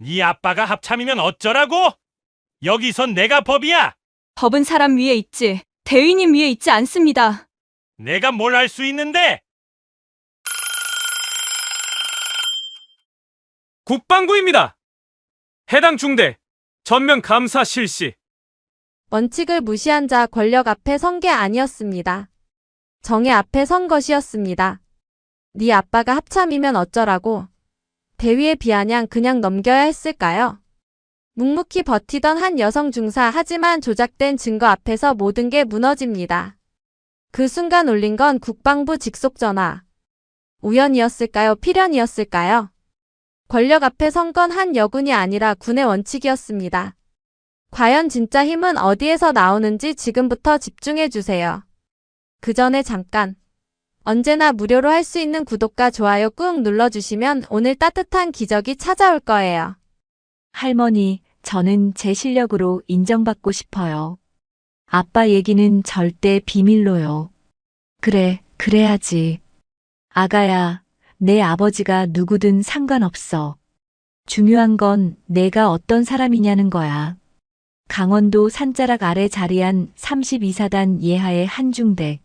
네 아빠가 합참이면 어쩌라고? 여기선 내가 법이야. 법은 사람 위에 있지 대위님 위에 있지 않습니다. 내가 뭘 할 수 있는데? 국방부입니다. 해당 중대 전면 감사 실시. 원칙을 무시한 자 권력 앞에 선 게 아니었습니다. 정의 앞에 선 것이었습니다. 네 아빠가 합참이면 어쩌라고? 대위의 비아냥 그냥 넘겨야 했을까요? 묵묵히 버티던 한 여성 중사 하지만 조작된 증거 앞에서 모든 게 무너집니다. 그 순간 울린 건 국방부 직속 전화. 우연이었을까요? 필연이었을까요? 권력 앞에 선 건 한 여군이 아니라 군의 원칙이었습니다. 과연 진짜 힘은 어디에서 나오는지 지금부터 집중해 주세요. 그 전에 잠깐. 언제나 무료로 할 수 있는 구독과 좋아요 꾹 눌러주시면 오늘 따뜻한 기적이 찾아올 거예요. 할머니, 저는 제 실력으로 인정받고 싶어요. 아빠 얘기는 절대 비밀로요. 그래, 그래야지. 아가야, 내 아버지가 누구든 상관없어. 중요한 건 내가 어떤 사람이냐는 거야. 강원도 산자락 아래 자리한 32사단 예하의 한중대.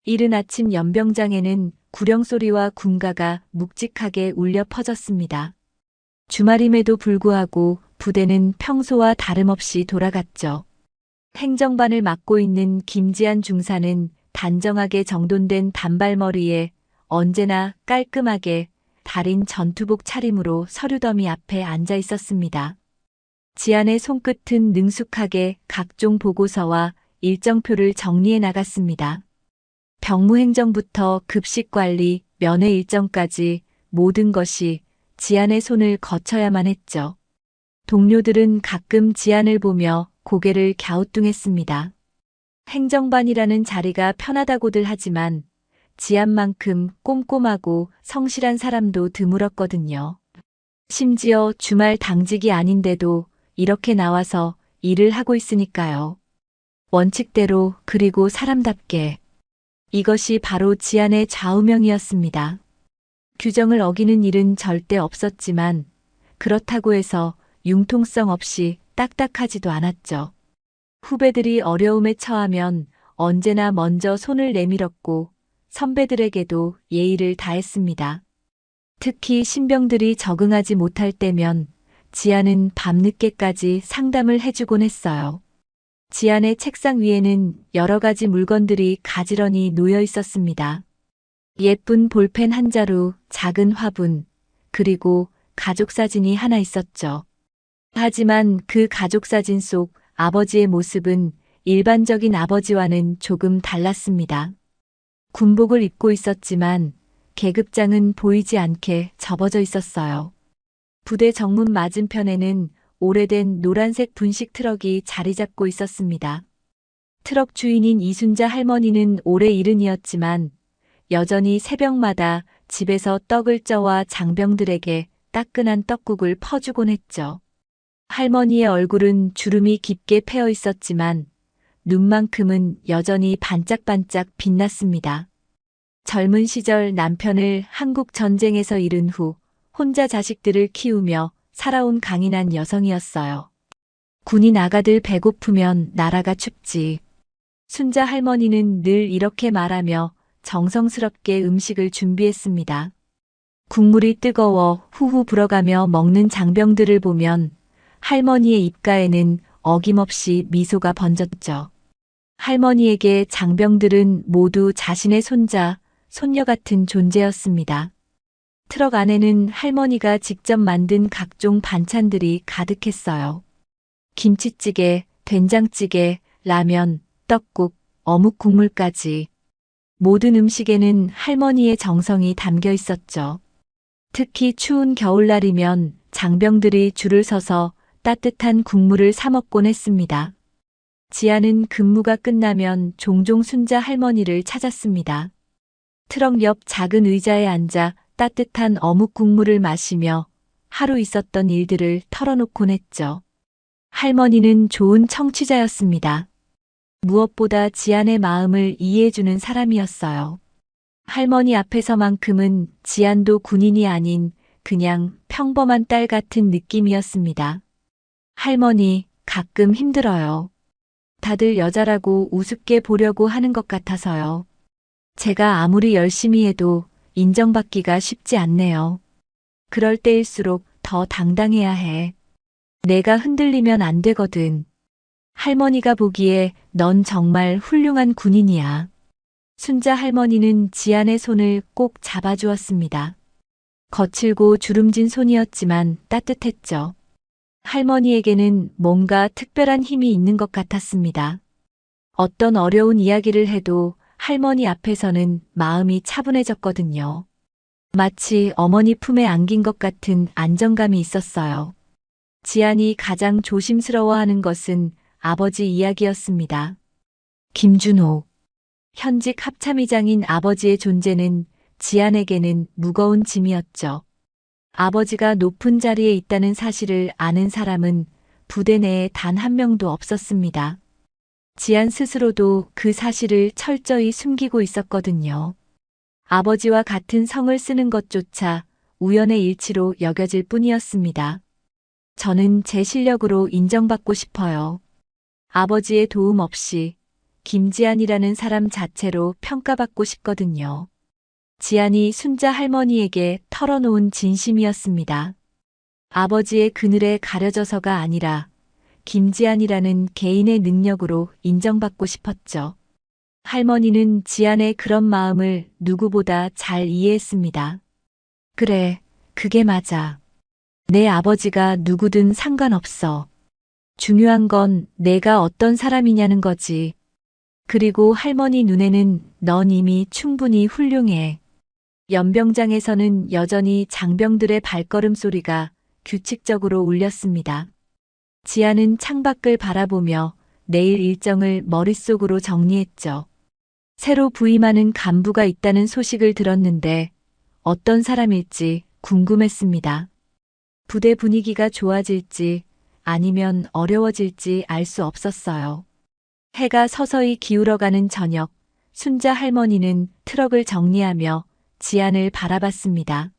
이른 아침 연병장에는 구령소리와 군가가 묵직하게 울려 퍼졌습니다. 주말임에도 불구하고 부대는 평소와 다름없이 돌아갔죠. 행정반을 맡고 있는 김지한 중사는 단정하게 정돈된 단발머리에 언제나 깔끔하게 달인 전투복 차림으로 서류더미 앞에 앉아 있었습니다. 지안의 손끝은 능숙하게 각종 보고서와 일정표를 정리해 나갔습니다. 병무행정부터 급식관리, 면회 일정까지 모든 것이 지안의 손을 거쳐야만 했죠. 동료들은 가끔 지안을 보며 고개를 갸우뚱했습니다. 행정반이라는 자리가 편하다고들 하지만 지안만큼 꼼꼼하고 성실한 사람도 드물었거든요. 심지어 주말 당직이 아닌데도 이렇게 나와서 일을 하고 있으니까요. 원칙대로 그리고 사람답게. 이것이 바로 지안의 좌우명이었습니다. 규정을 어기는 일은 절대 없었지만 그렇다고 해서 융통성 없이 딱딱하지도 않았죠. 후배들이 어려움에 처하면 언제나 먼저 손을 내밀었고 선배들에게도 예의를 다했습니다. 특히 신병들이 적응하지 못할 때면 지안은 밤늦게까지 상담을 해주곤 했어요. 지안의 책상 위에는 여러 가지 물건들이 가지런히 놓여 있었습니다. 예쁜 볼펜 한 자루, 작은 화분, 그리고 가족사진이 하나 있었죠. 하지만 그 가족사진 속 아버지의 모습은 일반적인 아버지와는 조금 달랐습니다. 군복을 입고 있었지만 계급장은 보이지 않게 접어져 있었어요. 부대 정문 맞은편에는 오래된 노란색 분식 트럭이 자리 잡고 있었습니다. 트럭 주인인 이순자 할머니는 올해 70이었지만 여전히 새벽마다 집에서 떡을 쪄와 장병들에게 따끈한 떡국을 퍼주곤 했죠. 할머니의 얼굴은 주름이 깊게 패어 있었지만 눈만큼은 여전히 반짝반짝 빛났습니다. 젊은 시절 남편을 한국 전쟁에서 잃은 후 혼자 자식들을 키우며 살아온 강인한 여성이었어요. 군인 아가들 배고프면 나라가 춥지. 순자 할머니는 늘 이렇게 말하며 정성스럽게 음식을 준비했습니다. 국물이 뜨거워 후후 불어가며 먹는 장병들을 보면 할머니의 입가에는 어김없이 미소가 번졌죠. 할머니에게 장병들은 모두 자신의 손자, 손녀 같은 존재였습니다. 트럭 안에는 할머니가 직접 만든 각종 반찬들이 가득했어요. 김치찌개, 된장찌개, 라면, 떡국, 어묵 국물까지. 모든 음식에는 할머니의 정성이 담겨 있었죠. 특히 추운 겨울날이면 장병들이 줄을 서서 따뜻한 국물을 사 먹곤 했습니다. 지아는 근무가 끝나면 종종 순자 할머니를 찾았습니다. 트럭 옆 작은 의자에 앉아 따뜻한 어묵 국물을 마시며 하루 있었던 일들을 털어놓곤 했죠. 할머니는 좋은 청취자였습니다. 무엇보다 지안의 마음을 이해해주는 사람이었어요. 할머니 앞에서만큼은 지안도 군인이 아닌 그냥 평범한 딸 같은 느낌이었습니다. 할머니, 가끔 힘들어요. 다들 여자라고 우습게 보려고 하는 것 같아서요. 제가 아무리 열심히 해도 인정받기가 쉽지 않네요. 그럴 때일수록 더 당당해야 해. 내가 흔들리면 안 되거든. 할머니가 보기에 넌 정말 훌륭한 군인이야. 순자 할머니는 지안의 손을 꼭 잡아주었습니다. 거칠고 주름진 손이었지만 따뜻했죠. 할머니에게는 뭔가 특별한 힘이 있는 것 같았습니다. 어떤 어려운 이야기를 해도 할머니 앞에서는 마음이 차분해졌거든요. 마치 어머니 품에 안긴 것 같은 안정감이 있었어요. 지안이 가장 조심스러워하는 것은 아버지 이야기였습니다. 김준호. 현직 합참의장인 아버지의 존재는 지안에게는 무거운 짐이었죠. 아버지가 높은 자리에 있다는 사실을 아는 사람은 부대 내에 단 한 명도 없었습니다. 지안 스스로도 그 사실을 철저히 숨기고 있었거든요. 아버지와 같은 성을 쓰는 것조차 우연의 일치로 여겨질 뿐이었습니다. 저는 제 실력으로 인정받고 싶어요. 아버지의 도움 없이 김지안이라는 사람 자체로 평가받고 싶거든요. 지안이 순자 할머니에게 털어놓은 진심이었습니다. 아버지의 그늘에 가려져서가 아니라 김지안이라는 개인의 능력으로 인정받고 싶었죠. 할머니는 지안의 그런 마음을 누구보다 잘 이해했습니다. 그래, 그게 맞아. 내 아버지가 누구든 상관없어. 중요한 건 내가 어떤 사람이냐는 거지. 그리고 할머니 눈에는 넌 이미 충분히 훌륭해. 연병장에서는 여전히 장병들의 발걸음 소리가 규칙적으로 울렸습니다. 지안은 창밖을 바라보며 내일 일정을 머릿속으로 정리했죠. 새로 부임하는 간부가 있다는 소식을 들었는데 어떤 사람일지 궁금했습니다. 부대 분위기가 좋아질지 아니면 어려워질지 알 수 없었어요. 해가 서서히 기울어가는 저녁, 순자 할머니는 트럭을 정리하며 지안을 바라봤습니다.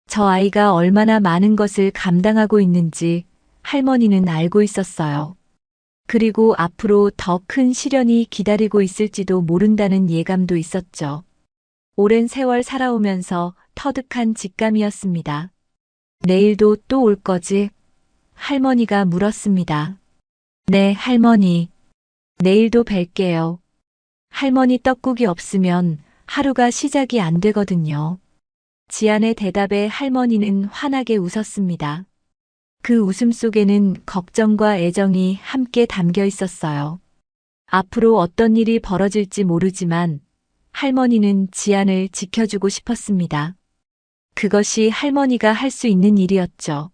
저 아이가 얼마나 많은 것을 감당하고 있는지 할머니는 알고 있었어요. 그리고 앞으로 더 큰 시련이 기다리고 있을지도 모른다는 예감도 있었죠. 오랜 세월 살아오면서 터득한 직감이었습니다. 내일도 또 올 거지? 할머니가 물었습니다. 네, 할머니. 내일도 뵐게요. 할머니 떡국이 없으면 하루가 시작이 안 되거든요. 지안의 대답에 할머니는 환하게 웃었습니다. 그 웃음 속에는 걱정과 애정이 함께 담겨 있었어요. 앞으로 어떤 일이 벌어질지 모르지만 할머니는 지안을 지켜주고 싶었습니다. 그것이 할머니가 할 수 있는 일이었죠.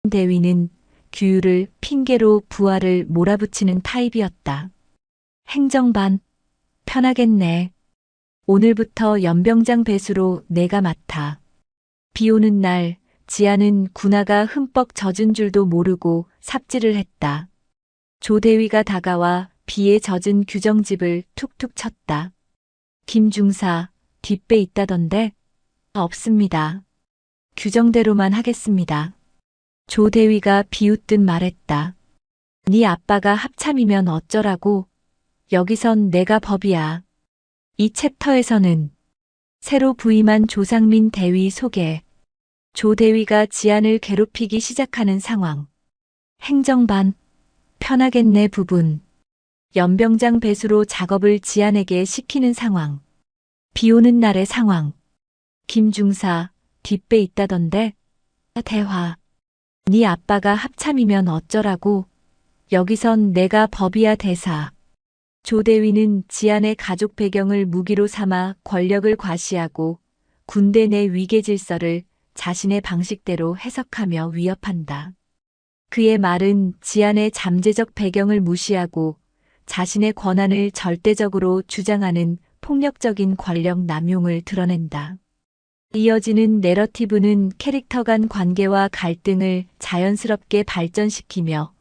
대위는 규율을 핑계로 부하를 몰아붙이는 타입이었다. 행정반, 편하겠네. 오늘부터 연병장 배수로 내가 맡아. 비 오는 날 지안은 군화가 흠뻑 젖은 줄도 모르고 삽질을 했다. 조대위가 다가와 비에 젖은 규정집을 툭툭 쳤다. 김중사, 뒷배 있다던데? 없습니다. 규정대로만 하겠습니다. 조대위가 비웃듯 말했다. 네 아빠가 합참이면 어쩌라고? 여기선 내가 법이야. 이 챕터에서는 새로 부임한 조상민 대위 소개. 조 대위가 지안을 괴롭히기 시작하는 상황. 행정반, 편하겠네 부분. 연병장 배수로 작업을 지안에게 시키는 상황. 비 오는 날의 상황. 김중사, 뒷배 있다던데? 대화. 네 아빠가 합참이면 어쩌라고? 여기선 내가 법이야 대사. 조대위는 지안의 가족 배경을 무기로 삼아 권력을 과시하고 군대 내 위계 질서를 자신의 방식대로 해석하며 위협한다. 그의 말은 지안의 잠재적 배경을 무시하고 자신의 권한을 절대적으로 주장하는 폭력적인 권력 남용을 드러낸다. 이어지는 내러티브는 캐릭터 간 관계와 갈등을 자연스럽게 발전시키며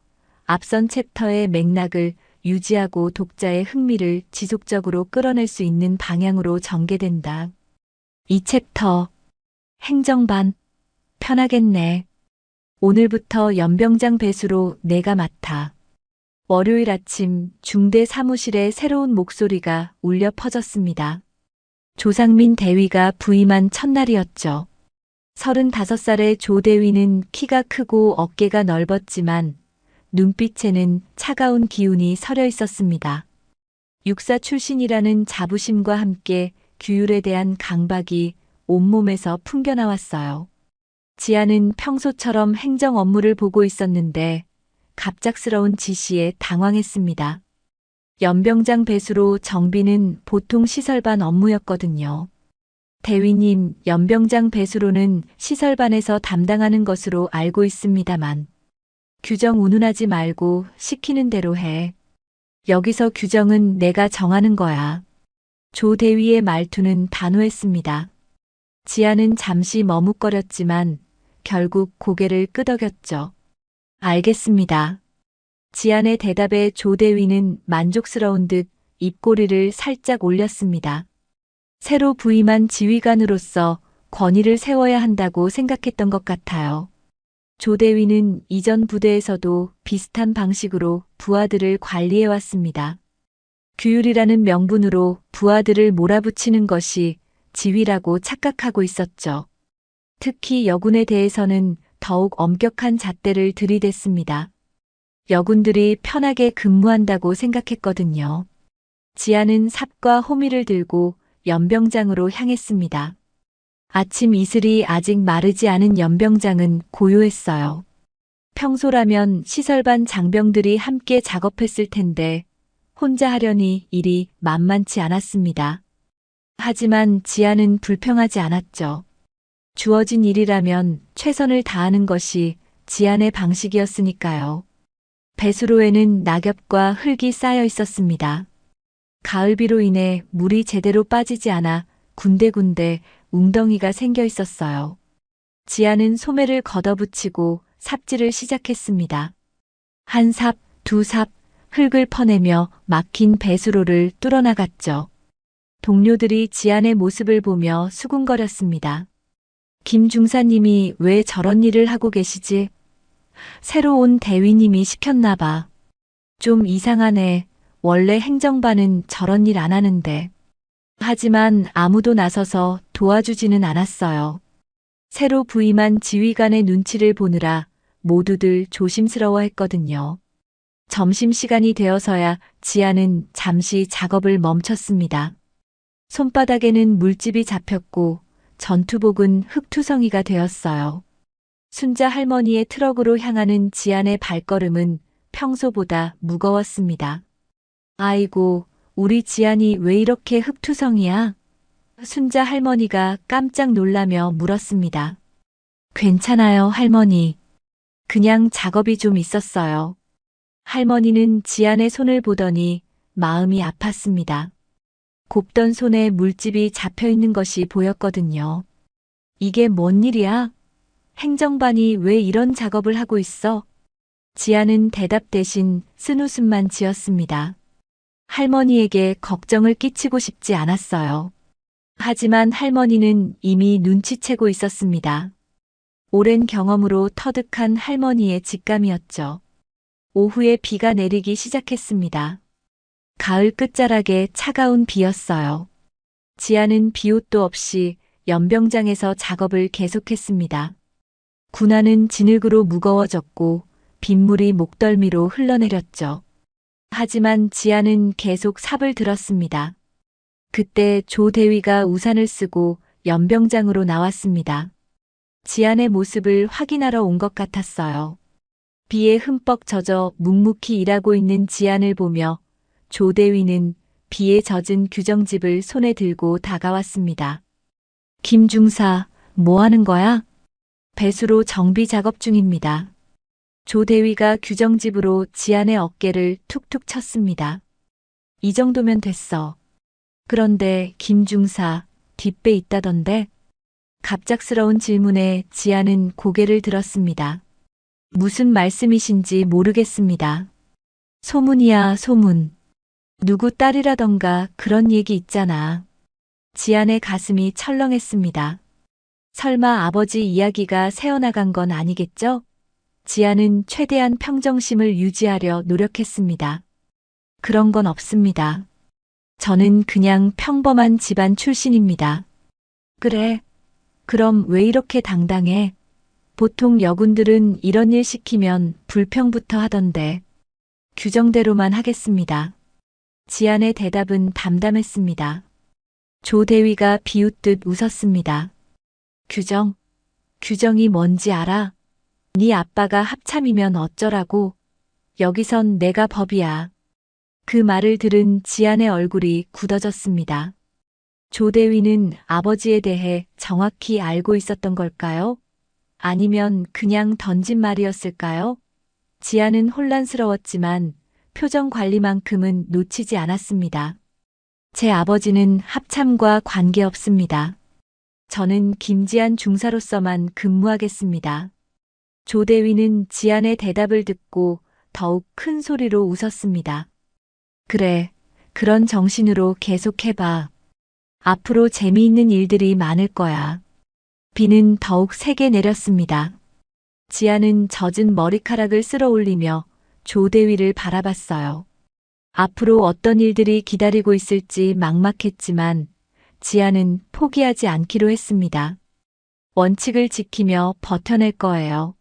앞선 챕터의 맥락을 유지하고 독자의 흥미를 지속적으로 끌어낼 수 있는 방향으로 전개된다. 이 챕터, 행정반, 편하겠네. 오늘부터 연병장 배수로 내가 맡아. 월요일 아침 중대 사무실에 새로운 목소리가 울려 퍼졌습니다. 조상민 대위가 부임한 첫날이었죠. 35살의 조 대위는 키가 크고 어깨가 넓었지만 눈빛에는 차가운 기운이 서려 있었습니다. 육사 출신이라는 자부심과 함께 규율에 대한 강박이 온몸에서 풍겨나왔어요. 지아는 평소처럼 행정 업무를 보고 있었는데 갑작스러운 지시에 당황했습니다. 연병장 배수로 정비는 보통 시설반 업무였거든요. 대위님, 연병장 배수로는 시설반에서 담당하는 것으로 알고 있습니다만 규정 운운하지 말고 시키는 대로 해. 여기서 규정은 내가 정하는 거야. 조 대위의 말투는 단호했습니다. 지아는 잠시 머뭇거렸지만 결국 고개를 끄덕였죠. 알겠습니다. 지안의 대답에 조 대위는 만족스러운 듯 입꼬리를 살짝 올렸습니다. 새로 부임한 지휘관으로서 권위를 세워야 한다고 생각했던 것 같아요. 조 대위는 이전 부대에서도 비슷한 방식으로 부하들을 관리해왔습니다. 규율이라는 명분으로 부하들을 몰아붙이는 것이 지휘라고 착각하고 있었죠. 특히 여군에 대해서는 더욱 엄격한 잣대를 들이댔습니다. 여군들이 편하게 근무한다고 생각했거든요. 지아는 삽과 호미를 들고 연병장으로 향했습니다. 아침 이슬이 아직 마르지 않은 연병장은 고요했어요. 평소라면 시설반 장병들이 함께 작업했을 텐데 혼자 하려니 일이 만만치 않았습니다. 하지만 지아는 불평하지 않았죠. 주어진 일이라면 최선을 다하는 것이 지안의 방식이었으니까요. 배수로에는 낙엽과 흙이 쌓여 있었습니다. 가을비로 인해 물이 제대로 빠지지 않아 군데군데 웅덩이가 생겨 있었어요. 지아는 소매를 걷어붙이고 삽질을 시작했습니다. 한 삽, 두 삽, 흙을 퍼내며 막힌 배수로를 뚫어나갔죠. 동료들이 지안의 모습을 보며 수군거렸습니다. 김 중사님이 왜 저런 일을 하고 계시지? 새로 온 대위님이 시켰나 봐. 좀 이상하네. 원래 행정반은 저런 일 안 하는데. 하지만 아무도 나서서 도와주지는 않았어요. 새로 부임한 지휘관의 눈치를 보느라 모두들 조심스러워했거든요. 점심시간이 되어서야 지아는 잠시 작업을 멈췄습니다. 손바닥에는 물집이 잡혔고 전투복은 흙투성이가 되었어요. 순자 할머니의 트럭으로 향하는 지안의 발걸음은 평소보다 무거웠습니다. 아이고, 우리 지안이 왜 이렇게 흙투성이야? 순자 할머니가 깜짝 놀라며 물었습니다. 괜찮아요, 할머니. 그냥 작업이 좀 있었어요. 할머니는 지안의 손을 보더니 마음이 아팠습니다. 곱던 손에 물집이 잡혀 있는 것이 보였거든요. 이게 뭔 일이야? 행정반이 왜 이런 작업을 하고 있어? 지아는 대답 대신 쓴웃음만 지었습니다. 할머니에게 걱정을 끼치고 싶지 않았어요. 하지만 할머니는 이미 눈치채고 있었습니다. 오랜 경험으로 터득한 할머니의 직감이었죠. 오후에 비가 내리기 시작했습니다. 가을 끝자락에 차가운 비였어요. 지아는 비옷도 없이 연병장에서 작업을 계속했습니다. 군화는 진흙으로 무거워졌고 빗물이 목덜미로 흘러내렸죠. 하지만 지아는 계속 삽을 들었습니다. 그때 조 대위가 우산을 쓰고 연병장으로 나왔습니다. 지안의 모습을 확인하러 온 것 같았어요. 비에 흠뻑 젖어 묵묵히 일하고 있는 지안을 보며 조 대위는 비에 젖은 규정집을 손에 들고 다가왔습니다. 김 중사, 뭐 하는 거야? 배수로 정비 작업 중입니다. 조 대위가 규정집으로 지안의 어깨를 툭툭 쳤습니다. 이 정도면 됐어. 그런데 김 중사, 뒷배 있다던데? 갑작스러운 질문에 지안은 고개를 들었습니다. 무슨 말씀이신지 모르겠습니다. 소문이야, 소문. 누구 딸이라던가 그런 얘기 있잖아. 지안의 가슴이 철렁했습니다. 설마 아버지 이야기가 새어나간 건 아니겠죠? 지아는 최대한 평정심을 유지하려 노력했습니다. 그런 건 없습니다. 저는 그냥 평범한 집안 출신입니다. 그래. 그럼 왜 이렇게 당당해? 보통 여군들은 이런 일 시키면 불평부터 하던데. 규정대로만 하겠습니다. 지안의 대답은 담담했습니다. 조 대위가 비웃듯 웃었습니다. 규정이 뭔지 알아? 네 아빠가 합참이면 어쩌라고? 여기선 내가 법이야. 그 말을 들은 지안의 얼굴이 굳어졌습니다. 조 대위는 아버지에 대해 정확히 알고 있었던 걸까요? 아니면 그냥 던진 말이었을까요? 지안은 혼란스러웠지만 표정 관리만큼은 놓치지 않았습니다. 제 아버지는 합참과 관계없습니다. 저는 김지안 중사로서만 근무하겠습니다. 조 대위는 지안의 대답을 듣고 더욱 큰 소리로 웃었습니다. 그래, 그런 정신으로 계속해봐. 앞으로 재미있는 일들이 많을 거야. 비는 더욱 세게 내렸습니다. 지아는 젖은 머리카락을 쓸어 올리며 조 대위를 바라봤어요. 앞으로 어떤 일들이 기다리고 있을지 막막했지만 지아는 포기하지 않기로 했습니다. 원칙을 지키며 버텨낼 거예요.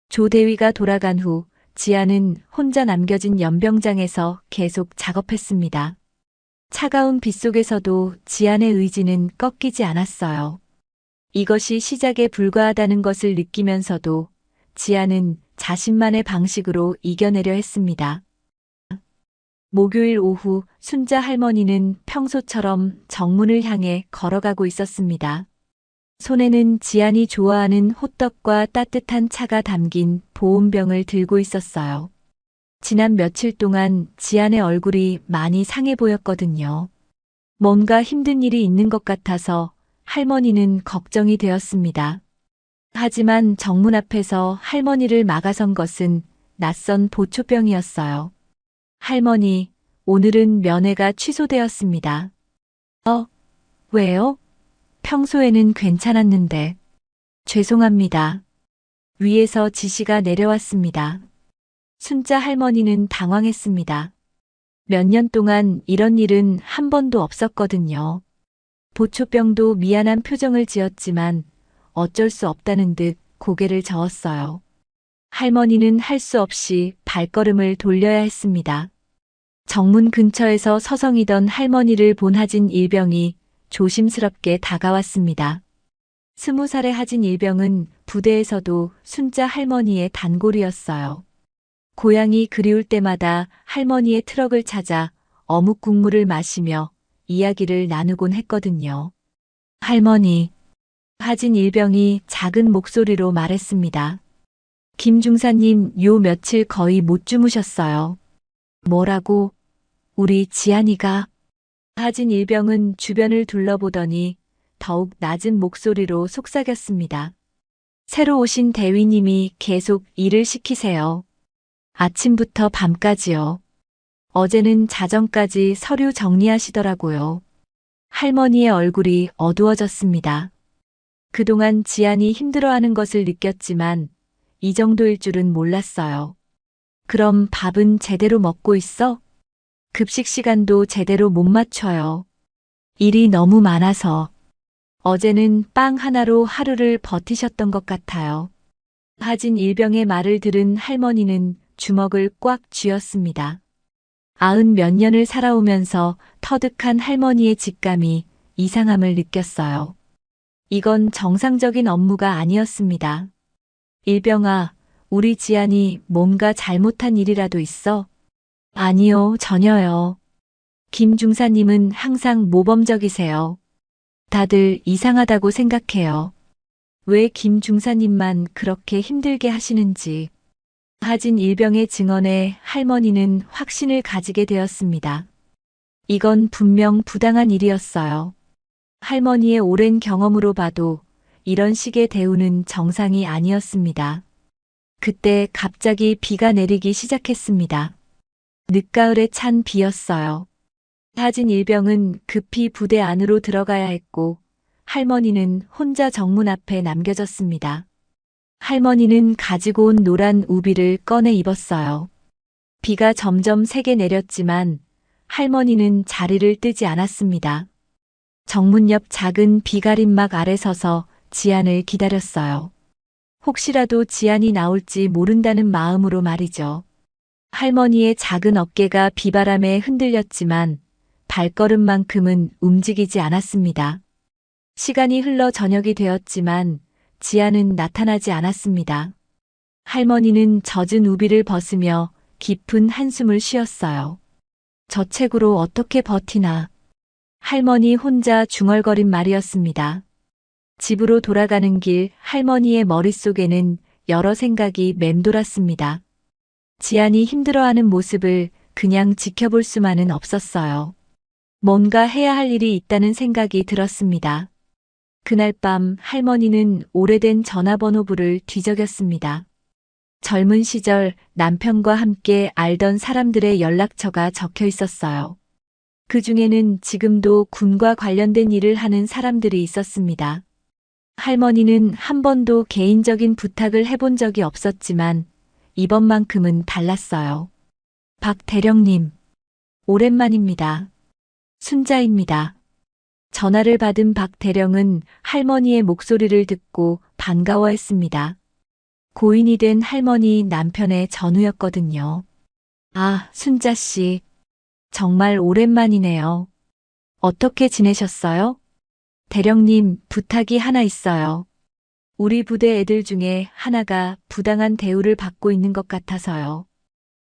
조 대위가 돌아간 후 지아는 혼자 남겨진 연병장에서 계속 작업했습니다. 차가운 빛 속에서도 지안의 의지는 꺾이지 않았어요. 이것이 시작에 불과하다는 것을 느끼면서도 지안은 자신만의 방식으로 이겨내려 했습니다. 목요일 오후 순자 할머니는 평소처럼 정문을 향해 걸어가고 있었습니다. 손에는 지안이 좋아하는 호떡과 따뜻한 차가 담긴 보온병을 들고 있었어요. 지난 며칠 동안 지안의 얼굴이 많이 상해 보였거든요. 뭔가 힘든 일이 있는 것 같아서 할머니는 걱정이 되었습니다. 하지만 정문 앞에서 할머니를 막아선 것은 낯선 보초병이었어요. 할머니, 오늘은 면회가 취소되었습니다. 왜요? 평소에는 괜찮았는데. 죄송합니다. 위에서 지시가 내려왔습니다. 순자 할머니는 당황했습니다. 몇 년 동안 이런 일은 한 번도 없었거든요. 보초병도 미안한 표정을 지었지만 어쩔 수 없다는 듯 고개를 저었어요. 할머니는 할 수 없이 발걸음을 돌려야 했습니다. 정문 근처에서 서성이던 할머니를 본 하진 일병이 조심스럽게 다가왔습니다. 20살의 하진 일병은 부대에서도 순자 할머니의 단골이었어요. 고향이 그리울 때마다 할머니의 트럭을 찾아 어묵 국물을 마시며 이야기를 나누곤 했거든요. 할머니, 하진 일병이 작은 목소리로 말했습니다. 김 중사님 요 며칠 거의 못 주무셨어요. 뭐라고? 우리 지안이가? 하진 일병은 주변을 둘러보더니 더욱 낮은 목소리로 속삭였습니다. 새로 오신 대위님이 계속 일을 시키세요. 아침부터 밤까지요. 어제는 자정까지 서류 정리하시더라고요. 할머니의 얼굴이 어두워졌습니다. 그동안 지안이 힘들어하는 것을 느꼈지만 이 정도일 줄은 몰랐어요. 그럼 밥은 제대로 먹고 있어? 급식 시간도 제대로 못 맞춰요. 일이 너무 많아서. 어제는 빵 하나로 하루를 버티셨던 것 같아요. 하진 일병의 말을 들은 할머니는 주먹을 꽉 쥐었습니다. 90몇 년을 살아오면서 터득한 할머니의 직감이 이상함을 느꼈어요. 이건 정상적인 업무가 아니었습니다. 일병아, 우리 지안이 뭔가 잘못한 일이라도 있어? 아니요, 전혀요. 김 중사님은 항상 모범적이세요. 다들 이상하다고 생각해요. 왜 김 중사님만 그렇게 힘들게 하시는지. 하진 일병의 증언에 할머니는 확신을 가지게 되었습니다. 이건 분명 부당한 일이었어요. 할머니의 오랜 경험으로 봐도 이런 식의 대우는 정상이 아니었습니다. 그때 갑자기 비가 내리기 시작했습니다. 늦가을에 찬 비였어요. 하진 일병은 급히 부대 안으로 들어가야 했고 할머니는 혼자 정문 앞에 남겨졌습니다. 할머니는 가지고 온 노란 우비를 꺼내 입었어요. 비가 점점 세게 내렸지만 할머니는 자리를 뜨지 않았습니다. 정문 옆 작은 비가림막 아래 서서 지안을 기다렸어요. 혹시라도 지안이 나올지 모른다는 마음으로 말이죠. 할머니의 작은 어깨가 비바람에 흔들렸지만 발걸음만큼은 움직이지 않았습니다. 시간이 흘러 저녁이 되었지만 지안은 나타나지 않았습니다. 할머니는 젖은 우비를 벗으며 깊은 한숨을 쉬었어요. 저 책으로 어떻게 버티나. 할머니 혼자 중얼거린 말이었습니다. 집으로 돌아가는 길 할머니의 머릿속에는 여러 생각이 맴돌았습니다. 지안이 힘들어하는 모습을 그냥 지켜볼 수만은 없었어요. 뭔가 해야 할 일이 있다는 생각이 들었습니다. 그날 밤 할머니는 오래된 전화번호부를 뒤적였습니다. 젊은 시절 남편과 함께 알던 사람들의 연락처가 적혀 있었어요. 그 중에는 지금도 군과 관련된 일을 하는 사람들이 있었습니다. 할머니는 한 번도 개인적인 부탁을 해본 적이 없었지만 이번만큼은 달랐어요. 박 대령님, 오랜만입니다. 순자입니다. 전화를 받은 박 대령은 할머니의 목소리를 듣고 반가워했습니다. 고인이 된 할머니 남편의 전우였거든요. 아, 순자 씨. 정말 오랜만이네요. 어떻게 지내셨어요? 대령님, 부탁이 하나 있어요. 우리 부대 애들 중에 하나가 부당한 대우를 받고 있는 것 같아서요.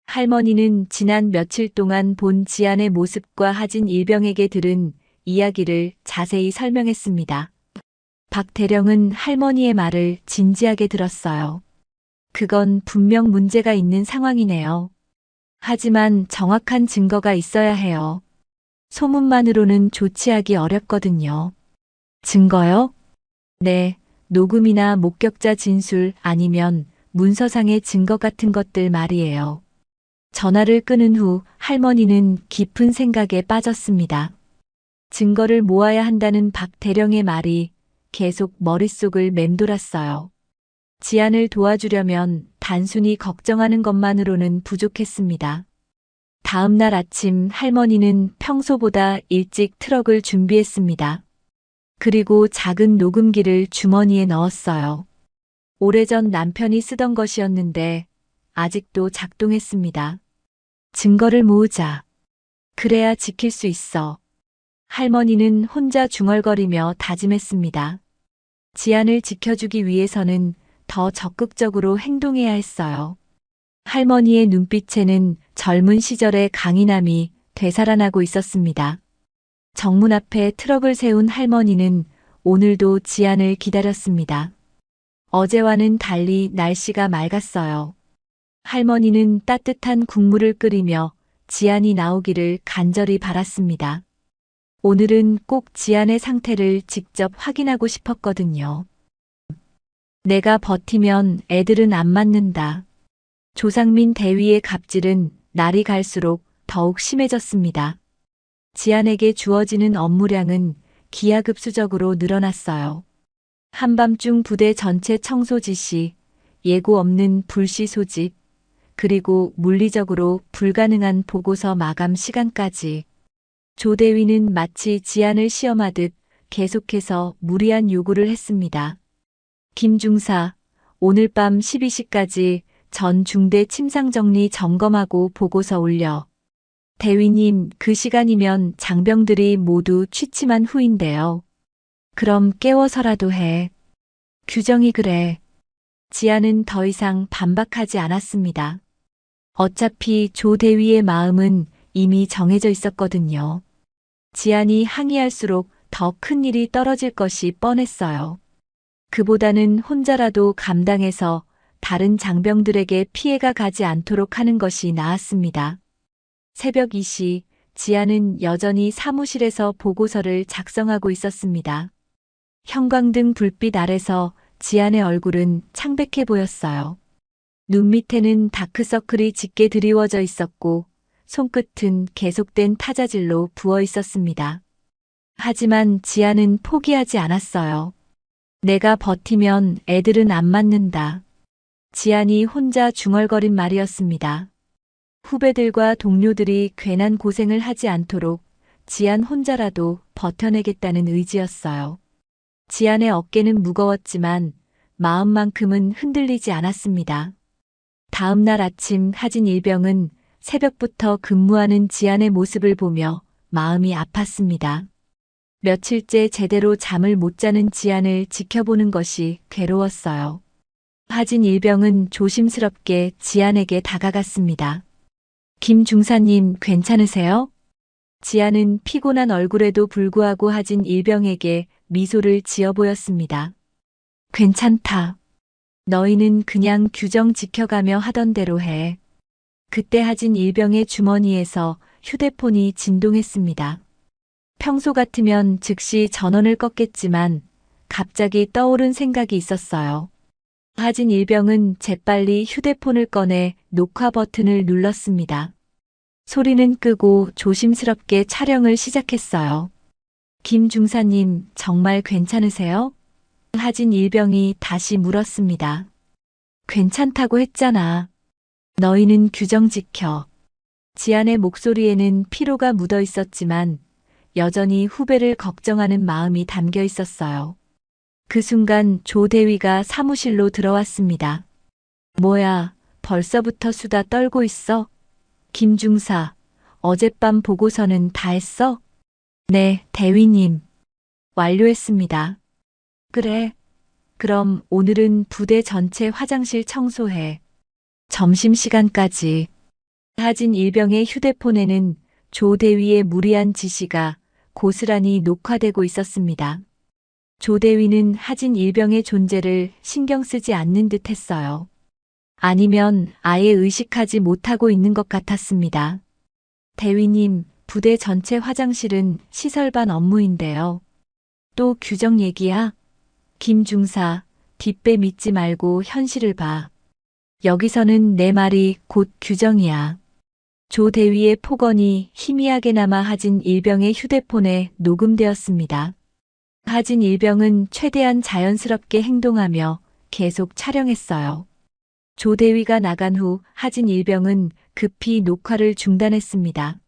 할머니는 지난 며칠 동안 본 지안의 모습과 하진 일병에게 들은 이야기를 자세히 설명했습니다. 박 대령은 할머니의 말을 진지하게 들었어요. 그건 분명 문제가 있는 상황이네요. 하지만 정확한 증거가 있어야 해요. 소문만으로는 조치하기 어렵거든요. 증거요? 네, 녹음이나 목격자 진술 아니면 문서상의 증거 같은 것들 말이에요. 전화를 끊은 후 할머니는 깊은 생각에 빠졌습니다. 증거를 모아야 한다는 박 대령의 말이 계속 머릿속을 맴돌았어요. 지안을 도와주려면 단순히 걱정하는 것만으로는 부족했습니다. 다음 날 아침 할머니는 평소보다 일찍 트럭을 준비했습니다. 그리고 작은 녹음기를 주머니에 넣었어요. 오래전 남편이 쓰던 것이었는데 아직도 작동했습니다. 증거를 모으자. 그래야 지킬 수 있어. 할머니는 혼자 중얼거리며 다짐했습니다. 지안을 지켜주기 위해서는 더 적극적으로 행동해야 했어요. 할머니의 눈빛에는 젊은 시절의 강인함이 되살아나고 있었습니다. 정문 앞에 트럭을 세운 할머니는 오늘도 지안을 기다렸습니다. 어제와는 달리 날씨가 맑았어요. 할머니는 따뜻한 국물을 끓이며 지안이 나오기를 간절히 바랐습니다. 오늘은 꼭 지안의 상태를 직접 확인하고 싶었거든요. 내가 버티면 애들은 안 맞는다. 조상민 대위의 갑질은 날이 갈수록 더욱 심해졌습니다. 지안에게 주어지는 업무량은 기하급수적으로 늘어났어요. 한밤중 부대 전체 청소 지시, 예고 없는 불시 소집, 그리고 물리적으로 불가능한 보고서 마감 시간까지. 조 대위는 마치 지안을 시험하듯 계속해서 무리한 요구를 했습니다. 김 중사, 오늘 밤 12시까지 전 중대 침상 정리 점검하고 보고서 올려. 대위님, 그 시간이면 장병들이 모두 취침한 후인데요. 그럼 깨워서라도 해. 규정이 그래. 지안은 더 이상 반박하지 않았습니다. 어차피 조 대위의 마음은 이미 정해져 있었거든요. 지안이 항의할수록 더 큰 일이 떨어질 것이 뻔했어요. 그보다는 혼자라도 감당해서 다른 장병들에게 피해가 가지 않도록 하는 것이 나았습니다. 새벽 2시, 지안은 여전히 사무실에서 보고서를 작성하고 있었습니다. 형광등 불빛 아래서 지안의 얼굴은 창백해 보였어요. 눈 밑에는 다크서클이 짙게 드리워져 있었고 손끝은 계속된 타자질로 부어 있었습니다. 하지만 지아는 포기하지 않았어요. 내가 버티면 애들은 안 맞는다. 지안이 혼자 중얼거린 말이었습니다. 후배들과 동료들이 괜한 고생을 하지 않도록 지안 혼자라도 버텨내겠다는 의지였어요. 지안의 어깨는 무거웠지만 마음만큼은 흔들리지 않았습니다. 다음 날 아침 하진 일병은 새벽부터 근무하는 지안의 모습을 보며 마음이 아팠습니다. 며칠째 제대로 잠을 못 자는 지안을 지켜보는 것이 괴로웠어요. 하진 일병은 조심스럽게 지안에게 다가갔습니다. 김 중사님 괜찮으세요? 지안은 피곤한 얼굴에도 불구하고 하진 일병에게 미소를 지어 보였습니다. 괜찮다. 너희는 그냥 규정 지켜가며 하던 대로 해. 그때 하진 일병의 주머니에서 휴대폰이 진동했습니다. 평소 같으면 즉시 전원을 껐겠지만 갑자기 떠오른 생각이 있었어요. 하진 일병은 재빨리 휴대폰을 꺼내 녹화 버튼을 눌렀습니다. 소리는 끄고 조심스럽게 촬영을 시작했어요. 김 중사님 정말 괜찮으세요? 하진 일병이 다시 물었습니다. 괜찮다고 했잖아. 너희는 규정 지켜. 지안의 목소리에는 피로가 묻어 있었지만 여전히 후배를 걱정하는 마음이 담겨 있었어요. 그 순간 조 대위가 사무실로 들어왔습니다. 뭐야, 벌써부터 수다 떨고 있어? 김 중사, 어젯밤 보고서는 다 했어? 네, 대위님. 완료했습니다. 그래. 그럼 오늘은 부대 전체 화장실 청소해. 점심시간까지. 하진 일병의 휴대폰에는 조 대위의 무리한 지시가 고스란히 녹화되고 있었습니다. 조 대위는 하진 일병의 존재를 신경 쓰지 않는 듯 했어요. 아니면 아예 의식하지 못하고 있는 것 같았습니다. 대위님, 부대 전체 화장실은 시설반 업무인데요. 또 규정 얘기야? 김 중사, 뒷배 믿지 말고 현실을 봐. 여기서는 내 말이 곧 규정이야. 조 대위의 폭언이 희미하게나마 하진 일병의 휴대폰에 녹음되었습니다. 하진 일병은 최대한 자연스럽게 행동하며 계속 촬영했어요. 조 대위가 나간 후 하진 일병은 급히 녹화를 중단했습니다.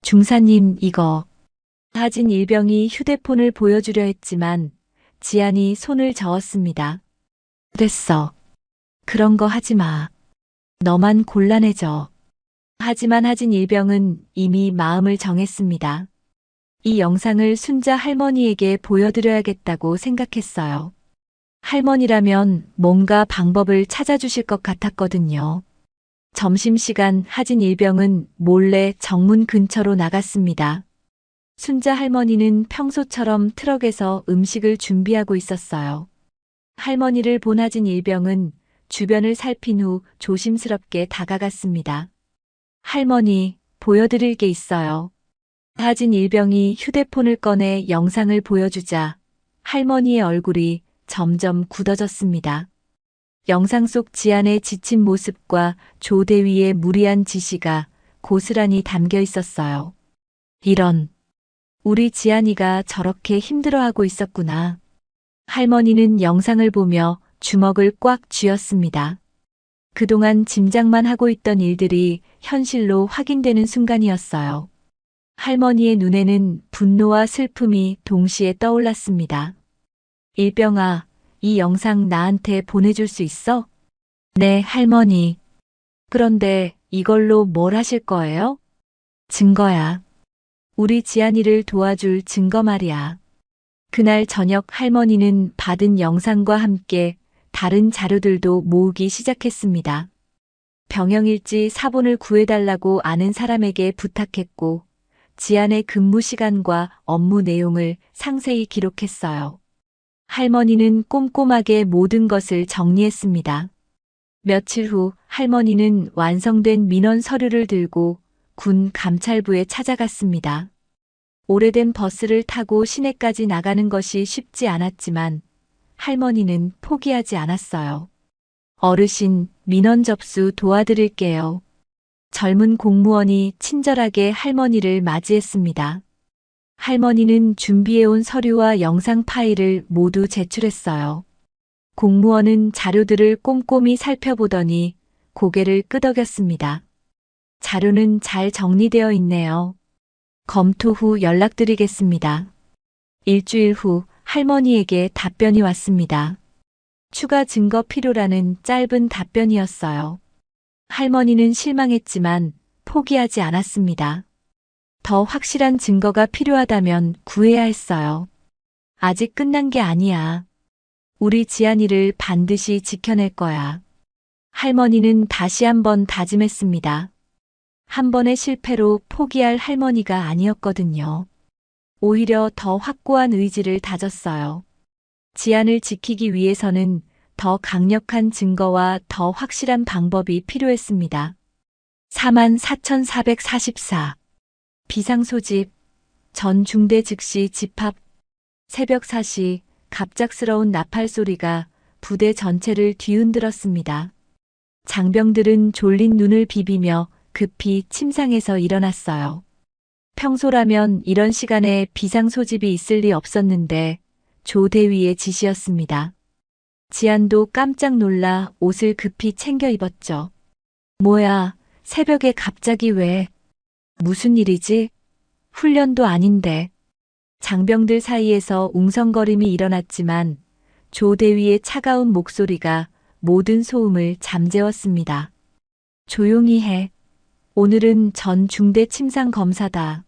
중사님, 이거. 하진 일병이 휴대폰을 보여주려 했지만 지안이 손을 저었습니다. 됐어. 그런 거 하지 마. 너만 곤란해져. 하지만 하진 일병은 이미 마음을 정했습니다. 이 영상을 순자 할머니에게 보여드려야겠다고 생각했어요. 할머니라면 뭔가 방법을 찾아주실 것 같았거든요. 점심시간 하진 일병은 몰래 정문 근처로 나갔습니다. 순자 할머니는 평소처럼 트럭에서 음식을 준비하고 있었어요. 할머니를 본 하진 일병은 주변을 살핀 후 조심스럽게 다가갔습니다. 할머니, 보여드릴 게 있어요. 하진 일병이 휴대폰을 꺼내 영상을 보여주자 할머니의 얼굴이 점점 굳어졌습니다. 영상 속 지안의 지친 모습과 조 대위의 무리한 지시가 고스란히 담겨 있었어요. 이런, 우리 지안이가 저렇게 힘들어하고 있었구나. 할머니는 영상을 보며 주먹을 꽉 쥐었습니다. 그동안 짐작만 하고 있던 일들이 현실로 확인되는 순간이었어요. 할머니의 눈에는 분노와 슬픔이 동시에 떠올랐습니다. 일병아, 이 영상 나한테 보내줄 수 있어? 네, 할머니. 그런데 이걸로 뭘 하실 거예요? 증거야. 우리 지안이를 도와줄 증거 말이야. 그날 저녁 할머니는 받은 영상과 함께 다른 자료들도 모으기 시작했습니다. 병영일지 사본을 구해달라고 아는 사람에게 부탁했고 지안의 근무 시간과 업무 내용을 상세히 기록했어요. 할머니는 꼼꼼하게 모든 것을 정리했습니다. 며칠 후 할머니는 완성된 민원 서류를 들고 군 감찰부에 찾아갔습니다. 오래된 버스를 타고 시내까지 나가는 것이 쉽지 않았지만 할머니는 포기하지 않았어요. 어르신, 민원 접수 도와드릴게요. 젊은 공무원이 친절하게 할머니를 맞이했습니다. 할머니는 준비해온 서류와 영상 파일을 모두 제출했어요. 공무원은 자료들을 꼼꼼히 살펴보더니 고개를 끄덕였습니다. 자료는 잘 정리되어 있네요. 검토 후 연락드리겠습니다. 일주일 후 할머니에게 답변이 왔습니다. 추가 증거 필요라는 짧은 답변이었어요. 할머니는 실망했지만 포기하지 않았습니다. 더 확실한 증거가 필요하다면 구해야 했어요. 아직 끝난 게 아니야. 우리 지안이를 반드시 지켜낼 거야. 할머니는 다시 한번 다짐했습니다. 한 번의 실패로 포기할 할머니가 아니었거든요. 오히려 더 확고한 의지를 다졌어요. 지안을 지키기 위해서는 더 강력한 증거와 더 확실한 방법이 필요했습니다. 44,444 비상소집 전 중대 즉시 집합 새벽 4시 갑작스러운 나팔 소리가 부대 전체를 뒤흔들었습니다. 장병들은 졸린 눈을 비비며 급히 침상에서 일어났어요. 평소라면 이런 시간에 비상소집이 있을 리 없었는데 조 대위의 지시였습니다. 지안도 깜짝 놀라 옷을 급히 챙겨 입었죠. 뭐야, 새벽에 갑자기 왜? 무슨 일이지? 훈련도 아닌데. 장병들 사이에서 웅성거림이 일어났지만 조 대위의 차가운 목소리가 모든 소음을 잠재웠습니다. 조용히 해. 오늘은 전 중대 침상 검사다.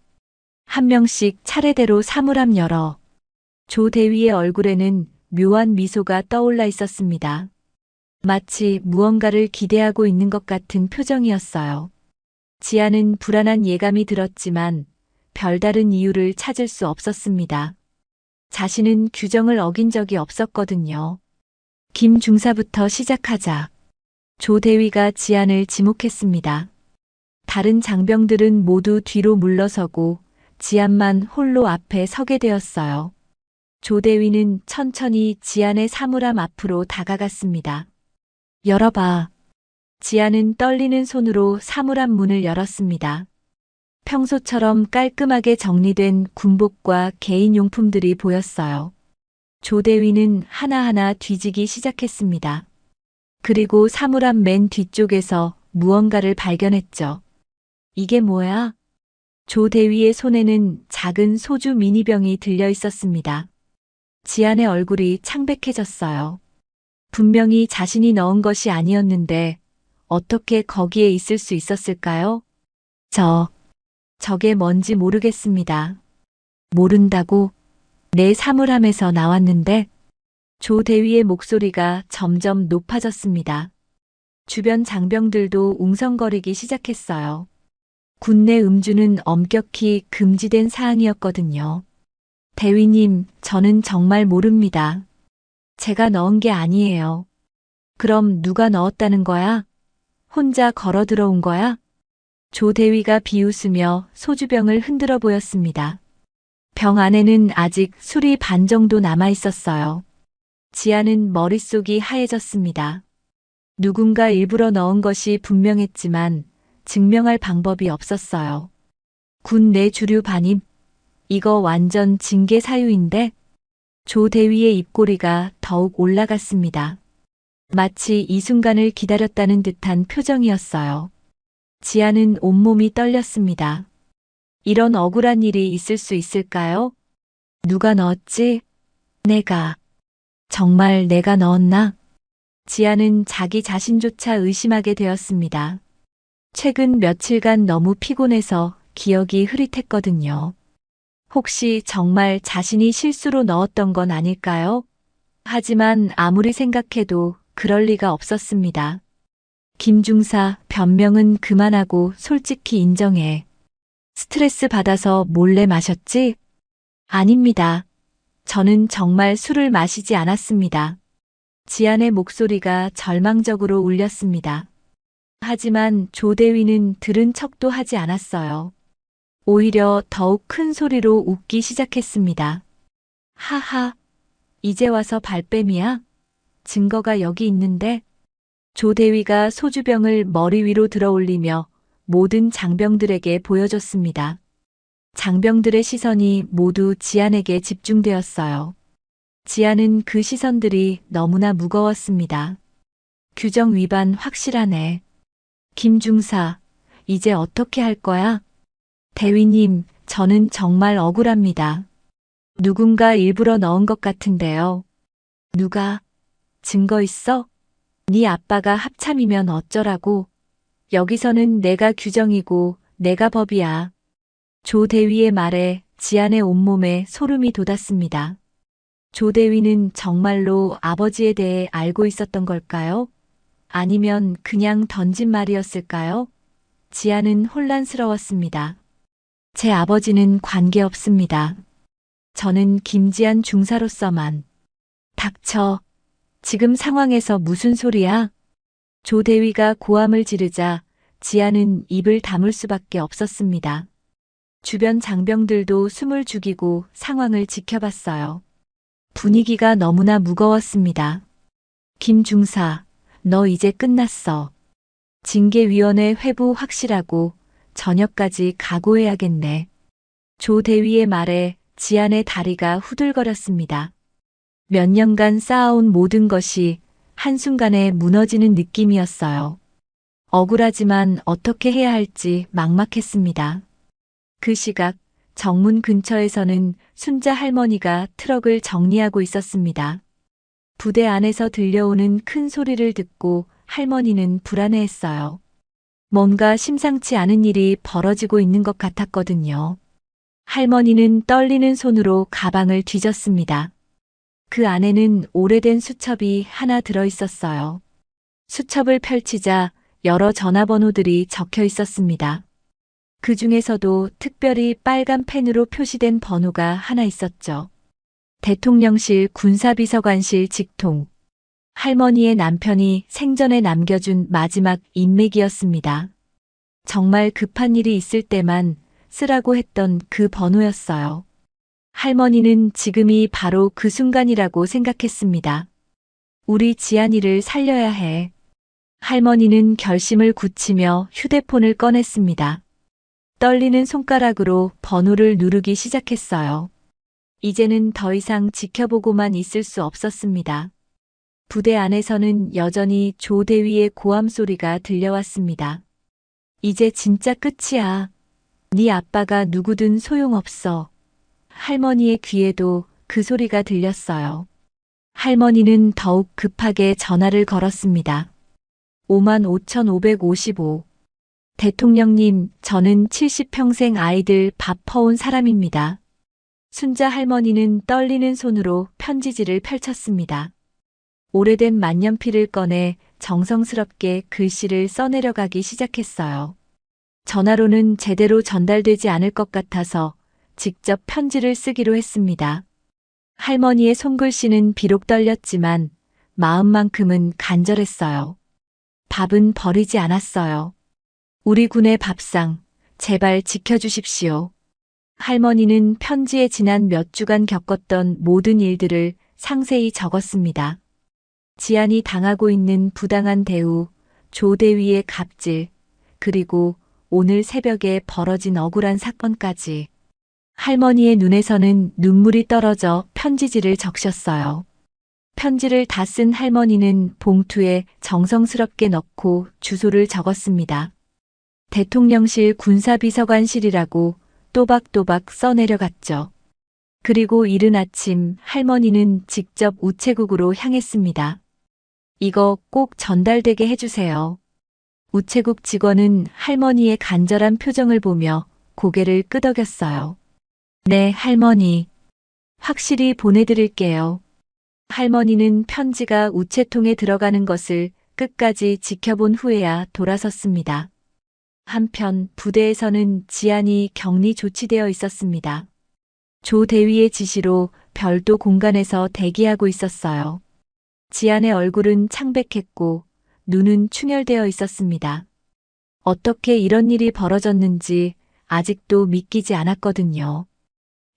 한 명씩 차례대로 사물함 열어. 조 대위의 얼굴에는 묘한 미소가 떠올라 있었습니다. 마치 무언가를 기대하고 있는 것 같은 표정이었어요. 지안은 불안한 예감이 들었지만 별다른 이유를 찾을 수 없었습니다. 자신은 규정을 어긴 적이 없었거든요. 김 중사부터 시작하자. 조 대위가 지안을 지목했습니다. 다른 장병들은 모두 뒤로 물러서고 지안만 홀로 앞에 서게 되었어요. 조 대위는 천천히 지안의 사물함 앞으로 다가갔습니다. 열어봐. 지안은 떨리는 손으로 사물함 문을 열었습니다. 평소처럼 깔끔하게 정리된 군복과 개인용품들이 보였어요. 조 대위는 하나하나 뒤지기 시작했습니다. 그리고 사물함 맨 뒤쪽에서 무언가를 발견했죠. 이게 뭐야? 조 대위의 손에는 작은 소주 미니병이 들려 있었습니다. 지안의 얼굴이 창백해졌어요. 분명히 자신이 넣은 것이 아니었는데 어떻게 거기에 있을 수 있었을까요? 저게 뭔지 모르겠습니다. 모른다고? 내 사물함에서 나왔는데? 조 대위의 목소리가 점점 높아졌습니다. 주변 장병들도 웅성거리기 시작했어요. 군내 음주는 엄격히 금지된 사안이었거든요. 대위님, 저는 정말 모릅니다. 제가 넣은 게 아니에요. 그럼 누가 넣었다는 거야? 혼자 걸어 들어온 거야? 조 대위가 비웃으며 소주병을 흔들어 보였습니다. 병 안에는 아직 술이 반 정도 남아 있었어요. 지안은 머릿속이 하얘졌습니다. 누군가 일부러 넣은 것이 분명했지만 증명할 방법이 없었어요. 군 내 주류 반입? 이거 완전 징계 사유인데? 조 대위의 입꼬리가 더욱 올라갔습니다. 마치 이 순간을 기다렸다는 듯한 표정이었어요. 지안은 온몸이 떨렸습니다. 이런 억울한 일이 있을 수 있을까요? 누가 넣었지? 내가. 정말 내가 넣었나? 지안은 자기 자신조차 의심하게 되었습니다. 최근 며칠간 너무 피곤해서 기억이 흐릿했거든요. 혹시 정말 자신이 실수로 넣었던 건 아닐까요? 하지만 아무리 생각해도 그럴 리가 없었습니다. 김중사, 변명은 그만하고 솔직히 인정해. 스트레스 받아서 몰래 마셨지? 아닙니다. 저는 정말 술을 마시지 않았습니다. 지안의 목소리가 절망적으로 울렸습니다. 하지만 조 대위는 들은 척도 하지 않았어요. 오히려 더욱 큰 소리로 웃기 시작했습니다. 하하, 이제 와서 발뺌이야? 증거가 여기 있는데? 조 대위가 소주병을 머리 위로 들어 올리며 모든 장병들에게 보여줬습니다. 장병들의 시선이 모두 지안에게 집중되었어요. 지안은 그 시선들이 너무나 무거웠습니다. 규정 위반 확실하네. 김중사, 이제 어떻게 할 거야? 대위님, 저는 정말 억울합니다. 누군가 일부러 넣은 것 같은데요. 누가? 증거 있어? 네 아빠가 합참이면 어쩌라고? 여기서는 내가 규정이고 내가 법이야. 조 대위의 말에 지안의 온몸에 소름이 돋았습니다. 조 대위는 정말로 아버지에 대해 알고 있었던 걸까요? 아니면 그냥 던진 말이었을까요? 지안은 혼란스러웠습니다. 제 아버지는 관계없습니다. 저는 김지안 중사로서만. 닥쳐. 지금 상황에서 무슨 소리야? 조 대위가 고함을 지르자 지안은 입을 다물 수밖에 없었습니다. 주변 장병들도 숨을 죽이고 상황을 지켜봤어요. 분위기가 너무나 무거웠습니다. 김 중사, 너 이제 끝났어. 징계위원회 회부 확실하고 저녁까지 각오해야겠네. 조 대위의 말에 지안의 다리가 후들거렸습니다. 몇 년간 쌓아온 모든 것이 한순간에 무너지는 느낌이었어요. 억울하지만 어떻게 해야 할지 막막했습니다. 그 시각 정문 근처에서는 순자 할머니가 트럭을 정리하고 있었습니다. 부대 안에서 들려오는 큰 소리를 듣고 할머니는 불안해했어요. 뭔가 심상치 않은 일이 벌어지고 있는 것 같았거든요. 할머니는 떨리는 손으로 가방을 뒤졌습니다. 그 안에는 오래된 수첩이 하나 들어 있었어요. 수첩을 펼치자 여러 전화번호들이 적혀 있었습니다. 그 중에서도 특별히 빨간 펜으로 표시된 번호가 하나 있었죠. 대통령실 군사비서관실 직통. 할머니의 남편이 생전에 남겨준 마지막 인맥이었습니다. 정말 급한 일이 있을 때만 쓰라고 했던 그 번호였어요. 할머니는 지금이 바로 그 순간이라고 생각했습니다. 우리 지안이를 살려야 해. 할머니는 결심을 굳히며 휴대폰을 꺼냈습니다. 떨리는 손가락으로 번호를 누르기 시작했어요. 이제는 더 이상 지켜보고만 있을 수 없었습니다. 부대 안에서는 여전히 조 대위의 고함 소리가 들려왔습니다. 이제 진짜 끝이야. 네 아빠가 누구든 소용없어. 할머니의 귀에도 그 소리가 들렸어요. 할머니는 더욱 급하게 전화를 걸었습니다. 55,555. 대통령님, 저는 70평생 아이들 밥 퍼온 사람입니다. 순자 할머니는 떨리는 손으로 편지지를 펼쳤습니다. 오래된 만년필을 꺼내 정성스럽게 글씨를 써내려가기 시작했어요. 전화로는 제대로 전달되지 않을 것 같아서 직접 편지를 쓰기로 했습니다. 할머니의 손글씨는 비록 떨렸지만 마음만큼은 간절했어요. 밥은 버리지 않았어요. 우리 군의 밥상, 제발 지켜주십시오. 할머니는 편지에 지난 몇 주간 겪었던 모든 일들을 상세히 적었습니다. 지안이 당하고 있는 부당한 대우, 조 대위의 갑질, 그리고 오늘 새벽에 벌어진 억울한 사건까지. 할머니의 눈에서는 눈물이 떨어져 편지지를 적셨어요. 편지를 다 쓴 할머니는 봉투에 정성스럽게 넣고 주소를 적었습니다. 대통령실 군사비서관실이라고 또박또박 써내려갔죠. 그리고 이른 아침 할머니는 직접 우체국으로 향했습니다. 이거 꼭 전달되게 해주세요. 우체국 직원은 할머니의 간절한 표정을 보며 고개를 끄덕였어요. 네, 할머니. 확실히 보내드릴게요. 할머니는 편지가 우체통에 들어가는 것을 끝까지 지켜본 후에야 돌아섰습니다. 한편 부대에서는 지안이 격리 조치되어 있었습니다. 조 대위의 지시로 별도 공간에서 대기하고 있었어요. 지안의 얼굴은 창백했고 눈은 충혈되어 있었습니다. 어떻게 이런 일이 벌어졌는지 아직도 믿기지 않았거든요.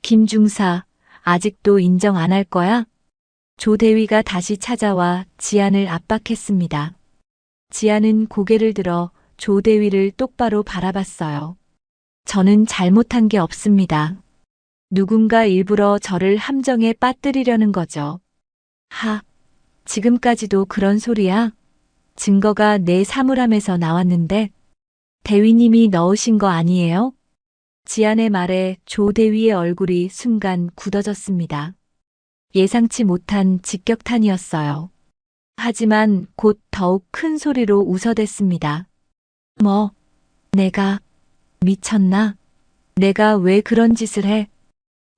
김중사, 아직도 인정 안 할 거야? 조 대위가 다시 찾아와 지안을 압박했습니다. 지안은 고개를 들어 조 대위를 똑바로 바라봤어요. 저는 잘못한 게 없습니다. 누군가 일부러 저를 함정에 빠뜨리려는 거죠. 지금까지도 그런 소리야? 증거가 내 사물함에서 나왔는데 대위님이 넣으신 거 아니에요? 지안의 말에 조 대위의 얼굴이 순간 굳어졌습니다. 예상치 못한 직격탄이었어요. 하지만 곧 더욱 큰 소리로 웃어댔습니다. 내가 미쳤나? 내가 왜 그런 짓을 해?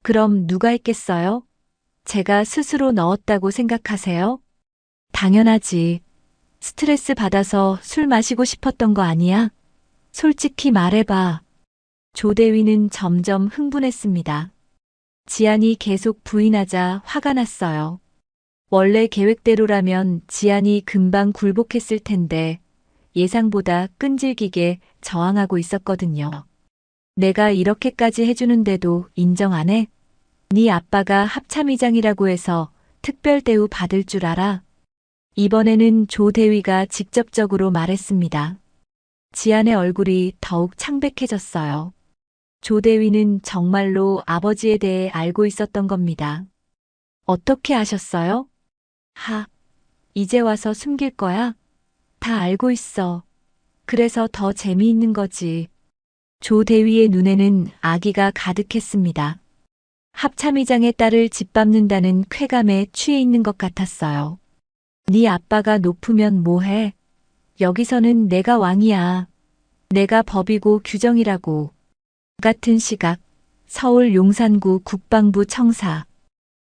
그럼 누가 했겠어요? 제가 스스로 넣었다고 생각하세요? 당연하지. 스트레스 받아서 술 마시고 싶었던 거 아니야? 솔직히 말해봐. 조대위는 점점 흥분했습니다. 지안이 계속 부인하자 화가 났어요. 원래 계획대로라면 지안이 금방 굴복했을 텐데 예상보다 끈질기게 저항하고 있었거든요. 내가 이렇게까지 해주는데도 인정 안 해? 네 아빠가 합참의장이라고 해서 특별 대우 받을 줄 알아? 이번에는 조 대위가 직접적으로 말했습니다. 지안의 얼굴이 더욱 창백해졌어요. 조 대위는 정말로 아버지에 대해 알고 있었던 겁니다. 어떻게 아셨어요? 이제 와서 숨길 거야? 다 알고 있어. 그래서 더 재미있는 거지. 조 대위의 눈에는 아기가 가득했습니다. 합참의장의 딸을 짓밟는다는 쾌감에 취해 있는 것 같았어요. 네 아빠가 높으면 뭐해? 여기서는 내가 왕이야. 내가 법이고 규정이라고. 같은 시각 서울 용산구 국방부 청사.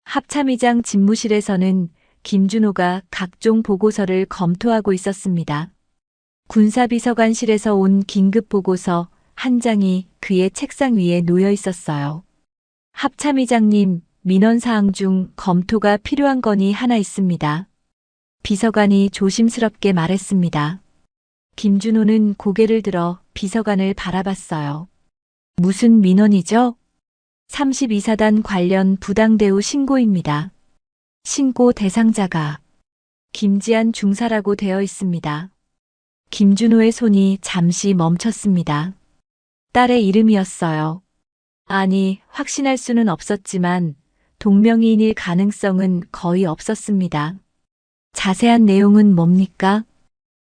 합참의장 집무실에서는 김준호가 각종 보고서를 검토하고 있었습니다. 군사비서관실에서 온 긴급 보고서 한 장이 그의 책상 위에 놓여 있었어요. 합참의장님, 민원사항 중 검토가 필요한 건이 하나 있습니다. 비서관이 조심스럽게 말했습니다. 김준호는 고개를 들어 비서관을 바라봤어요. 무슨 민원이죠? 32사단 관련 부당대우 신고입니다. 신고 대상자가 김지안 중사라고 되어 있습니다. 김준호의 손이 잠시 멈췄습니다. 딸의 이름이었어요. 아니, 확신할 수는 없었지만 동명이인일 가능성은 거의 없었습니다. 자세한 내용은 뭡니까?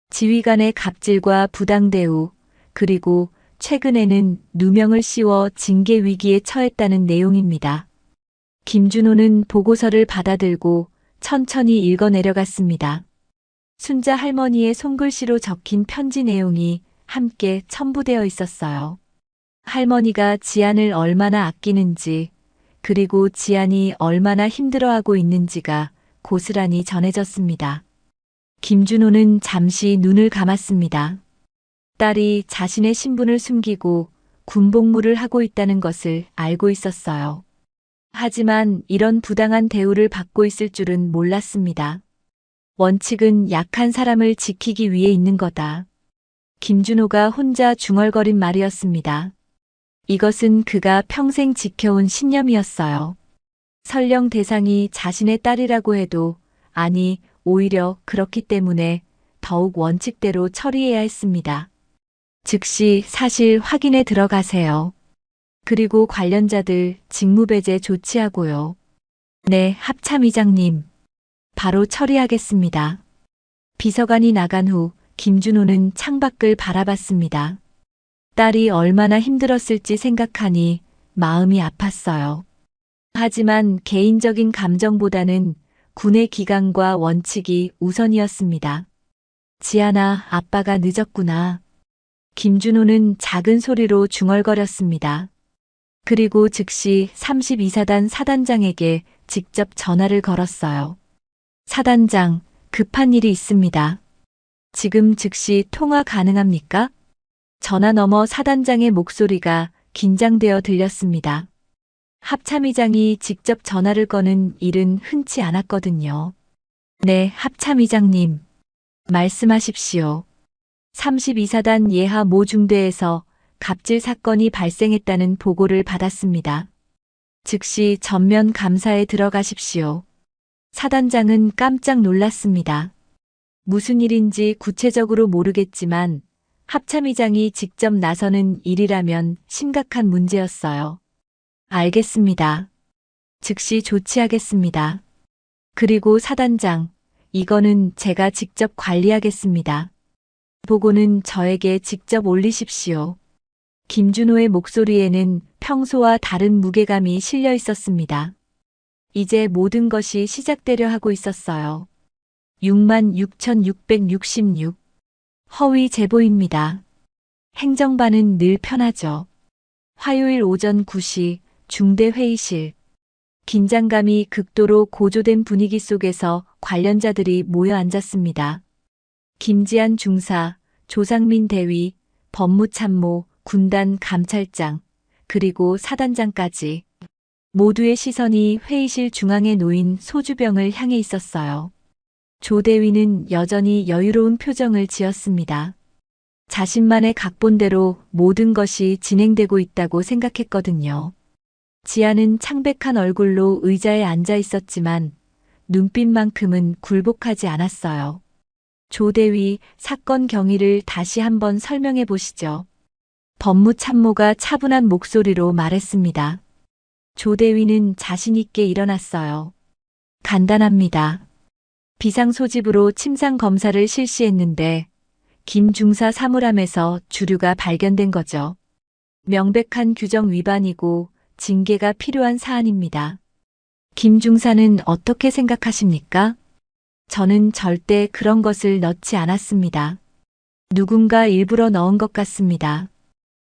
지휘관의 갑질과 부당대우, 그리고 최근에는 누명을 씌워 징계 위기에 처했다는 내용입니다. 김준호는 보고서를 받아들고 천천히 읽어내려갔습니다. 순자 할머니의 손글씨로 적힌 편지 내용이 함께 첨부되어 있었어요. 할머니가 지안을 얼마나 아끼는지, 그리고 지안이 얼마나 힘들어하고 있는지가 고스란히 전해졌습니다. 김준호는 잠시 눈을 감았습니다. 딸이 자신의 신분을 숨기고 군복무를 하고 있다는 것을 알고 있었어요. 하지만 이런 부당한 대우를 받고 있을 줄은 몰랐습니다. 원칙은 약한 사람을 지키기 위해 있는 거다. 김준호가 혼자 중얼거린 말이었습니다. 이것은 그가 평생 지켜온 신념이었어요. 설령 대상이 자신의 딸이라고 해도, 아니, 오히려 그렇기 때문에 더욱 원칙대로 처리해야 했습니다. 즉시 사실 확인에 들어가세요. 그리고 관련자들 직무배제 조치하고요. 네, 합참의장님. 바로 처리하겠습니다. 비서관이 나간 후 김준호는 창밖을 바라봤습니다. 딸이 얼마나 힘들었을지 생각하니 마음이 아팠어요. 하지만 개인적인 감정보다는 군의 기강과 원칙이 우선이었습니다. 지안아, 아빠가 늦었구나. 김준호는 작은 소리로 중얼거렸습니다. 그리고 즉시 32사단 사단장에게 직접 전화를 걸었어요. 사단장, 급한 일이 있습니다. 지금 즉시 통화 가능합니까? 전화 너머 사단장의 목소리가 긴장되어 들렸습니다. 합참의장이 직접 전화를 거는 일은 흔치 않았거든요. 네, 합참의장님. 말씀하십시오. 32사단 예하 모 중대에서 갑질 사건이 발생했다는 보고를 받았습니다. 즉시 전면 감사에 들어가십시오. 사단장은 깜짝 놀랐습니다. 무슨 일인지 구체적으로 모르겠지만 합참의장이 직접 나서는 일이라면 심각한 문제였어요. 알겠습니다. 즉시 조치하겠습니다. 그리고 사단장, 이거는 제가 직접 관리하겠습니다. 보고는 저에게 직접 올리십시오. 김준호의 목소리에는 평소와 다른 무게감이 실려 있었습니다. 이제 모든 것이 시작되려 하고 있었어요. 66,666. 허위 제보입니다. 행정반은 늘 편하죠. 화요일 오전 9시 중대 회의실. 긴장감이 극도로 고조된 분위기 속에서 관련자들이 모여 앉았습니다. 김지한 중사, 조상민 대위, 법무참모, 군단 감찰장, 그리고 사단장까지 모두의 시선이 회의실 중앙에 놓인 소주병을 향해 있었어요. 조 대위는 여전히 여유로운 표정을 지었습니다. 자신만의 각본대로 모든 것이 진행되고 있다고 생각했거든요. 지아는 창백한 얼굴로 의자에 앉아 있었지만 눈빛만큼은 굴복하지 않았어요. 조 대위, 사건 경위를 다시 한번 설명해 보시죠. 법무참모가 차분한 목소리로 말했습니다. 조 대위는 자신 있게 일어났어요. 간단합니다. 비상 소집으로 침상 검사를 실시했는데 김 중사 사물함에서 주류가 발견된 거죠. 명백한 규정 위반이고 징계가 필요한 사안입니다. 김 중사는 어떻게 생각하십니까? 저는 절대 그런 것을 넣지 않았습니다. 누군가 일부러 넣은 것 같습니다.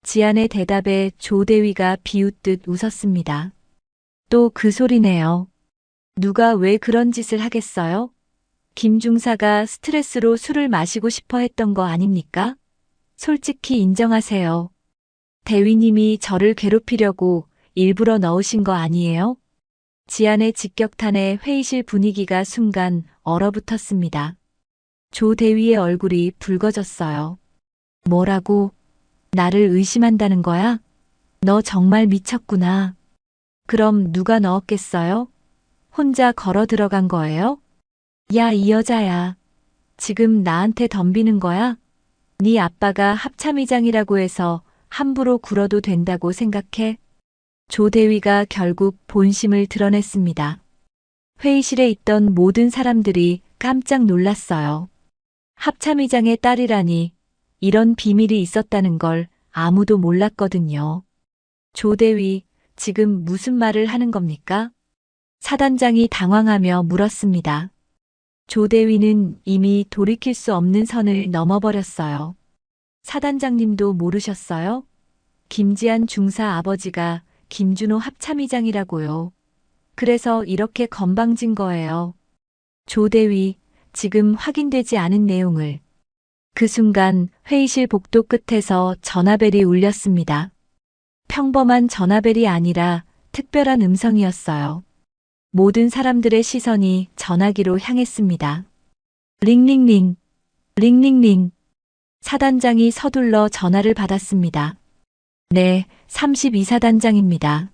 지안의 대답에 조 대위가 비웃듯 웃었습니다. 또 그 소리네요. 누가 왜 그런 짓을 하겠어요? 김 중사가 스트레스로 술을 마시고 싶어 했던 거 아닙니까? 솔직히 인정하세요. 대위님이 저를 괴롭히려고 일부러 넣으신 거 아니에요? 지안의 직격탄에 회의실 분위기가 순간 얼어붙었습니다. 조 대위의 얼굴이 붉어졌어요. 뭐라고? 나를 의심한다는 거야? 너 정말 미쳤구나. 그럼 누가 넣었겠어요? 혼자 걸어 들어간 거예요? 야, 이 여자야. 지금 나한테 덤비는 거야? 네 아빠가 합참의장이라고 해서 함부로 굴어도 된다고 생각해? 조 대위가 결국 본심을 드러냈습니다. 회의실에 있던 모든 사람들이 깜짝 놀랐어요. 합참의장의 딸이라니 이런 비밀이 있었다는 걸 아무도 몰랐거든요. 조 대위, 지금 무슨 말을 하는 겁니까? 사단장이 당황하며 물었습니다. 조 대위는 이미 돌이킬 수 없는 선을 넘어버렸어요. 사단장님도 모르셨어요? 김지한 중사 아버지가 김준호 합참의장이라고요. 그래서 이렇게 건방진 거예요. 조 대위, 지금 확인되지 않은 내용을. 그 순간 회의실 복도 끝에서 전화벨이 울렸습니다. 평범한 전화벨이 아니라 특별한 음성이었어요. 모든 사람들의 시선이 전화기로 향했습니다. 링링링, 링링링. 사단장이 서둘러 전화를 받았습니다. 네, 32사단장입니다.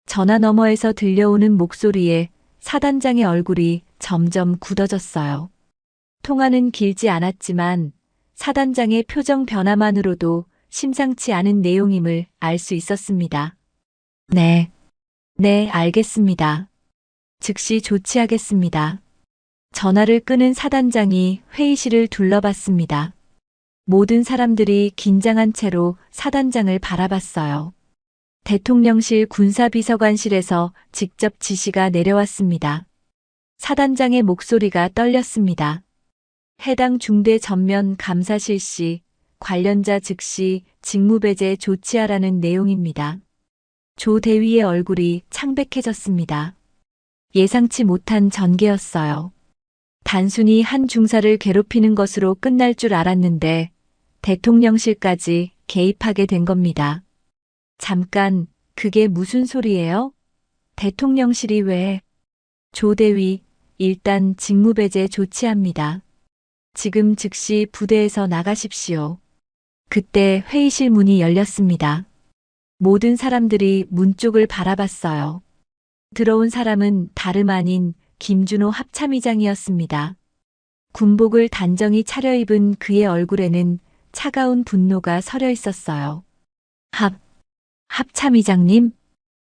전화 너머에서 들려오는 목소리에 사단장의 얼굴이 점점 굳어졌어요. 통화는 길지 않았지만 사단장의 표정 변화만으로도 심상치 않은 내용임을 알 수 있었습니다. 네, 알겠습니다. 즉시 조치하겠습니다. 전화를 끊은 사단장이 회의실을 둘러봤습니다. 모든 사람들이 긴장한 채로 사단장을 바라봤어요. 대통령실 군사비서관실에서 직접 지시가 내려왔습니다. 사단장의 목소리가 떨렸습니다. 해당 중대 전면 감사 실시, 관련자 즉시 직무배제 조치하라는 내용입니다. 조 대위의 얼굴이 창백해졌습니다. 예상치 못한 전개였어요. 단순히 한 중사를 괴롭히는 것으로 끝날 줄 알았는데 대통령실까지 개입하게 된 겁니다. 잠깐, 그게 무슨 소리예요? 대통령실이 왜? 조 대위, 일단 직무배제 조치합니다. 지금 즉시 부대에서 나가십시오. 그때 회의실 문이 열렸습니다. 모든 사람들이 문 쪽을 바라봤어요. 들어온 사람은 다름 아닌 김준호 합참의장이었습니다. 군복을 단정히 차려입은 그의 얼굴에는 차가운 분노가 서려 있었어요. 합참의장님?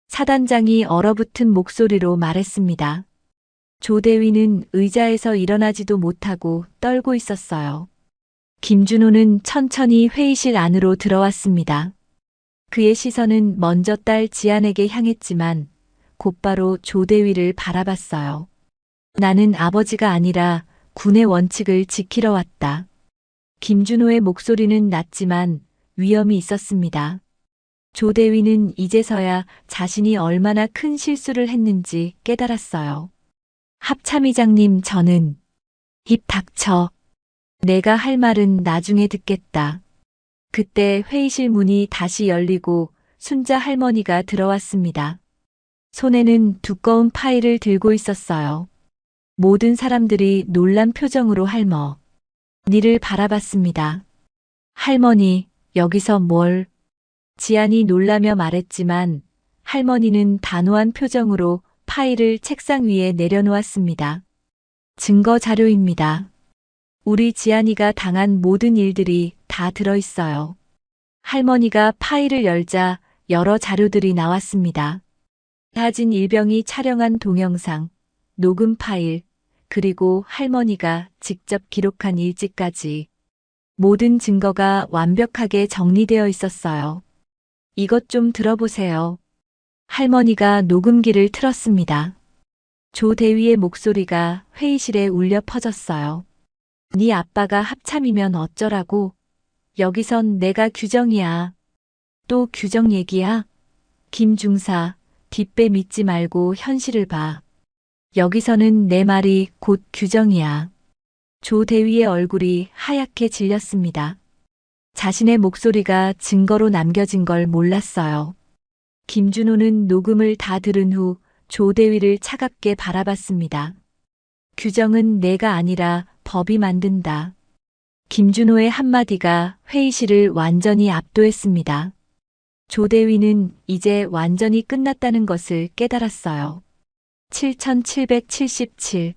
사단장이 얼어붙은 목소리로 말했습니다. 조대위는 의자에서 일어나지도 못하고 떨고 있었어요. 김준호는 천천히 회의실 안으로 들어왔습니다. 그의 시선은 먼저 딸 지안에게 향했지만 곧바로 조대위를 바라봤어요. 나는 아버지가 아니라 군의 원칙을 지키러 왔다. 김준호의 목소리는 낮지만 위험이 있었습니다. 조대위는 이제서야 자신이 얼마나 큰 실수를 했는지 깨달았어요. 합참의장님, 저는 입 닥쳐. 내가 할 말은 나중에 듣겠다. 그때 회의실 문이 다시 열리고 순자 할머니가 들어왔습니다. 손에는 두꺼운 파일을 들고 있었어요. 모든 사람들이 놀란 표정으로 할머니를 바라봤습니다. 할머니, 여기서 뭘? 지안이 놀라며 말했지만 할머니는 단호한 표정으로 파일을 책상 위에 내려놓았습니다. 증거 자료입니다. 우리 지안이가 당한 모든 일들이 다 들어있어요. 할머니가 파일을 열자 여러 자료들이 나왔습니다. 하진 일병이 촬영한 동영상, 녹음 파일, 그리고 할머니가 직접 기록한 일지까지 모든 증거가 완벽하게 정리되어 있었어요. 이것 좀 들어보세요. 할머니가 녹음기를 틀었습니다. 조 대위의 목소리가 회의실에 울려 퍼졌어요. 네 아빠가 합참이면 어쩌라고? 여기선 내가 규정이야. 또 규정 얘기야? 김중사, 뒷배 믿지 말고 현실을 봐. 여기서는 내 말이 곧 규정이야. 조 대위의 얼굴이 하얗게 질렸습니다. 자신의 목소리가 증거로 남겨진 걸 몰랐어요. 김준호는 녹음을 다 들은 후 조 대위를 차갑게 바라봤습니다. 규정은 내가 아니라 법이 만든다. 김준호의 한마디가 회의실을 완전히 압도했습니다. 조 대위는 이제 완전히 끝났다는 것을 깨달았어요. 7777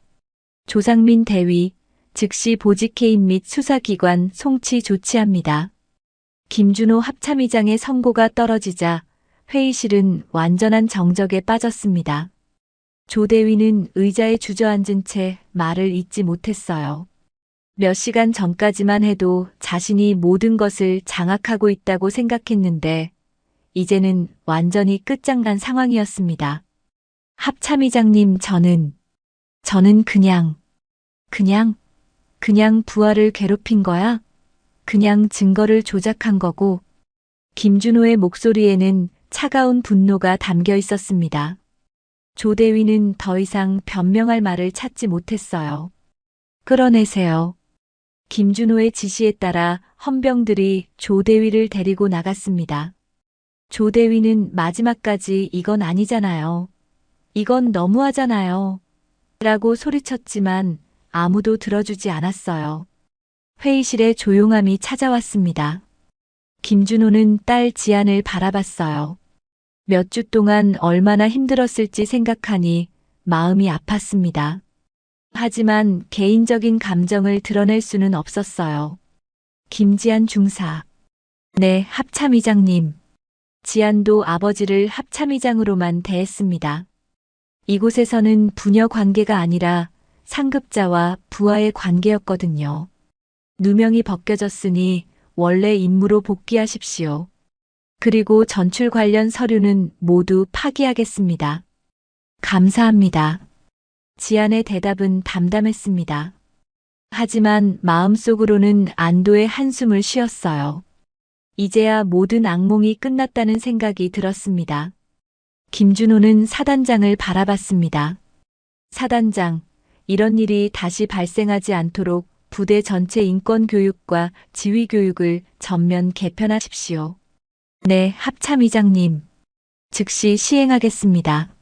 조상민 대위 즉시 보직 해임 및 수사기관 송치 조치합니다. 김준호 합참의장의 선고가 떨어지자 회의실은 완전한 정적에 빠졌습니다. 조 대위는 의자에 주저앉은 채 말을 잇지 못했어요. 몇 시간 전까지만 해도 자신이 모든 것을 장악하고 있다고 생각했는데 이제는 완전히 끝장난 상황이었습니다. 합참의장님, 저는 그냥 부하를 괴롭힌 거야? 그냥 증거를 조작한 거고. 김준호의 목소리에는 차가운 분노가 담겨 있었습니다. 조 대위는 더 이상 변명할 말을 찾지 못했어요. 끌어내세요. 김준호의 지시에 따라 헌병들이 조 대위를 데리고 나갔습니다. 조 대위는 마지막까지 이건 아니잖아요. 이건 너무하잖아요. 라고 소리쳤지만 아무도 들어주지 않았어요. 회의실에 조용함이 찾아왔습니다. 김준호는 딸 지안을 바라봤어요. 몇 주 동안 얼마나 힘들었을지 생각하니 마음이 아팠습니다. 하지만 개인적인 감정을 드러낼 수는 없었어요. 김지안 중사. 네, 합참의장님. 지안도 아버지를 합참의장으로만 대했습니다. 이곳에서는 부녀 관계가 아니라 상급자와 부하의 관계였거든요. 누명이 벗겨졌으니 원래 임무로 복귀하십시오. 그리고 전출 관련 서류는 모두 파기하겠습니다. 감사합니다. 지안의 대답은 담담했습니다. 하지만 마음속으로는 안도의 한숨을 쉬었어요. 이제야 모든 악몽이 끝났다는 생각이 들었습니다. 김준호는 사단장을 바라봤습니다. 사단장, 이런 일이 다시 발생하지 않도록 부대 전체 인권교육과 지휘교육을 전면 개편하십시오. 네, 합참의장님. 즉시 시행하겠습니다.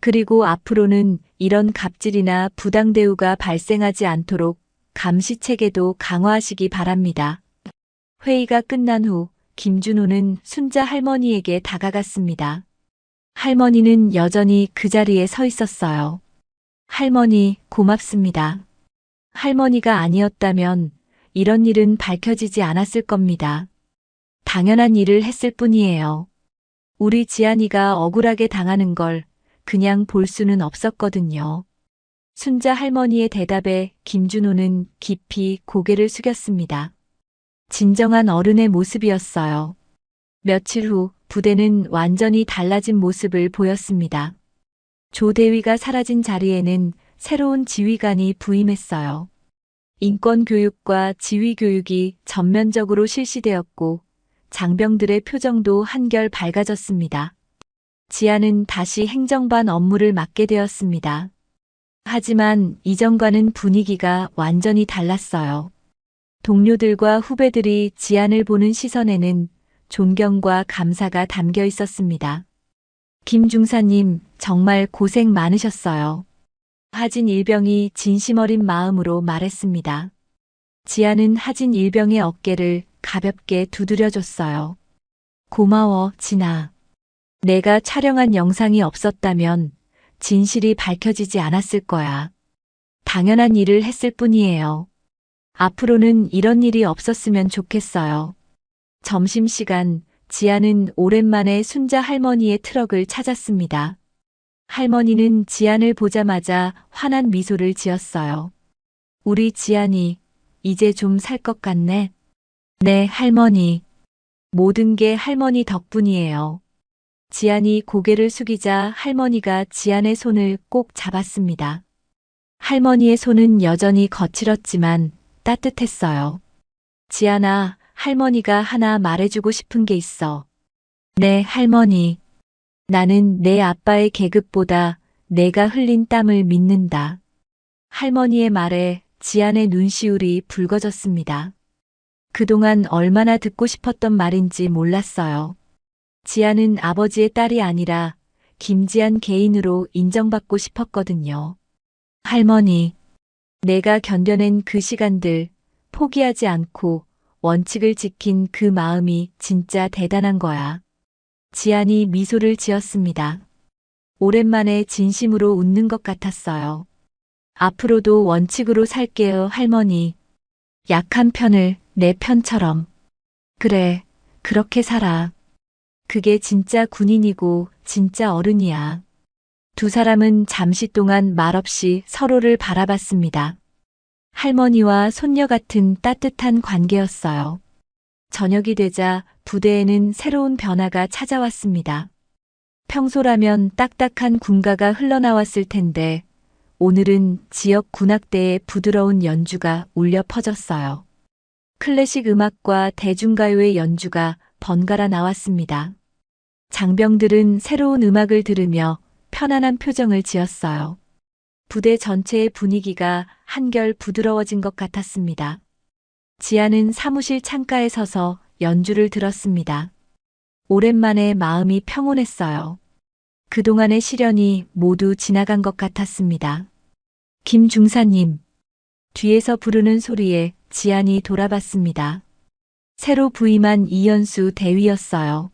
그리고 앞으로는 이런 갑질이나 부당대우가 발생하지 않도록 감시체계도 강화하시기 바랍니다. 회의가 끝난 후 김준호는 순자 할머니에게 다가갔습니다. 할머니는 여전히 그 자리에 서 있었어요. 할머니, 고맙습니다. 할머니가 아니었다면 이런 일은 밝혀지지 않았을 겁니다. 당연한 일을 했을 뿐이에요. 우리 지안이가 억울하게 당하는 걸 그냥 볼 수는 없었거든요. 순자 할머니의 대답에 김준호는 깊이 고개를 숙였습니다. 진정한 어른의 모습이었어요. 며칠 후 부대는 완전히 달라진 모습을 보였습니다. 조대위가 사라진 자리에는 새로운 지휘관이 부임했어요. 인권교육과 지휘교육이 전면적으로 실시되었고 장병들의 표정도 한결 밝아졌습니다. 지아는 다시 행정반 업무를 맡게 되었습니다. 하지만 이전과는 분위기가 완전히 달랐어요. 동료들과 후배들이 지안을 보는 시선에는 존경과 감사가 담겨 있었습니다. 김 중사님, 정말 고생 많으셨어요. 하진 일병이 진심 어린 마음으로 말했습니다. 지아는 하진 일병의 어깨를 가볍게 두드려줬어요. 고마워, 진아. 내가 촬영한 영상이 없었다면 진실이 밝혀지지 않았을 거야. 당연한 일을 했을 뿐이에요. 앞으로는 이런 일이 없었으면 좋겠어요. 점심시간, 지안은 오랜만에 순자 할머니의 트럭을 찾았습니다. 할머니는 지안을 보자마자 환한 미소를 지었어요. 우리 지안이 이제 좀 살 것 같네. 네, 할머니. 모든 게 할머니 덕분이에요. 지안이 고개를 숙이자 할머니가 지안의 손을 꼭 잡았습니다. 할머니의 손은 여전히 거칠었지만 따뜻했어요. 지안아, 할머니가 하나 말해주고 싶은 게 있어. 네, 할머니. 나는 내 아빠의 계급보다 내가 흘린 땀을 믿는다. 할머니의 말에 지안의 눈시울이 붉어졌습니다. 그동안 얼마나 듣고 싶었던 말인지 몰랐어요. 지안은 아버지의 딸이 아니라 김지안 개인으로 인정받고 싶었거든요. 할머니, 내가 견뎌낸 그 시간들, 포기하지 않고 원칙을 지킨 그 마음이 진짜 대단한 거야. 지안이 미소를 지었습니다. 오랜만에 진심으로 웃는 것 같았어요. 앞으로도 원칙으로 살게요, 할머니. 약한 편을 내 편처럼. 그래, 그렇게 살아. 그게 진짜 군인이고 진짜 어른이야. 두 사람은 잠시 동안 말없이 서로를 바라봤습니다. 할머니와 손녀 같은 따뜻한 관계였어요. 저녁이 되자 부대에는 새로운 변화가 찾아왔습니다. 평소라면 딱딱한 군가가 흘러나왔을 텐데 오늘은 지역 군악대의 부드러운 연주가 울려 퍼졌어요. 클래식 음악과 대중가요의 연주가 번갈아 나왔습니다. 장병들은 새로운 음악을 들으며 편안한 표정을 지었어요. 부대 전체의 분위기가 한결 부드러워진 것 같았습니다. 지아는 사무실 창가에 서서 연주를 들었습니다. 오랜만에 마음이 평온했어요. 그동안의 시련이 모두 지나간 것 같았습니다. 김 중사님. 뒤에서 부르는 소리에 지안이 돌아봤습니다. 새로 부임한 이연수 대위였어요.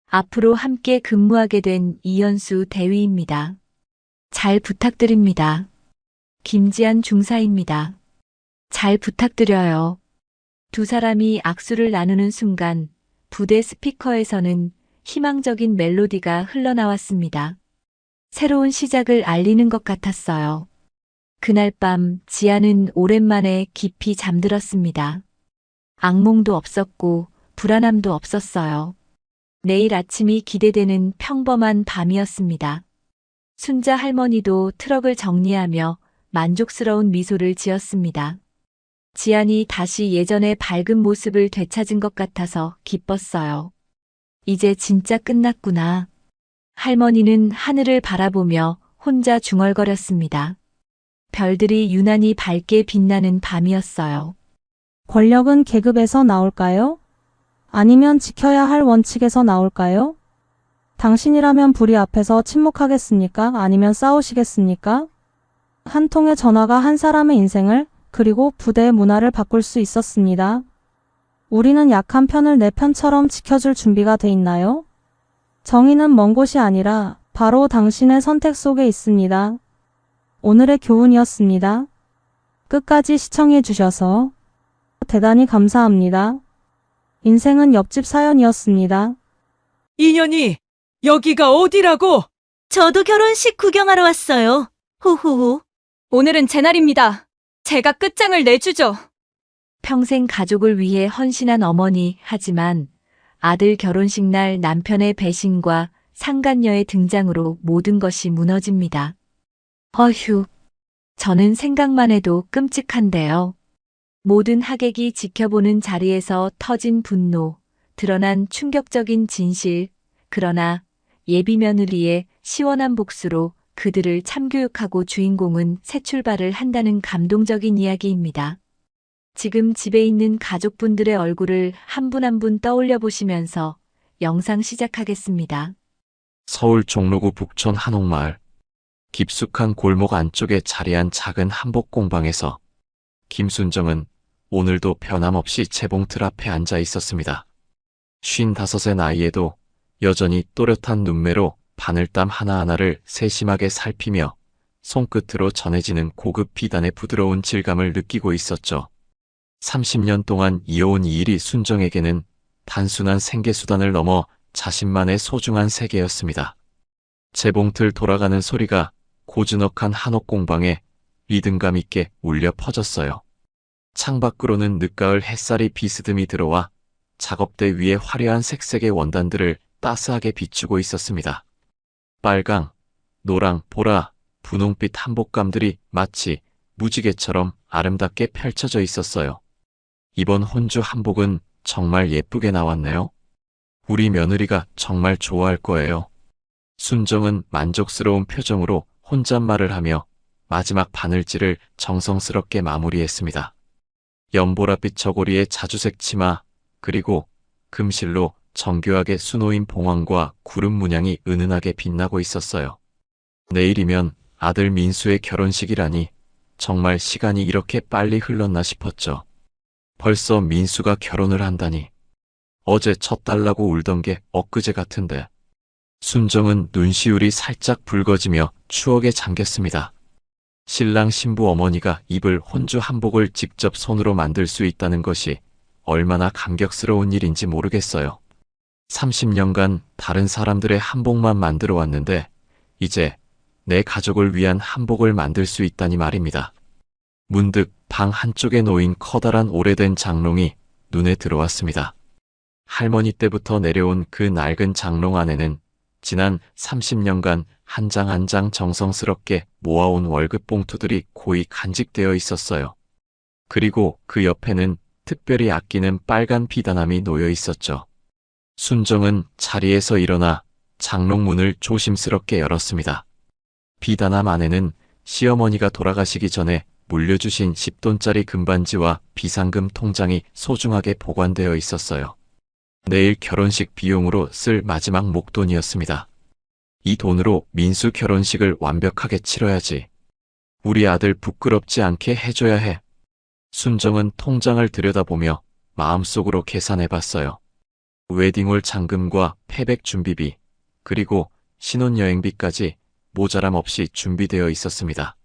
앞으로 함께 근무하게 된 이연수 대위입니다. 잘 부탁드립니다. 김지안 중사입니다. 잘 부탁드려요. 두 사람이 악수를 나누는 순간 부대 스피커에서는 희망적인 멜로디가 흘러나왔습니다. 새로운 시작을 알리는 것 같았어요. 그날 밤 지아는 오랜만에 깊이 잠들었습니다. 악몽도 없었고 불안함도 없었어요. 내일 아침이 기대되는 평범한 밤이었습니다. 순자 할머니도 트럭을 정리하며 만족스러운 미소를 지었습니다. 지안이 다시 예전의 밝은 모습을 되찾은 것 같아서 기뻤어요. 이제 진짜 끝났구나. 할머니는 하늘을 바라보며 혼자 중얼거렸습니다. 별들이 유난히 밝게 빛나는 밤이었어요. 권력은 계급에서 나올까요? 아니면 지켜야 할 원칙에서 나올까요? 당신이라면 불의 앞에서 침묵하겠습니까? 아니면 싸우시겠습니까? 한 통의 전화가 한 사람의 인생을 그리고 부대의 문화를 바꿀 수 있었습니다. 우리는 약한 편을 내 편처럼 지켜줄 준비가 돼 있나요? 정의는 먼 곳이 아니라 바로 당신의 선택 속에 있습니다. 오늘의 교훈이었습니다. 끝까지 시청해 주셔서 대단히 감사합니다. 인생은 옆집 사연이었습니다. 인연이 여기가 어디라고? 저도 결혼식 구경하러 왔어요. 후후후. 오늘은 제 날입니다. 제가 끝장을 내주죠. 평생 가족을 위해 헌신한 어머니, 하지만 아들 결혼식 날 남편의 배신과 상간녀의 등장으로 모든 것이 무너집니다. 어휴, 저는 생각만 해도 끔찍한데요. 모든 하객이 지켜보는 자리에서 터진 분노, 드러난 충격적인 진실, 그러나 예비 며느리의 시원한 복수로 그들을 참교육하고 주인공은 새 출발을 한다는 감동적인 이야기입니다. 지금 집에 있는 가족분들의 얼굴을 한 분 한 분 떠올려 보시면서 영상 시작하겠습니다. 서울 종로구 북촌 한옥마을 깊숙한 골목 안쪽에 자리한 작은 한복 공방에서 김순정은 오늘도 변함없이 재봉틀 앞에 앉아 있었습니다. 55의 나이에도 여전히 또렷한 눈매로 바늘땀 하나하나를 세심하게 살피며 손끝으로 전해지는 고급 비단의 부드러운 질감을 느끼고 있었죠. 30년 동안 이어온 이 일이 순정에게는 단순한 생계수단을 넘어 자신만의 소중한 세계였습니다. 재봉틀 돌아가는 소리가 고즈넉한 한옥 공방에 리듬감 있게 울려 퍼졌어요. 창밖으로는 늦가을 햇살이 비스듬히 들어와 작업대 위에 화려한 색색의 원단들을 따스하게 비추고 있었습니다. 빨강, 노랑, 보라, 분홍빛 한복감들이 마치 무지개처럼 아름답게 펼쳐져 있었어요. 이번 혼주 한복은 정말 예쁘게 나왔네요. 우리 며느리가 정말 좋아할 거예요. 순정은 만족스러운 표정으로 혼잣말을 하며 마지막 바늘질을 정성스럽게 마무리했습니다. 연보라빛 저고리의 자주색 치마, 그리고 금실로 정교하게 수놓인 봉황과 구름 문양이 은은하게 빛나고 있었어요. 내일이면 아들 민수의 결혼식이라니 정말 시간이 이렇게 빨리 흘렀나 싶었죠. 벌써 민수가 결혼을 한다니. 어제 첫 달라고 울던 게 엊그제 같은데. 순정은 눈시울이 살짝 붉어지며 추억에 잠겼습니다. 신랑 신부 어머니가 입을 혼주 한복을 직접 손으로 만들 수 있다는 것이 얼마나 감격스러운 일인지 모르겠어요. 30년간 다른 사람들의 한복만 만들어 왔는데 이제 내 가족을 위한 한복을 만들 수 있다니 말입니다. 문득 방 한쪽에 놓인 커다란 오래된 장롱이 눈에 들어왔습니다. 할머니 때부터 내려온 그 낡은 장롱 안에는 지난 30년간 한 장 한 장 정성스럽게 모아온 월급 봉투들이 고이 간직되어 있었어요. 그리고 그 옆에는 특별히 아끼는 빨간 비단함이 놓여 있었죠. 순정은 자리에서 일어나 장롱 문을 조심스럽게 열었습니다. 비단함 안에는 시어머니가 돌아가시기 전에 물려주신 10돈짜리 금반지와 비상금 통장이 소중하게 보관되어 있었어요. 내일 결혼식 비용으로 쓸 마지막 목돈이었습니다. 이 돈으로 민수 결혼식을 완벽하게 치러야지. 우리 아들 부끄럽지 않게 해줘야 해. 순정은 통장을 들여다보며 마음속으로 계산해봤어요. 웨딩홀 잔금과 패백 준비비, 그리고 신혼여행비까지 모자람 없이 준비되어 있었습니다.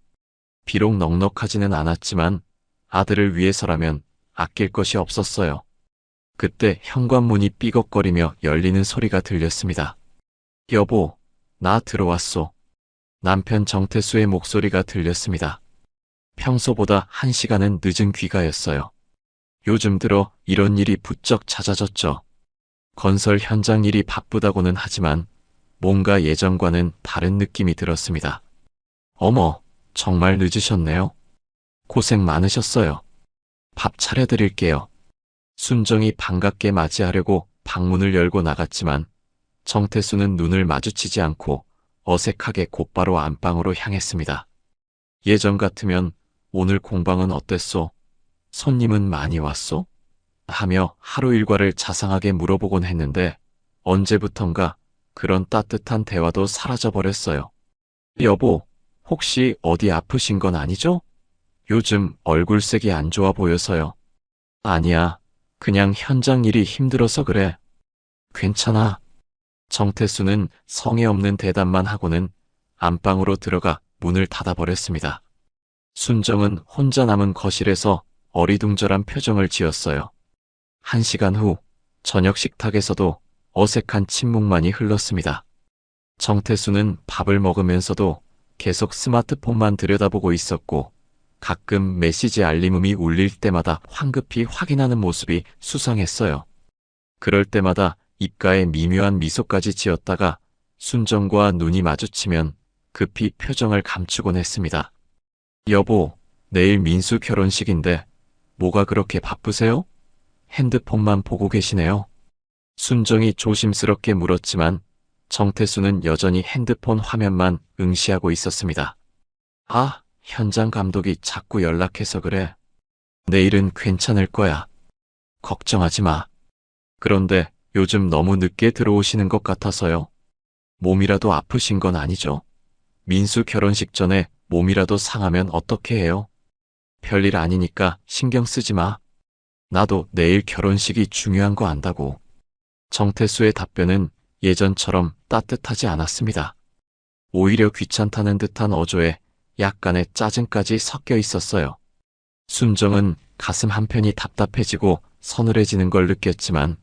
비록 넉넉하지는 않았지만 아들을 위해서라면 아낄 것이 없었어요. 그때 현관문이 삐걱거리며 열리는 소리가 들렸습니다. 여보, 나 들어왔소. 남편 정태수의 목소리가 들렸습니다. 평소보다 1시간은 늦은 귀가였어요. 요즘 들어 이런 일이 부쩍 잦아졌죠. 건설 현장 일이 바쁘다고는 하지만 뭔가 예전과는 다른 느낌이 들었습니다. 어머, 정말 늦으셨네요. 고생 많으셨어요. 밥 차려드릴게요. 순정이 반갑게 맞이하려고 방문을 열고 나갔지만 정태수는 눈을 마주치지 않고 어색하게 곧바로 안방으로 향했습니다. 예전 같으면 오늘 공방은 어땠소? 손님은 많이 왔소? 하며 하루 일과를 자상하게 물어보곤 했는데 언제부턴가 그런 따뜻한 대화도 사라져버렸어요. 여보, 혹시 어디 아프신 건 아니죠? 요즘 얼굴색이 안 좋아 보여서요. 아니야, 그냥 현장 일이 힘들어서 그래. 괜찮아. 정태수는 성의 없는 대답만 하고는 안방으로 들어가 문을 닫아버렸습니다. 순정은 혼자 남은 거실에서 어리둥절한 표정을 지었어요. 1시간 후 저녁 식탁에서도 어색한 침묵만이 흘렀습니다. 정태수는 밥을 먹으면서도 계속 스마트폰만 들여다보고 있었고 가끔 메시지 알림음이 울릴 때마다 황급히 확인하는 모습이 수상했어요. 그럴 때마다 입가에 미묘한 미소까지 지었다가 순정과 눈이 마주치면 급히 표정을 감추곤 했습니다. 여보, 내일 민수 결혼식인데 뭐가 그렇게 바쁘세요? 핸드폰만 보고 계시네요. 순정이 조심스럽게 물었지만 정태수는 여전히 핸드폰 화면만 응시하고 있었습니다. 아, 현장 감독이 자꾸 연락해서 그래. 내일은 괜찮을 거야. 걱정하지 마. 그런데 요즘 너무 늦게 들어오시는 것 같아서요. 몸이라도 아프신 건 아니죠? 민수 결혼식 전에 몸이라도 상하면 어떻게 해요? 별일 아니니까 신경 쓰지 마. 나도 내일 결혼식이 중요한 거 안다고. 정태수의 답변은 예전처럼 따뜻하지 않았습니다. 오히려 귀찮다는 듯한 어조에 약간의 짜증까지 섞여 있었어요. 순정은 가슴 한편이 답답해지고 서늘해지는 걸 느꼈지만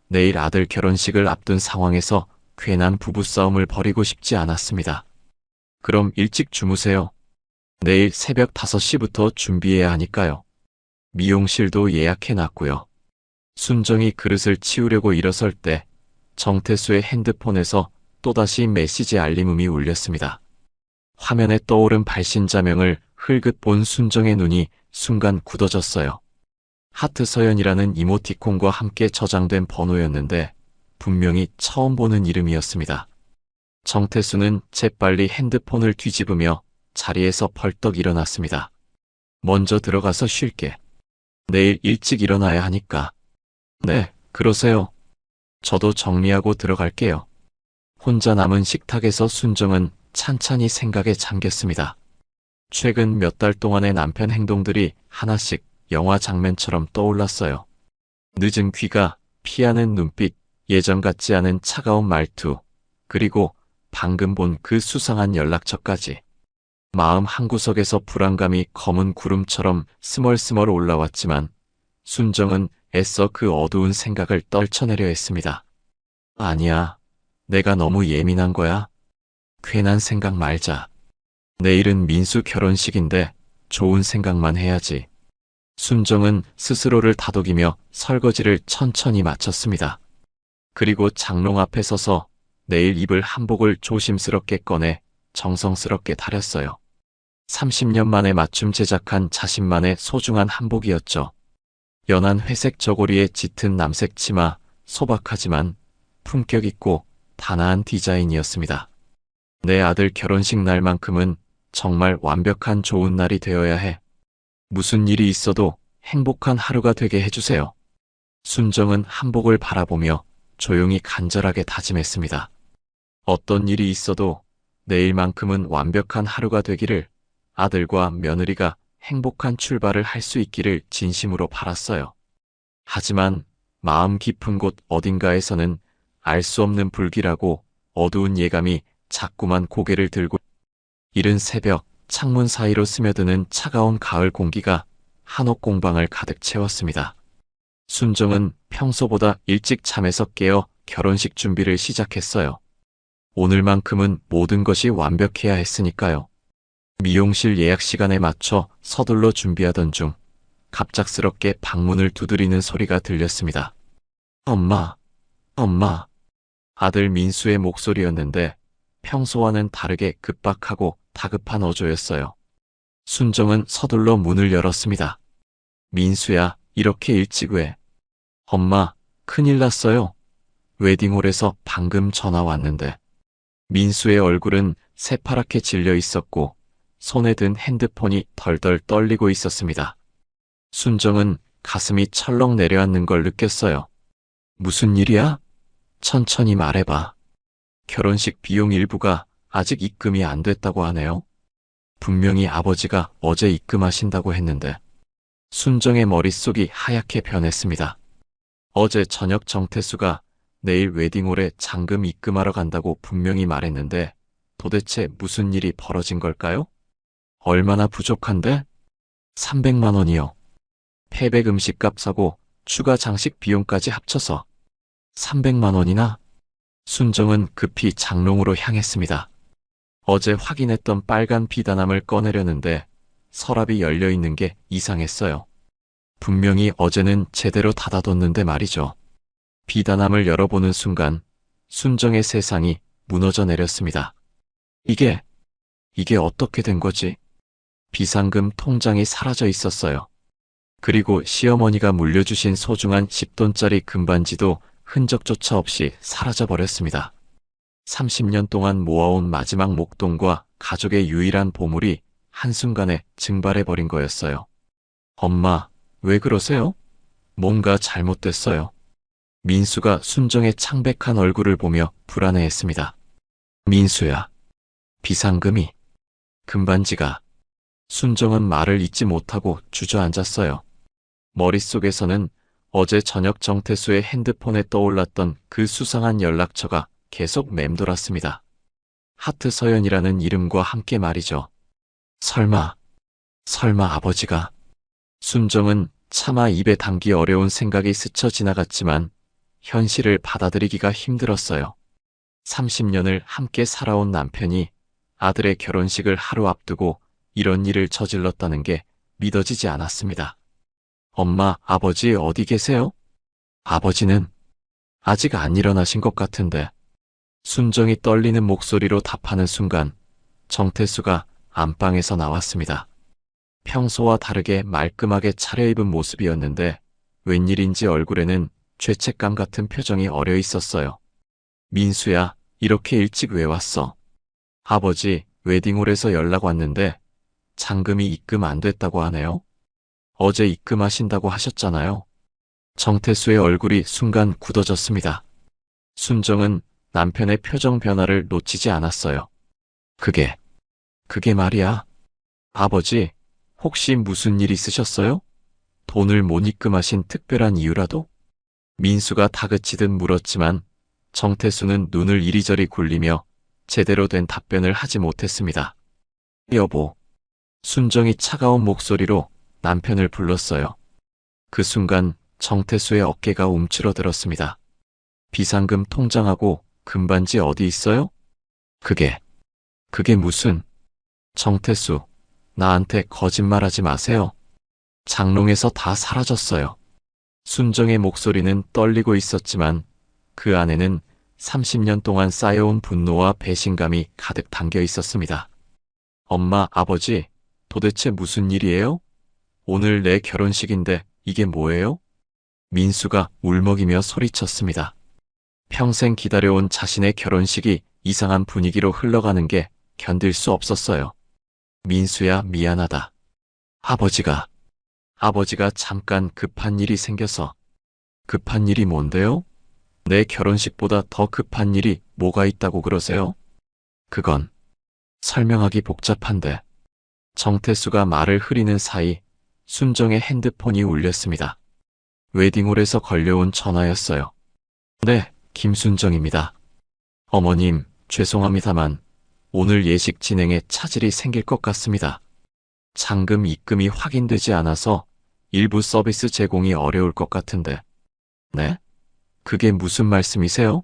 내일 아들 결혼식을 앞둔 상황에서 괜한 부부싸움을 벌이고 싶지 않았습니다. 그럼 일찍 주무세요. 내일 새벽 5시부터 준비해야 하니까요. 미용실도 예약해놨고요. 순정이 그릇을 치우려고 일어설 때 정태수의 핸드폰에서 또다시 메시지 알림음이 울렸습니다. 화면에 떠오른 발신자명을 흘끗 본 순정의 눈이 순간 굳어졌어요. 하트 서연이라는 이모티콘과 함께 저장된 번호였는데 분명히 처음 보는 이름이었습니다. 정태수는 재빨리 핸드폰을 뒤집으며 자리에서 벌떡 일어났습니다. 먼저 들어가서 쉴게. 내일 일찍 일어나야 하니까. 네, 그러세요. 저도 정리하고 들어갈게요. 혼자 남은 식탁에서 순정은 찬찬히 생각에 잠겼습니다. 최근 몇 달 동안의 남편 행동들이 하나씩 영화 장면처럼 떠올랐어요. 늦은 귀가, 피하는 눈빛, 예전 같지 않은 차가운 말투, 그리고 방금 본 그 수상한 연락처까지. 마음 한구석에서 불안감이 검은 구름처럼 스멀스멀 올라왔지만 순정은 애써 그 어두운 생각을 떨쳐내려 했습니다. 아니야, 내가 너무 예민한 거야. 괜한 생각 말자. 내일은 민수 결혼식인데 좋은 생각만 해야지. 순정은 스스로를 다독이며 설거지를 천천히 마쳤습니다. 그리고 장롱 앞에 서서 내일 입을 한복을 조심스럽게 꺼내 정성스럽게 다렸어요. 30년 만에 맞춤 제작한 자신만의 소중한 한복이었죠. 연한 회색 저고리에 짙은 남색 치마, 소박하지만 품격 있고 단아한 디자인이었습니다. 내 아들 결혼식 날만큼은 정말 완벽한 좋은 날이 되어야 해. 무슨 일이 있어도 행복한 하루가 되게 해주세요. 순정은 한복을 바라보며 조용히 간절하게 다짐했습니다. 어떤 일이 있어도 내일만큼은 완벽한 하루가 되기를, 아들과 며느리가 행복한 출발을 할 수 있기를 진심으로 바랐어요. 하지만 마음 깊은 곳 어딘가에서는 알 수 없는 불길하고 어두운 예감이 자꾸만 고개를 들고, 이른 새벽 창문 사이로 스며드는 차가운 가을 공기가 한옥 공방을 가득 채웠습니다. 순정은 평소보다 일찍 잠에서 깨어 결혼식 준비를 시작했어요. 오늘만큼은 모든 것이 완벽해야 했으니까요. 미용실 예약 시간에 맞춰 서둘러 준비하던 중 갑작스럽게 방문을 두드리는 소리가 들렸습니다. 엄마, 엄마. 아들 민수의 목소리였는데 평소와는 다르게 급박하고 다급한 어조였어요. 순정은 서둘러 문을 열었습니다. 민수야, 이렇게 일찍 왜? 엄마, 큰일 났어요. 웨딩홀에서 방금 전화 왔는데. 민수의 얼굴은 새파랗게 질려 있었고 손에 든 핸드폰이 덜덜 떨리고 있었습니다. 순정은 가슴이 철렁 내려앉는 걸 느꼈어요. 무슨 일이야? 천천히 말해봐. 결혼식 비용 일부가 아직 입금이 안 됐다고 하네요. 분명히 아버지가 어제 입금하신다고 했는데. 순정의 머릿속이 하얗게 변했습니다. 어제 저녁 정태수가 내일 웨딩홀에 잔금 입금하러 간다고 분명히 말했는데 도대체 무슨 일이 벌어진 걸까요? 얼마나 부족한데? 300만 원이요. 패백 음식값 사고 추가 장식 비용까지 합쳐서 300만 원이나? 순정은 급히 장롱으로 향했습니다. 어제 확인했던 빨간 비단함을 꺼내려는데 서랍이 열려 있는 게 이상했어요. 분명히 어제는 제대로 닫아뒀는데 말이죠. 비단함을 열어보는 순간 순정의 세상이 무너져 내렸습니다. 이게 어떻게 된 거지? 비상금 통장이 사라져 있었어요. 그리고 시어머니가 물려주신 소중한 10돈짜리 금반지도 흔적조차 없이 사라져 버렸습니다. 30년 동안 모아온 마지막 목돈과 가족의 유일한 보물이 한순간에 증발해버린 거였어요. 엄마, 왜 그러세요? 뭔가 잘못됐어요. 민수가 순정의 창백한 얼굴을 보며 불안해했습니다. 민수야, 비상금이, 금반지가. 순정은 말을 잇지 못하고 주저앉았어요. 머릿속에서는 어제 저녁 정태수의 핸드폰에 떠올랐던 그 수상한 연락처가 계속 맴돌았습니다. 하트 서연이라는 이름과 함께 말이죠. 설마 아버지가. 순정은 차마 입에 담기 어려운 생각이 스쳐 지나갔지만 현실을 받아들이기가 힘들었어요. 30년을 함께 살아온 남편이 아들의 결혼식을 하루 앞두고 이런 일을 저질렀다는 게 믿어지지 않았습니다. 엄마, 아버지 어디 계세요? 아버지는 아직 안 일어나신 것 같은데. 순정이 떨리는 목소리로 답하는 순간 정태수가 안방에서 나왔습니다. 평소와 다르게 말끔하게 차려입은 모습이었는데 웬일인지 얼굴에는 죄책감 같은 표정이 어려 있었어요. 민수야, 이렇게 일찍 왜 왔어? 아버지, 웨딩홀에서 연락 왔는데 잔금이 입금 안 됐다고 하네요. 어제 입금하신다고 하셨잖아요. 정태수의 얼굴이 순간 굳어졌습니다. 순정은 남편의 표정 변화를 놓치지 않았어요. 그게 말이야. 아버지, 혹시 무슨 일 있으셨어요? 돈을 못 입금하신 특별한 이유라도? 민수가 다그치듯 물었지만 정태수는 눈을 이리저리 굴리며 제대로 된 답변을 하지 못했습니다. 여보. 순정이 차가운 목소리로 남편을 불렀어요. 그 순간 정태수의 어깨가 움츠러들었습니다. 비상금 통장하고 금반지 어디 있어요? 그게 무슨... 정태수, 나한테 거짓말하지 마세요. 장롱에서 다 사라졌어요. 순정의 목소리는 떨리고 있었지만 그 안에는 30년 동안 쌓여온 분노와 배신감이 가득 담겨 있었습니다. 엄마, 아버지, 도대체 무슨 일이에요? 오늘 내 결혼식인데 이게 뭐예요? 민수가 울먹이며 소리쳤습니다. 평생 기다려온 자신의 결혼식이 이상한 분위기로 흘러가는 게 견딜 수 없었어요. 민수야, 미안하다. 아버지가 잠깐 급한 일이 생겨서. 급한 일이 뭔데요? 내 결혼식보다 더 급한 일이 뭐가 있다고 그러세요? 그건 설명하기 복잡한데. 정태수가 말을 흐리는 사이 순정의 핸드폰이 울렸습니다. 웨딩홀에서 걸려온 전화였어요. 네, 김순정입니다. 어머님, 죄송합니다만 오늘 예식 진행에 차질이 생길 것 같습니다. 잔금 입금이 확인되지 않아서 일부 서비스 제공이 어려울 것 같은데. 네? 그게 무슨 말씀이세요?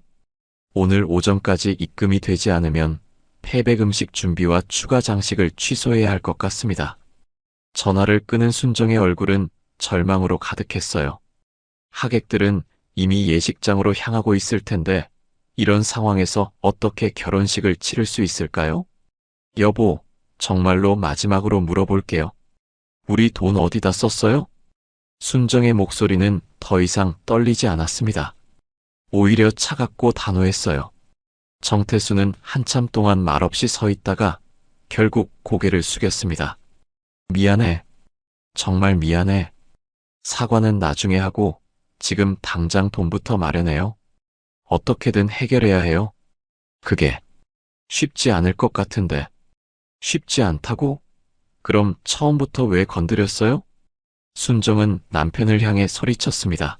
오늘 오전까지 입금이 되지 않으면 패백 음식 준비와 추가 장식을 취소해야 할 것 같습니다. 전화를 끄는 순정의 얼굴은 절망으로 가득했어요. 하객들은 이미 예식장으로 향하고 있을 텐데 이런 상황에서 어떻게 결혼식을 치를 수 있을까요? 여보, 정말로 마지막으로 물어볼게요. 우리 돈 어디다 썼어요? 순정의 목소리는 더 이상 떨리지 않았습니다. 오히려 차갑고 단호했어요. 정태수는 한참 동안 말없이 서 있다가 결국 고개를 숙였습니다. 미안해. 정말 미안해. 사과는 나중에 하고 지금 당장 돈부터 마련해요. 어떻게든 해결해야 해요. 그게 쉽지 않을 것 같은데. 쉽지 않다고? 그럼 처음부터 왜 건드렸어요? 순정은 남편을 향해 소리쳤습니다.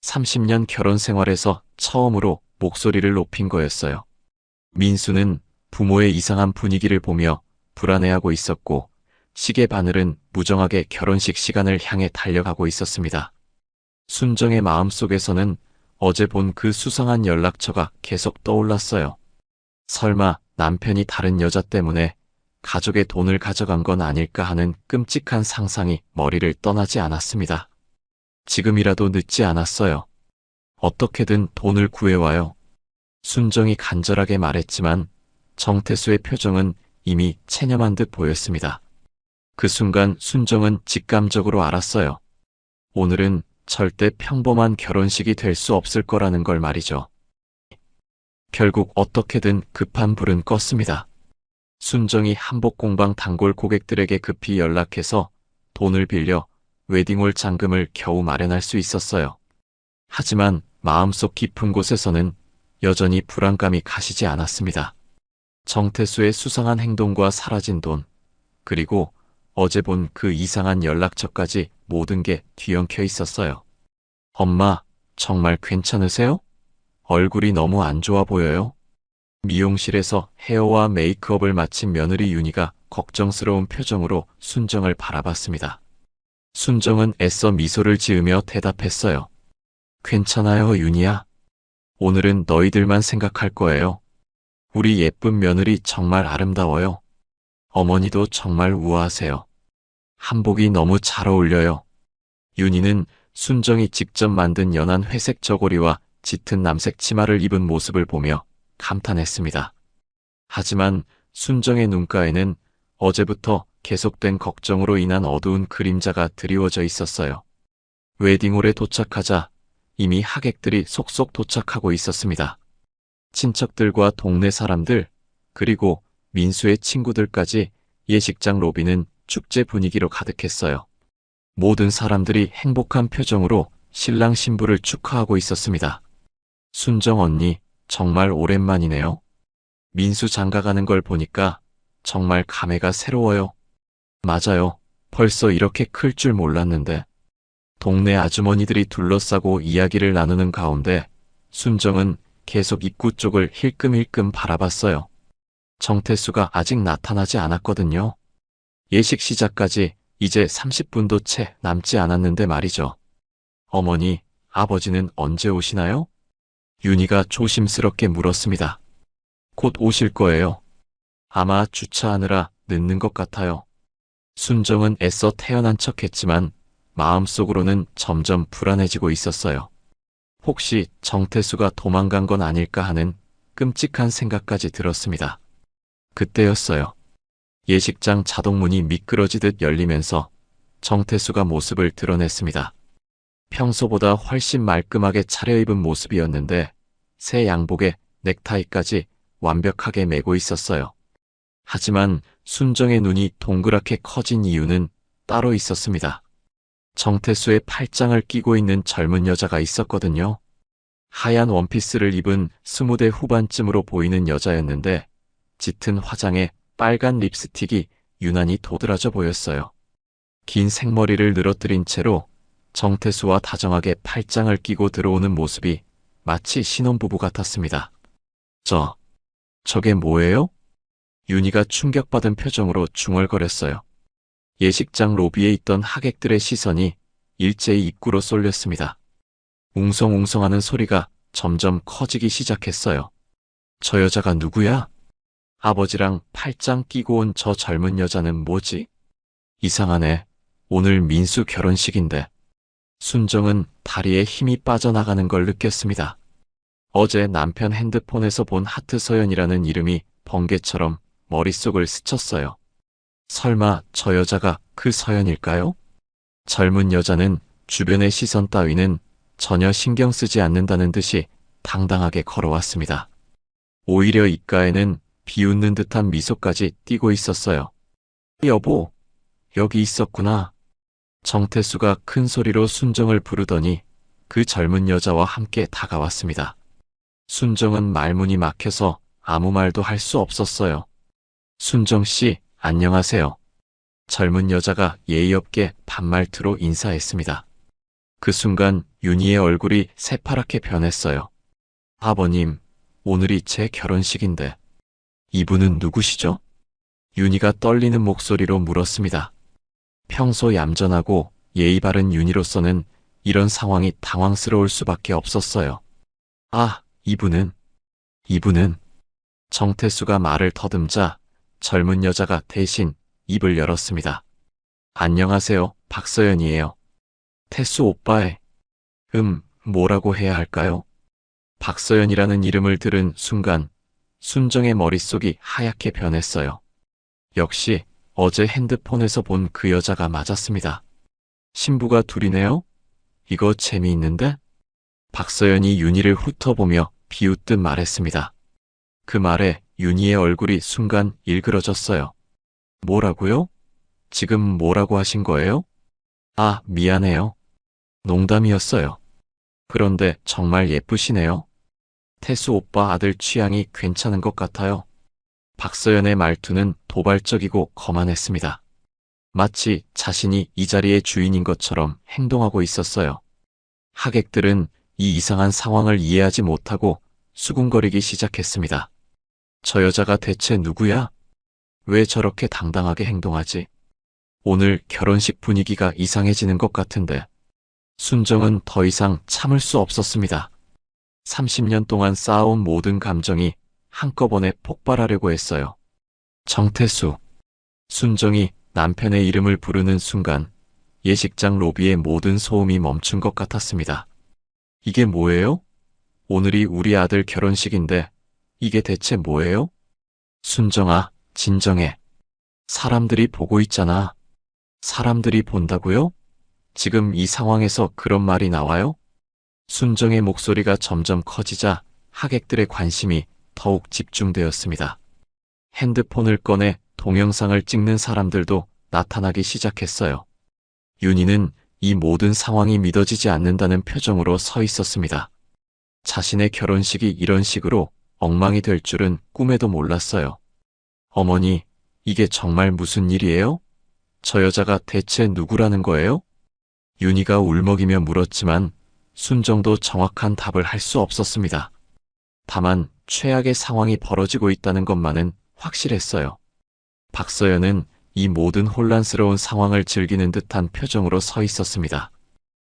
30년 결혼 생활에서 처음으로 목소리를 높인 거였어요. 민수는 부모의 이상한 분위기를 보며 불안해하고 있었고 시계 바늘은 무정하게 결혼식 시간을 향해 달려가고 있었습니다. 순정의 마음속에서는 어제 본 그 수상한 연락처가 계속 떠올랐어요. 설마 남편이 다른 여자 때문에 가족의 돈을 가져간 건 아닐까 하는 끔찍한 상상이 머리를 떠나지 않았습니다. 지금이라도 늦지 않았어요. 어떻게든 돈을 구해와요. 순정이 간절하게 말했지만 정태수의 표정은 이미 체념한 듯 보였습니다. 그 순간 순정은 직감적으로 알았어요. 오늘은 절대 평범한 결혼식이 될 수 없을 거라는 걸 말이죠. 결국 어떻게든 급한 불은 껐습니다. 순정이 한복공방 단골 고객들에게 급히 연락해서 돈을 빌려 웨딩홀 잔금을 겨우 마련할 수 있었어요. 하지만 마음속 깊은 곳에서는 여전히 불안감이 가시지 않았습니다. 정태수의 수상한 행동과 사라진 돈, 그리고 어제 본 그 이상한 연락처까지 모든 게 뒤엉켜 있었어요. 엄마, 정말 괜찮으세요? 얼굴이 너무 안 좋아 보여요. 미용실에서 헤어와 메이크업을 마친 며느리 윤희가 걱정스러운 표정으로 순정을 바라봤습니다. 순정은 애써 미소를 지으며 대답했어요. 괜찮아요, 윤희야. 오늘은 너희들만 생각할 거예요. 우리 예쁜 며느리 정말 아름다워요. 어머니도 정말 우아하세요. 한복이 너무 잘 어울려요. 윤희는 순정이 직접 만든 연한 회색 저고리와 짙은 남색 치마를 입은 모습을 보며 감탄했습니다. 하지만 순정의 눈가에는 어제부터 계속된 걱정으로 인한 어두운 그림자가 드리워져 있었어요. 웨딩홀에 도착하자 이미 하객들이 속속 도착하고 있었습니다. 친척들과 동네 사람들, 그리고 민수의 친구들까지 예식장 로비는 축제 분위기로 가득했어요. 모든 사람들이 행복한 표정으로 신랑 신부를 축하하고 있었습니다. 순정 언니, 정말 오랜만이네요. 민수 장가가는 걸 보니까 정말 감회가 새로워요. 맞아요. 벌써 이렇게 클 줄 몰랐는데. 동네 아주머니들이 둘러싸고 이야기를 나누는 가운데 순정은 계속 입구 쪽을 힐끔힐끔 바라봤어요. 정태수가 아직 나타나지 않았거든요. 예식 시작까지 이제 30분도 채 남지 않았는데 말이죠. 어머니, 아버지는 언제 오시나요? 윤희가 조심스럽게 물었습니다. 곧 오실 거예요. 아마 주차하느라 늦는 것 같아요. 순정은 애써 태연한 척했지만 마음속으로는 점점 불안해지고 있었어요. 혹시 정태수가 도망간 건 아닐까 하는 끔찍한 생각까지 들었습니다. 그때였어요. 예식장 자동문이 미끄러지듯 열리면서 정태수가 모습을 드러냈습니다. 평소보다 훨씬 말끔하게 차려입은 모습이었는데 새 양복에 넥타이까지 완벽하게 매고 있었어요. 하지만 순정의 눈이 동그랗게 커진 이유는 따로 있었습니다. 정태수의 팔짱을 끼고 있는 젊은 여자가 있었거든요. 하얀 원피스를 입은 20대 후반쯤으로 보이는 여자였는데 짙은 화장에 빨간 립스틱이 유난히 도드라져 보였어요. 긴 생머리를 늘어뜨린 채로 정태수와 다정하게 팔짱을 끼고 들어오는 모습이 마치 신혼부부 같았습니다. 저게 뭐예요? 윤희가 충격받은 표정으로 중얼거렸어요. 예식장 로비에 있던 하객들의 시선이 일제히 입구로 쏠렸습니다. 웅성웅성하는 소리가 점점 커지기 시작했어요. 저 여자가 누구야? 아버지랑 팔짱 끼고 온 저 젊은 여자는 뭐지? 이상하네. 오늘 민수 결혼식인데. 순정은 다리에 힘이 빠져나가는 걸 느꼈습니다. 어제 남편 핸드폰에서 본 하트 서연이라는 이름이 번개처럼 머릿속을 스쳤어요. 설마 저 여자가 그 서연일까요? 젊은 여자는 주변의 시선 따위는 전혀 신경 쓰지 않는다는 듯이 당당하게 걸어왔습니다. 오히려 입가에는 비웃는 듯한 미소까지 띄고 있었어요. 여보, 여기 있었구나. 정태수가 큰 소리로 순정을 부르더니 그 젊은 여자와 함께 다가왔습니다. 순정은 말문이 막혀서 아무 말도 할 수 없었어요. 순정 씨, 안녕하세요. 젊은 여자가 예의 없게 반말투로 인사했습니다. 그 순간 윤희의 얼굴이 새파랗게 변했어요. 아버님, 오늘이 제 결혼식인데 이분은 누구시죠? 윤희가 떨리는 목소리로 물었습니다. 평소 얌전하고 예의 바른 윤희로서는 이런 상황이 당황스러울 수밖에 없었어요. 아, 이분은 정태수가 말을 더듬자 젊은 여자가 대신 입을 열었습니다. 안녕하세요, 박서연이에요. 태수 오빠의 뭐라고 해야 할까요? 박서연이라는 이름을 들은 순간 순정의 머릿속이 하얗게 변했어요. 역시 어제 핸드폰에서 본 그 여자가 맞았습니다. 신부가 둘이네요? 이거 재미있는데? 박서연이 윤희를 훑어보며 비웃듯 말했습니다. 그 말에 윤희의 얼굴이 순간 일그러졌어요. 뭐라고요? 지금 뭐라고 하신 거예요? 아, 미안해요. 농담이었어요. 그런데 정말 예쁘시네요. 태수 오빠 아들 취향이 괜찮은 것 같아요. 박서연의 말투는 도발적이고 거만했습니다. 마치 자신이 이 자리의 주인인 것처럼 행동하고 있었어요. 하객들은 이 이상한 상황을 이해하지 못하고 수군거리기 시작했습니다. 저 여자가 대체 누구야? 왜 저렇게 당당하게 행동하지? 오늘 결혼식 분위기가 이상해지는 것 같은데. 순정은 더 이상 참을 수 없었습니다. 30년 동안 쌓아온 모든 감정이 한꺼번에 폭발하려고 했어요. 정태수. 순정이 남편의 이름을 부르는 순간 예식장 로비의 모든 소음이 멈춘 것 같았습니다. 이게 뭐예요? 오늘이 우리 아들 결혼식인데 이게 대체 뭐예요? 순정아, 진정해. 사람들이 보고 있잖아. 사람들이 본다고요? 지금 이 상황에서 그런 말이 나와요? 순정의 목소리가 점점 커지자 하객들의 관심이 더욱 집중되었습니다. 핸드폰을 꺼내 동영상을 찍는 사람들도 나타나기 시작했어요. 윤희는 이 모든 상황이 믿어지지 않는다는 표정으로 서 있었습니다. 자신의 결혼식이 이런 식으로 엉망이 될 줄은 꿈에도 몰랐어요. 어머니, 이게 정말 무슨 일이에요? 저 여자가 대체 누구라는 거예요? 윤희가 울먹이며 물었지만 순정도 정확한 답을 할 수 없었습니다. 다만 최악의 상황이 벌어지고 있다는 것만은 확실했어요. 박서연은 이 모든 혼란스러운 상황을 즐기는 듯한 표정으로 서 있었습니다.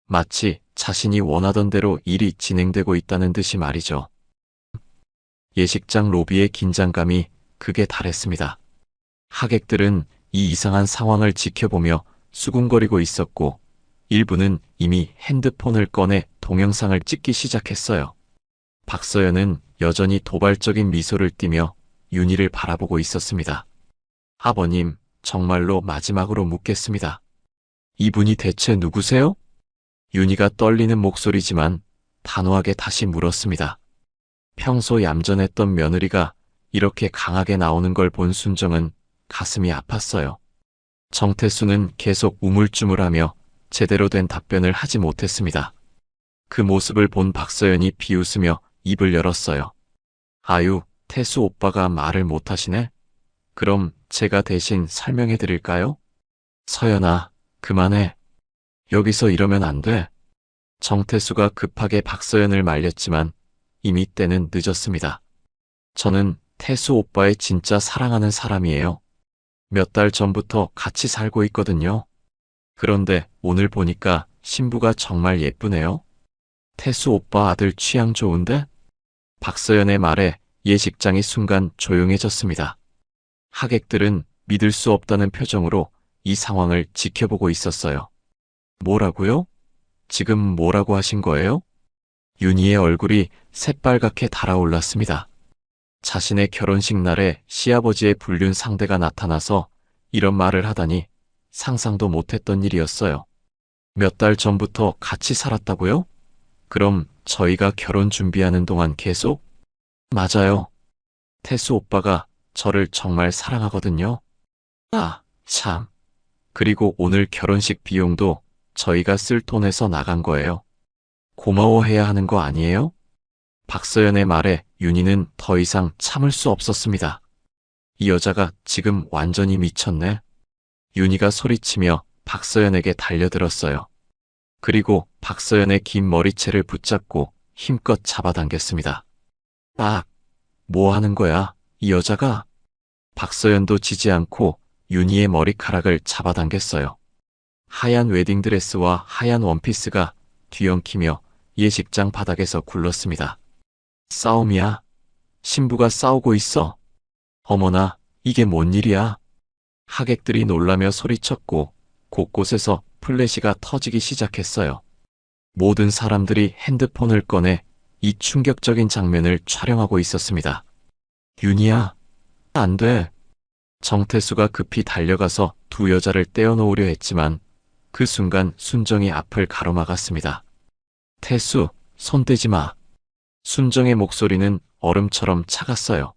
마치 자신이 원하던 대로 일이 진행되고 있다는 듯이 말이죠. 예식장 로비의 긴장감이 극에 달했습니다. 하객들은 이 이상한 상황을 지켜보며 수군거리고 있었고 일부는 이미 핸드폰을 꺼내 동영상을 찍기 시작했어요. 박서연은 여전히 도발적인 미소를 띠며 윤희를 바라보고 있었습니다. 아버님, 정말로 마지막으로 묻겠습니다. 이분이 대체 누구세요? 윤희가 떨리는 목소리지만 단호하게 다시 물었습니다. 평소 얌전했던 며느리가 이렇게 강하게 나오는 걸 본 순정은 가슴이 아팠어요. 정태수는 계속 우물쭈물하며 제대로 된 답변을 하지 못했습니다. 그 모습을 본 박서연이 비웃으며 입을 열었어요. 아유, 태수 오빠가 말을 못하시네? 그럼 제가 대신 설명해 드릴까요? 서연아, 그만해. 여기서 이러면 안 돼. 정태수가 급하게 박서연을 말렸지만 이미 때는 늦었습니다. 저는 태수 오빠의 진짜 사랑하는 사람이에요. 몇 달 전부터 같이 살고 있거든요. 그런데 오늘 보니까 신부가 정말 예쁘네요. 태수 오빠 아들 취향 좋은데? 박서연의 말에 예식장이 순간 조용해졌습니다. 하객들은 믿을 수 없다는 표정으로 이 상황을 지켜보고 있었어요. 뭐라고요? 지금 뭐라고 하신 거예요? 윤희의 얼굴이 새빨갛게 달아올랐습니다. 자신의 결혼식 날에 시아버지의 불륜 상대가 나타나서 이런 말을 하다니 상상도 못했던 일이었어요. 몇 달 전부터 같이 살았다고요? 그럼 저희가 결혼 준비하는 동안 계속? 맞아요. 태수 오빠가 저를 정말 사랑하거든요. 아, 참. 그리고 오늘 결혼식 비용도 저희가 쓸 돈에서 나간 거예요. 고마워해야 하는 거 아니에요? 박서연의 말에 윤희는 더 이상 참을 수 없었습니다. 이 여자가 지금 완전히 미쳤네. 윤희가 소리치며 박서연에게 달려들었어요. 그리고 박서연의 긴 머리채를 붙잡고 힘껏 잡아당겼습니다. 아, 뭐 하는 거야, 이 여자가? 박서연도 지지 않고 윤희의 머리카락을 잡아당겼어요. 하얀 웨딩드레스와 하얀 원피스가 뒤엉키며 예식장 바닥에서 굴렀습니다. 싸움이야? 신부가 싸우고 있어? 어머나, 이게 뭔 일이야? 하객들이 놀라며 소리쳤고 곳곳에서 플래시가 터지기 시작했어요. 모든 사람들이 핸드폰을 꺼내 이 충격적인 장면을 촬영하고 있었습니다. 윤희야, 안 돼. 정태수가 급히 달려가서 두 여자를 떼어놓으려 했지만 그 순간 순정이 앞을 가로막았습니다. 태수, 손 떼지 마. 순정의 목소리는 얼음처럼 차갔어요.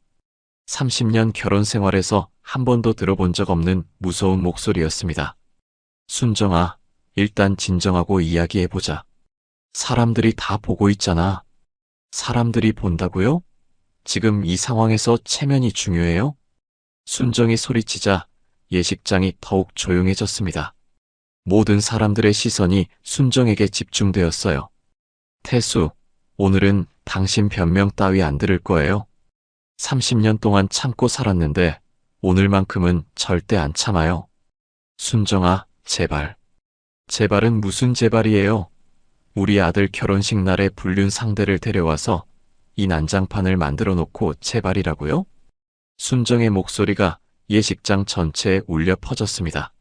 30년 결혼 생활에서 한 번도 들어본 적 없는 무서운 목소리였습니다. 순정아, 일단 진정하고 이야기해보자. 사람들이 다 보고 있잖아. 사람들이 본다고요? 지금 이 상황에서 체면이 중요해요? 순정이 소리치자 예식장이 더욱 조용해졌습니다. 모든 사람들의 시선이 순정에게 집중되었어요. 태수, 오늘은 당신 변명 따위 안 들을 거예요. 30년 동안 참고 살았는데 오늘만큼은 절대 안 참아요. 순정아, 제발. 제발은 무슨 제발이에요? 우리 아들 결혼식 날에 불륜 상대를 데려와서 이 난장판을 만들어 놓고 제발이라고요? 순정의 목소리가 예식장 전체에 울려 퍼졌습니다.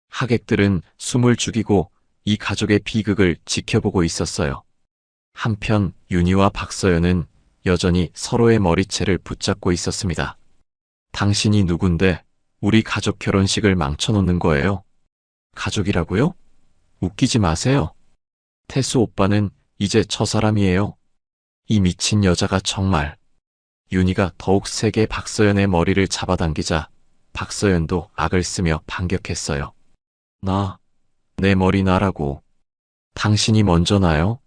하객들은 숨을 죽이고 이 가족의 비극을 지켜보고 있었어요. 한편 윤희와 박서연은 여전히 서로의 머리채를 붙잡고 있었습니다. 당신이 누군데 우리 가족 결혼식을 망쳐놓는 거예요? 가족이라고요? 웃기지 마세요. 태수 오빠는 이제 저 사람이에요. 이 미친 여자가 정말. 윤희가 더욱 세게 박서연의 머리를 잡아당기자 박서연도 악을 쓰며 반격했어요. 내 머리 나라고. 당신이 먼저 나요?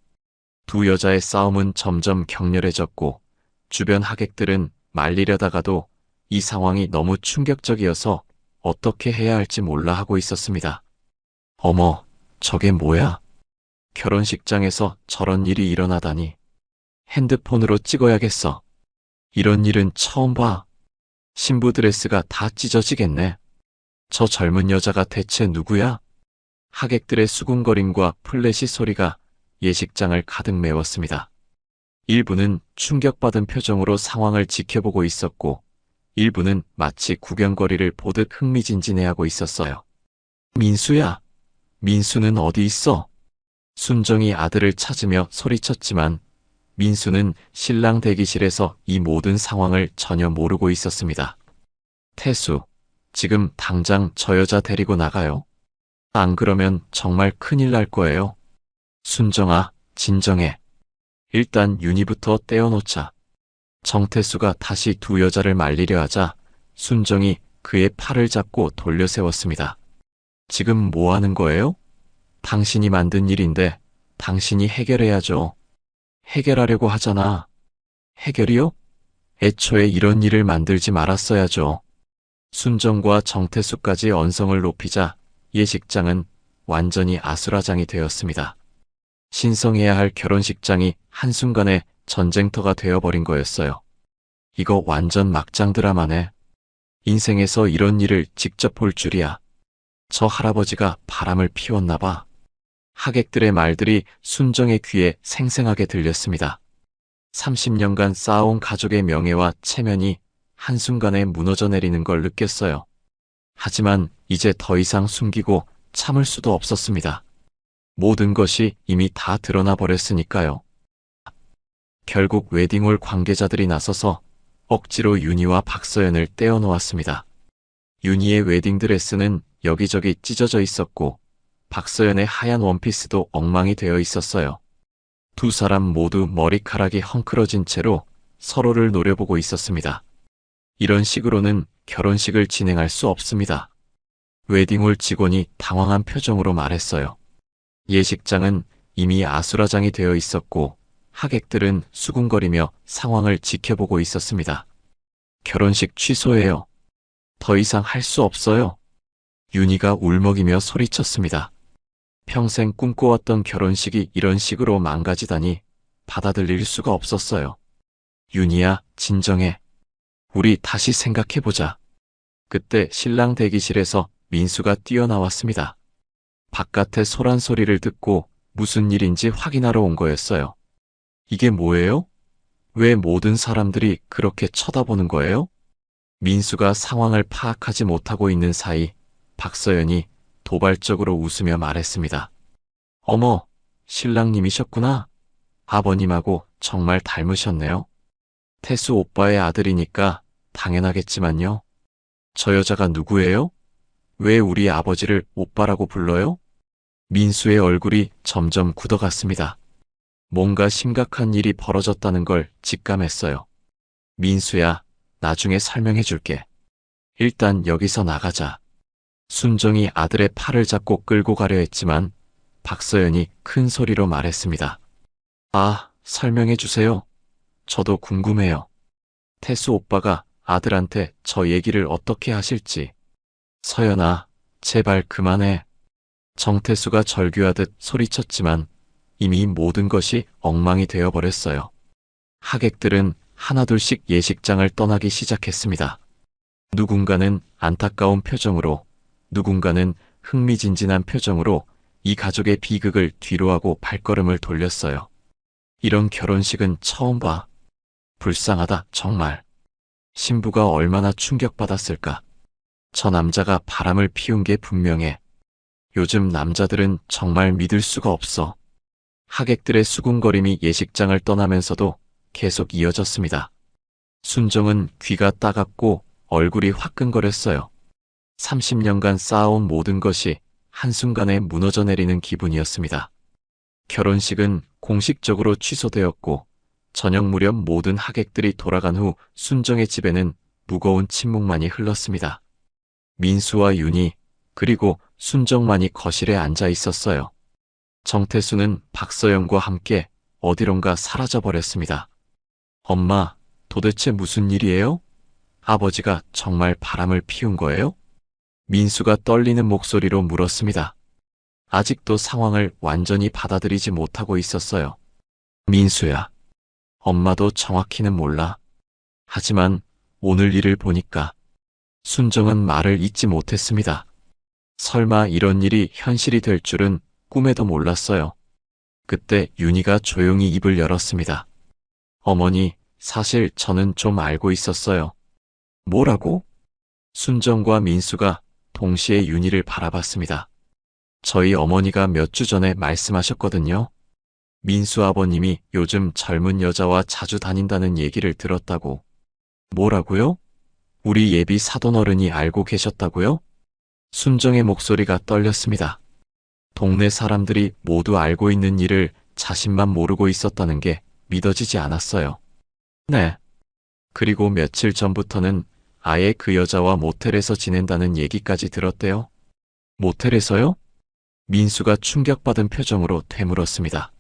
두 여자의 싸움은 점점 격렬해졌고 주변 하객들은 말리려다가도 이 상황이 너무 충격적이어서 어떻게 해야 할지 몰라 하고 있었습니다. 어머, 저게 뭐야? 결혼식장에서 저런 일이 일어나다니. 핸드폰으로 찍어야겠어. 이런 일은 처음 봐. 신부 드레스가 다 찢어지겠네. 저 젊은 여자가 대체 누구야? 하객들의 수군거림과 플래시 소리가 예식장을 가득 메웠습니다. 일부는 충격받은 표정으로 상황을 지켜보고 있었고 일부는 마치 구경거리를 보듯 흥미진진해하고 있었어요. 민수야, 민수는 어디 있어? 순정이 아들을 찾으며 소리쳤지만 민수는 신랑 대기실에서 이 모든 상황을 전혀 모르고 있었습니다. 태수, 지금 당장 저 여자 데리고 나가요. 안 그러면 정말 큰일 날 거예요. 순정아, 진정해. 일단 윤희부터 떼어놓자. 정태수가 다시 두 여자를 말리려 하자 순정이 그의 팔을 잡고 돌려 세웠습니다. 지금 뭐 하는 거예요? 당신이 만든 일인데 당신이 해결해야죠. 해결하려고 하잖아. 해결이요? 애초에 이런 일을 만들지 말았어야죠. 순정과 정태수까지 언성을 높이자 예식장은 완전히 아수라장이 되었습니다. 신성해야 할 결혼식장이 한순간에 전쟁터가 되어버린 거였어요. 이거 완전 막장 드라마네. 인생에서 이런 일을 직접 볼 줄이야. 저 할아버지가 바람을 피웠나 봐. 하객들의 말들이 순정의 귀에 생생하게 들렸습니다. 30년간 쌓아온 가족의 명예와 체면이 한순간에 무너져 내리는 걸 느꼈어요. 하지만 이제 더 이상 숨기고 참을 수도 없었습니다. 모든 것이 이미 다 드러나 버렸으니까요. 결국 웨딩홀 관계자들이 나서서 억지로 윤희와 박서연을 떼어놓았습니다. 윤희의 웨딩드레스는 여기저기 찢어져 있었고 박서연의 하얀 원피스도 엉망이 되어 있었어요. 두 사람 모두 머리카락이 헝클어진 채로 서로를 노려보고 있었습니다. 이런 식으로는 결혼식을 진행할 수 없습니다. 웨딩홀 직원이 당황한 표정으로 말했어요. 예식장은 이미 아수라장이 되어 있었고 하객들은 수군거리며 상황을 지켜보고 있었습니다. 결혼식 취소해요. 더 이상 할 수 없어요. 윤희가 울먹이며 소리쳤습니다. 평생 꿈꿔왔던 결혼식이 이런 식으로 망가지다니 받아들일 수가 없었어요. 윤희야, 진정해. 우리 다시 생각해보자. 그때 신랑 대기실에서 민수가 뛰어나왔습니다. 바깥의 소란 소리를 듣고 무슨 일인지 확인하러 온 거였어요. 이게 뭐예요? 왜 모든 사람들이 그렇게 쳐다보는 거예요? 민수가 상황을 파악하지 못하고 있는 사이 박서연이 도발적으로 웃으며 말했습니다. 어머, 신랑님이셨구나. 아버님하고 정말 닮으셨네요. 태수 오빠의 아들이니까 당연하겠지만요. 저 여자가 누구예요? 왜 우리 아버지를 오빠라고 불러요? 민수의 얼굴이 점점 굳어갔습니다. 뭔가 심각한 일이 벌어졌다는 걸 직감했어요. 민수야, 나중에 설명해 줄게. 일단 여기서 나가자. 순정이 아들의 팔을 잡고 끌고 가려 했지만 박서연이 큰 소리로 말했습니다. 아, 설명해 주세요. 저도 궁금해요. 태수 오빠가 아들한테 저 얘기를 어떻게 하실지. 서연아, 제발 그만해. 정태수가 절규하듯 소리쳤지만 이미 모든 것이 엉망이 되어버렸어요. 하객들은 하나둘씩 예식장을 떠나기 시작했습니다. 누군가는 안타까운 표정으로, 누군가는 흥미진진한 표정으로 이 가족의 비극을 뒤로하고 발걸음을 돌렸어요. 이런 결혼식은 처음 봐. 불쌍하다, 정말. 신부가 얼마나 충격받았을까. 저 남자가 바람을 피운 게 분명해. 요즘 남자들은 정말 믿을 수가 없어. 하객들의 수군거림이 예식장을 떠나면서도 계속 이어졌습니다. 순정은 귀가 따갑고 얼굴이 화끈거렸어요. 30년간 쌓아온 모든 것이 한순간에 무너져 내리는 기분이었습니다. 결혼식은 공식적으로 취소되었고 저녁 무렵 모든 하객들이 돌아간 후 순정의 집에는 무거운 침묵만이 흘렀습니다. 민수와 윤희 그리고 순정만이 거실에 앉아 있었어요. 정태수는 박서연과 함께 어디론가 사라져버렸습니다. 엄마, 도대체 무슨 일이에요? 아버지가 정말 바람을 피운 거예요? 민수가 떨리는 목소리로 물었습니다. 아직도 상황을 완전히 받아들이지 못하고 있었어요. 민수야, 엄마도 정확히는 몰라. 하지만 오늘 일을 보니까 순정은 말을 잇지 못했습니다. 설마 이런 일이 현실이 될 줄은 꿈에도 몰랐어요. 그때 윤희가 조용히 입을 열었습니다. 어머니, 사실 저는 좀 알고 있었어요. 뭐라고? 순정과 민수가 동시에 윤희를 바라봤습니다. 저희 어머니가 몇 주 전에 말씀하셨거든요. 민수 아버님이 요즘 젊은 여자와 자주 다닌다는 얘기를 들었다고. 뭐라고요? 우리 예비 사돈어른이 알고 계셨다고요? 순정의 목소리가 떨렸습니다. 동네 사람들이 모두 알고 있는 일을 자신만 모르고 있었다는 게 믿어지지 않았어요. 네. 그리고 며칠 전부터는 아예 그 여자와 모텔에서 지낸다는 얘기까지 들었대요. 모텔에서요? 민수가 충격받은 표정으로 되물었습니다.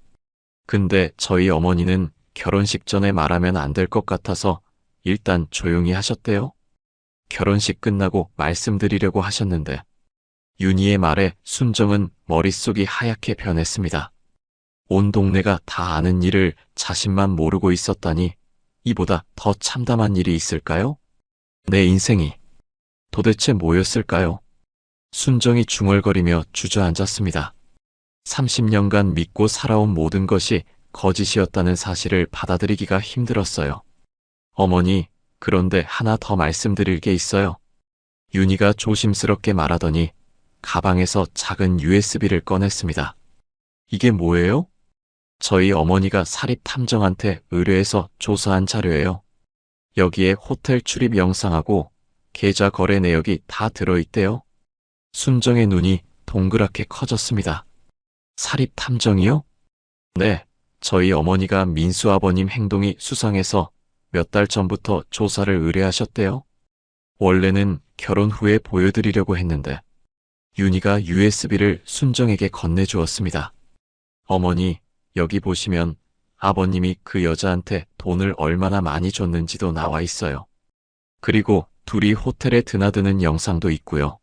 근데 저희 어머니는 결혼식 전에 말하면 안 될 것 같아서 일단 조용히 하셨대요. 결혼식 끝나고 말씀드리려고 하셨는데. 윤희의 말에 순정은 머릿속이 하얗게 변했습니다. 온 동네가 다 아는 일을 자신만 모르고 있었다니 이보다 더 참담한 일이 있을까요? 내 인생이 도대체 뭐였을까요? 순정이 중얼거리며 주저앉았습니다. 30년간 믿고 살아온 모든 것이 거짓이었다는 사실을 받아들이기가 힘들었어요. 어머니, 그런데 하나 더 말씀드릴 게 있어요. 윤희가 조심스럽게 말하더니 가방에서 작은 USB를 꺼냈습니다. 이게 뭐예요? 저희 어머니가 사립탐정한테 의뢰해서 조사한 자료예요. 여기에 호텔 출입 영상하고 계좌 거래 내역이 다 들어있대요. 순정의 눈이 동그랗게 커졌습니다. 사립탐정이요? 네, 저희 어머니가 민수 아버님 행동이 수상해서 몇 달 전부터 조사를 의뢰하셨대요. 원래는 결혼 후에 보여드리려고 했는데 윤희가 USB를 순정에게 건네주었습니다. 어머니, 여기 보시면 아버님이 그 여자한테 돈을 얼마나 많이 줬는지도 나와 있어요. 그리고 둘이 호텔에 드나드는 영상도 있고요.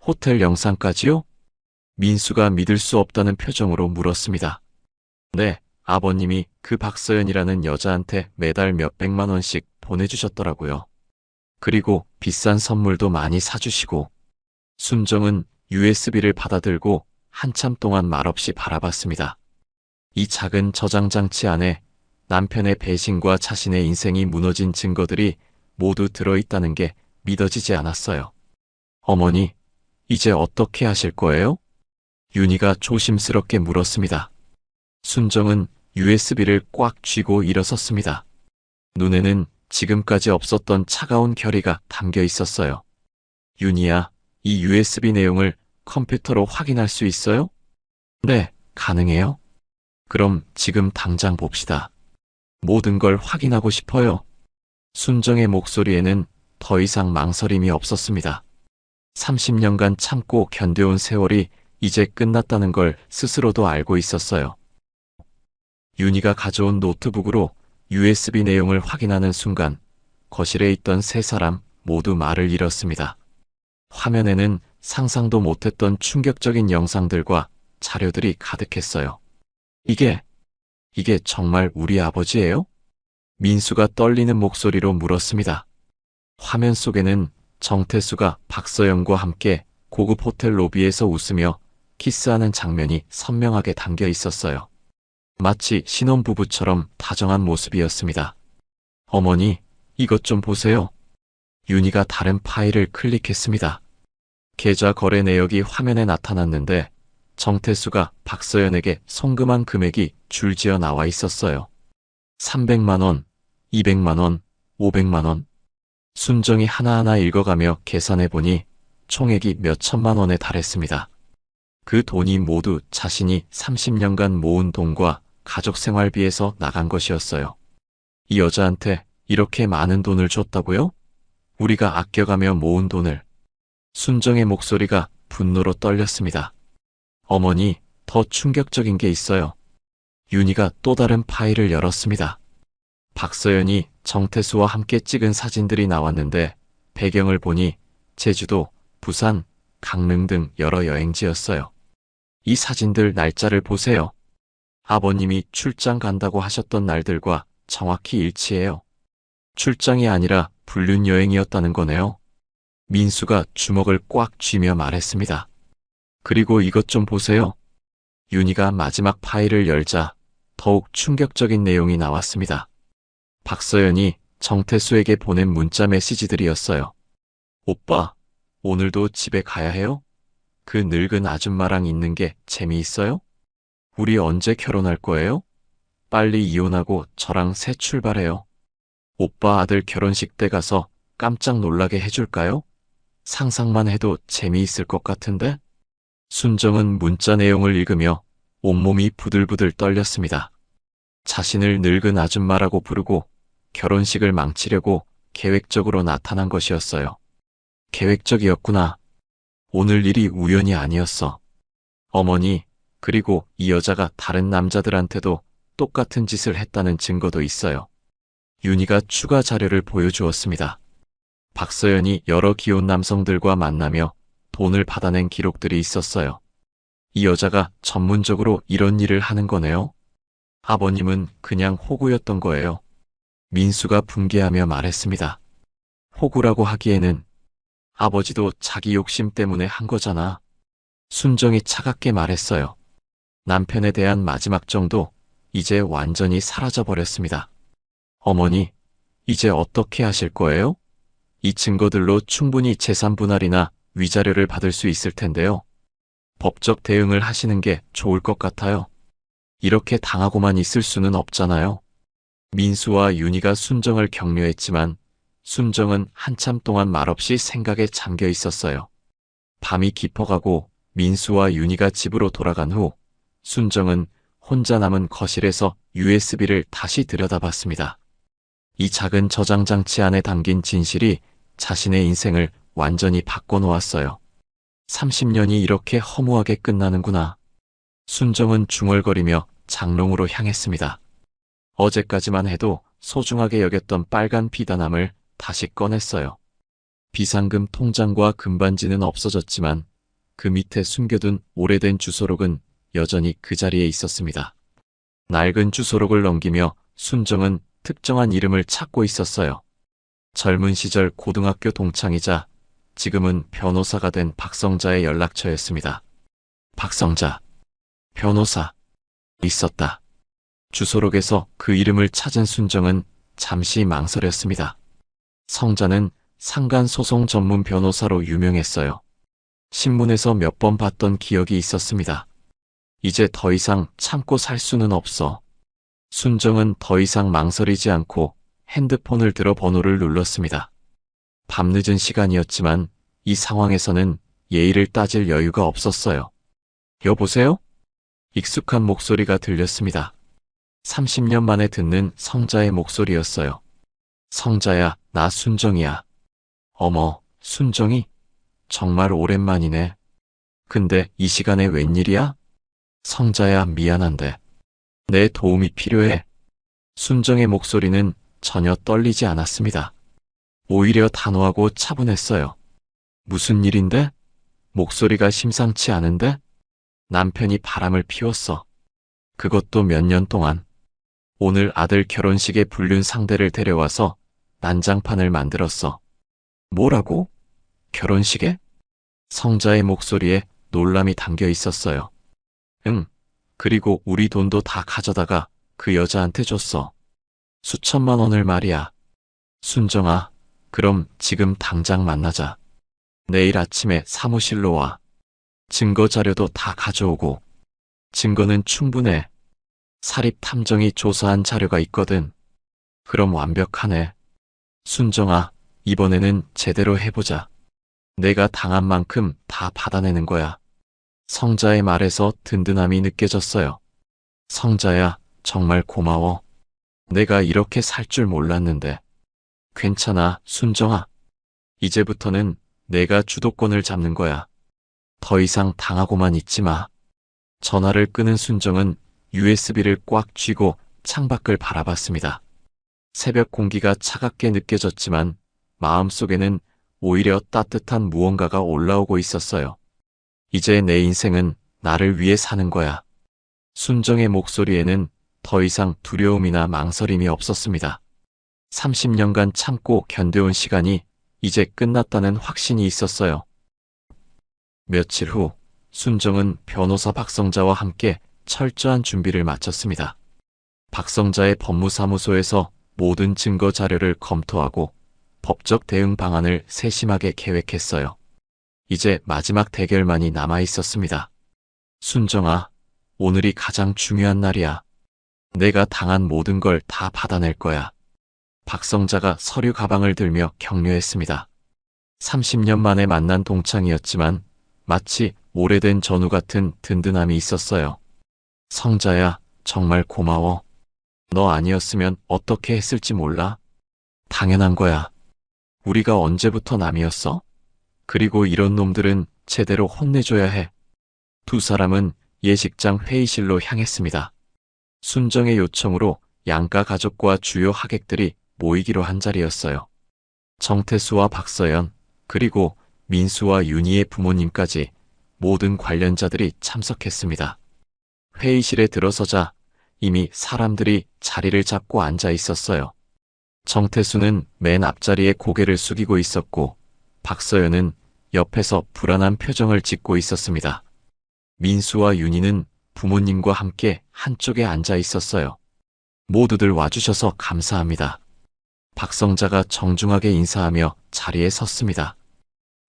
호텔 영상까지요? 민수가 믿을 수 없다는 표정으로 물었습니다. 네, 아버님이 그 박서연이라는 여자한테 매달 몇백만 원씩 보내주셨더라고요. 그리고 비싼 선물도 많이 사주시고 순정은 USB를 받아들고 한참 동안 말없이 바라봤습니다. 이 작은 저장 장치 안에 남편의 배신과 자신의 인생이 무너진 증거들이 모두 들어있다는 게 믿어지지 않았어요. 어머니, 이제 어떻게 하실 거예요? 윤희가 조심스럽게 물었습니다. 순정은 USB를 꽉 쥐고 일어섰습니다. 눈에는 지금까지 없었던 차가운 결의가 담겨 있었어요. 윤희야, 이 USB 내용을 컴퓨터로 확인할 수 있어요? 네, 가능해요. 그럼 지금 당장 봅시다. 모든 걸 확인하고 싶어요. 순정의 목소리에는 더 이상 망설임이 없었습니다. 30년간 참고 견뎌온 세월이 이제 끝났다는 걸 스스로도 알고 있었어요. 윤희가 가져온 노트북으로 USB 내용을 확인하는 순간 거실에 있던 세 사람 모두 말을 잃었습니다. 화면에는 상상도 못했던 충격적인 영상들과 자료들이 가득했어요. 이게 정말 우리 아버지예요? 민수가 떨리는 목소리로 물었습니다. 화면 속에는 정태수가 박서영과 함께 고급 호텔 로비에서 웃으며 키스하는 장면이 선명하게 담겨 있었어요. 마치 신혼부부처럼 다정한 모습이었습니다. 어머니, 이것 좀 보세요. 윤희가 다른 파일을 클릭했습니다. 계좌 거래 내역이 화면에 나타났는데 정태수가 박서연에게 송금한 금액이 줄지어 나와 있었어요. 300만 원, 200만 원, 500만 원. 순정이 하나하나 읽어가며 계산해보니 총액이 몇 천만 원에 달했습니다. 그 돈이 모두 자신이 30년간 모은 돈과 가족 생활비에서 나간 것이었어요. 이 여자한테 이렇게 많은 돈을 줬다고요? 우리가 아껴가며 모은 돈을. 순정의 목소리가 분노로 떨렸습니다. 어머니, 더 충격적인 게 있어요. 윤희가 또 다른 파일을 열었습니다. 박서연이 정태수와 함께 찍은 사진들이 나왔는데 배경을 보니 제주도, 부산, 강릉 등 여러 여행지였어요. 이 사진들 날짜를 보세요. 아버님이 출장 간다고 하셨던 날들과 정확히 일치해요. 출장이 아니라 불륜 여행이었다는 거네요. 민수가 주먹을 꽉 쥐며 말했습니다. 그리고 이것 좀 보세요. 윤희가 마지막 파일을 열자 더욱 충격적인 내용이 나왔습니다. 박서연이 정태수에게 보낸 문자 메시지들이었어요. 오빠, 오늘도 집에 가야 해요? 그 늙은 아줌마랑 있는 게 재미있어요? 우리 언제 결혼할 거예요? 빨리 이혼하고 저랑 새 출발해요. 오빠 아들 결혼식 때 가서 깜짝 놀라게 해줄까요? 상상만 해도 재미있을 것 같은데? 순정은 문자 내용을 읽으며 온몸이 부들부들 떨렸습니다. 자신을 늙은 아줌마라고 부르고 결혼식을 망치려고 계획적으로 나타난 것이었어요. 계획적이었구나. 오늘 일이 우연이 아니었어. 어머니, 그리고 이 여자가 다른 남자들한테도 똑같은 짓을 했다는 증거도 있어요. 윤희가 추가 자료를 보여주었습니다. 박서연이 여러 기혼 남성들과 만나며 돈을 받아낸 기록들이 있었어요. 이 여자가 전문적으로 이런 일을 하는 거네요. 아버님은 그냥 호구였던 거예요. 민수가 분개하며 말했습니다. 호구라고 하기에는 아버지도 자기 욕심 때문에 한 거잖아. 순정이 차갑게 말했어요. 남편에 대한 마지막 정도 이제 완전히 사라져버렸습니다. 어머니, 이제 어떻게 하실 거예요? 이 증거들로 충분히 재산 분할이나 위자료를 받을 수 있을 텐데요. 법적 대응을 하시는 게 좋을 것 같아요. 이렇게 당하고만 있을 수는 없잖아요. 민수와 윤희가 순정을 격려했지만 순정은 한참 동안 말없이 생각에 잠겨 있었어요. 밤이 깊어가고 민수와 윤희가 집으로 돌아간 후 순정은 혼자 남은 거실에서 USB를 다시 들여다봤습니다. 이 작은 저장 장치 안에 담긴 진실이 자신의 인생을 완전히 바꿔놓았어요. 30년이 이렇게 허무하게 끝나는구나. 순정은 중얼거리며 장롱으로 향했습니다. 어제까지만 해도 소중하게 여겼던 빨간 비단함을 다시 꺼냈어요. 비상금 통장과 금반지는 없어졌지만 그 밑에 숨겨둔 오래된 주소록은 여전히 그 자리에 있었습니다. 낡은 주소록을 넘기며 순정은 특정한 이름을 찾고 있었어요. 젊은 시절 고등학교 동창이자 지금은 변호사가 된 박성자의 연락처였습니다. 박성자, 변호사, 있었다. 주소록에서 그 이름을 찾은 순정은 잠시 망설였습니다. 성자는 상간소송 전문 변호사로 유명했어요. 신문에서 몇 번 봤던 기억이 있었습니다. 이제 더 이상 참고 살 수는 없어. 순정은 더 이상 망설이지 않고 핸드폰을 들어 번호를 눌렀습니다. 밤늦은 시간이었지만 이 상황에서는 예의를 따질 여유가 없었어요. 여보세요? 익숙한 목소리가 들렸습니다. 30년 만에 듣는 성자의 목소리였어요. 성자야, 나 순정이야. 어머, 순정이? 정말 오랜만이네. 근데 이 시간에 웬일이야? 성자야, 미안한데. 내 도움이 필요해. 순정의 목소리는 전혀 떨리지 않았습니다. 오히려 단호하고 차분했어요. 무슨 일인데? 목소리가 심상치 않은데? 남편이 바람을 피웠어. 그것도 몇 년 동안. 오늘 아들 결혼식에 불륜 상대를 데려와서 난장판을 만들었어. 뭐라고? 결혼식에? 성자의 목소리에 놀람이 담겨 있었어요. 응. 그리고 우리 돈도 다 가져다가 그 여자한테 줬어. 수천만 원을 말이야. 순정아, 그럼 지금 당장 만나자. 내일 아침에 사무실로 와. 증거 자료도 다 가져오고. 증거는 충분해. 사립탐정이 조사한 자료가 있거든. 그럼 완벽하네. 순정아, 이번에는 제대로 해보자. 내가 당한 만큼 다 받아내는 거야. 성자의 말에서 든든함이 느껴졌어요. 성자야, 정말 고마워. 내가 이렇게 살 줄 몰랐는데. 괜찮아, 순정아. 이제부터는 내가 주도권을 잡는 거야. 더 이상 당하고만 있지 마. 전화를 끄는 순정은 USB를 꽉 쥐고 창밖을 바라봤습니다. 새벽 공기가 차갑게 느껴졌지만 마음속에는 오히려 따뜻한 무언가가 올라오고 있었어요. 이제 내 인생은 나를 위해 사는 거야. 순정의 목소리에는 더 이상 두려움이나 망설임이 없었습니다. 30년간 참고 견뎌온 시간이 이제 끝났다는 확신이 있었어요. 며칠 후 순정은 변호사 박성자와 함께 철저한 준비를 마쳤습니다. 박성자의 법무사무소에서 모든 증거 자료를 검토하고 법적 대응 방안을 세심하게 계획했어요. 이제 마지막 대결만이 남아 있었습니다. 순정아, 오늘이 가장 중요한 날이야. 내가 당한 모든 걸 다 받아낼 거야. 박성자가 서류 가방을 들며 격려했습니다. 30년 만에 만난 동창이었지만 마치 오래된 전우 같은 든든함이 있었어요. 성자야, 정말 고마워. 너 아니었으면 어떻게 했을지 몰라. 당연한 거야. 우리가 언제부터 남이었어? 그리고 이런 놈들은 제대로 혼내줘야 해. 두 사람은 예식장 회의실로 향했습니다. 순정의 요청으로 양가 가족과 주요 하객들이 모이기로 한 자리였어요. 정태수와 박서연, 그리고 민수와 윤희의 부모님까지 모든 관련자들이 참석했습니다. 회의실에 들어서자 이미 사람들이 자리를 잡고 앉아 있었어요. 정태수는 맨 앞자리에 고개를 숙이고 있었고 박서연은 옆에서 불안한 표정을 짓고 있었습니다. 민수와 윤희는 부모님과 함께 한쪽에 앉아 있었어요. 모두들 와주셔서 감사합니다. 박성자가 정중하게 인사하며 자리에 섰습니다.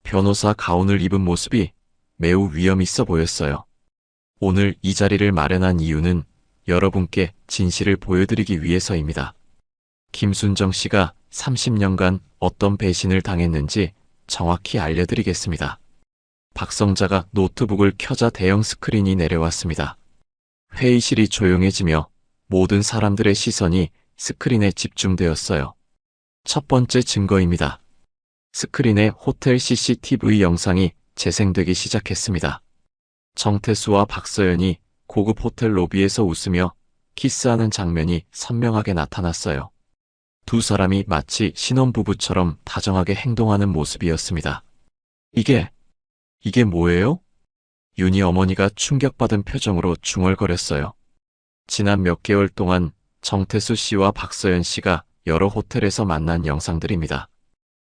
변호사 가운을 입은 모습이 매우 위험 있어 보였어요. 오늘 이 자리를 마련한 이유는 여러분께 진실을 보여드리기 위해서입니다. 김순정 씨가 30년간 어떤 배신을 당했는지 정확히 알려드리겠습니다. 박성자가 노트북을 켜자 대형 스크린이 내려왔습니다. 회의실이 조용해지며 모든 사람들의 시선이 스크린에 집중되었어요. 첫 번째 증거입니다. 스크린에 호텔 CCTV 영상이 재생되기 시작했습니다. 정태수와 박서연이 고급 호텔 로비에서 웃으며 키스하는 장면이 선명하게 나타났어요. 두 사람이 마치 신혼부부처럼 다정하게 행동하는 모습이었습니다. 이게 뭐예요? 윤희 어머니가 충격받은 표정으로 중얼거렸어요. 지난 몇 개월 동안 정태수 씨와 박서연 씨가 여러 호텔에서 만난 영상들입니다.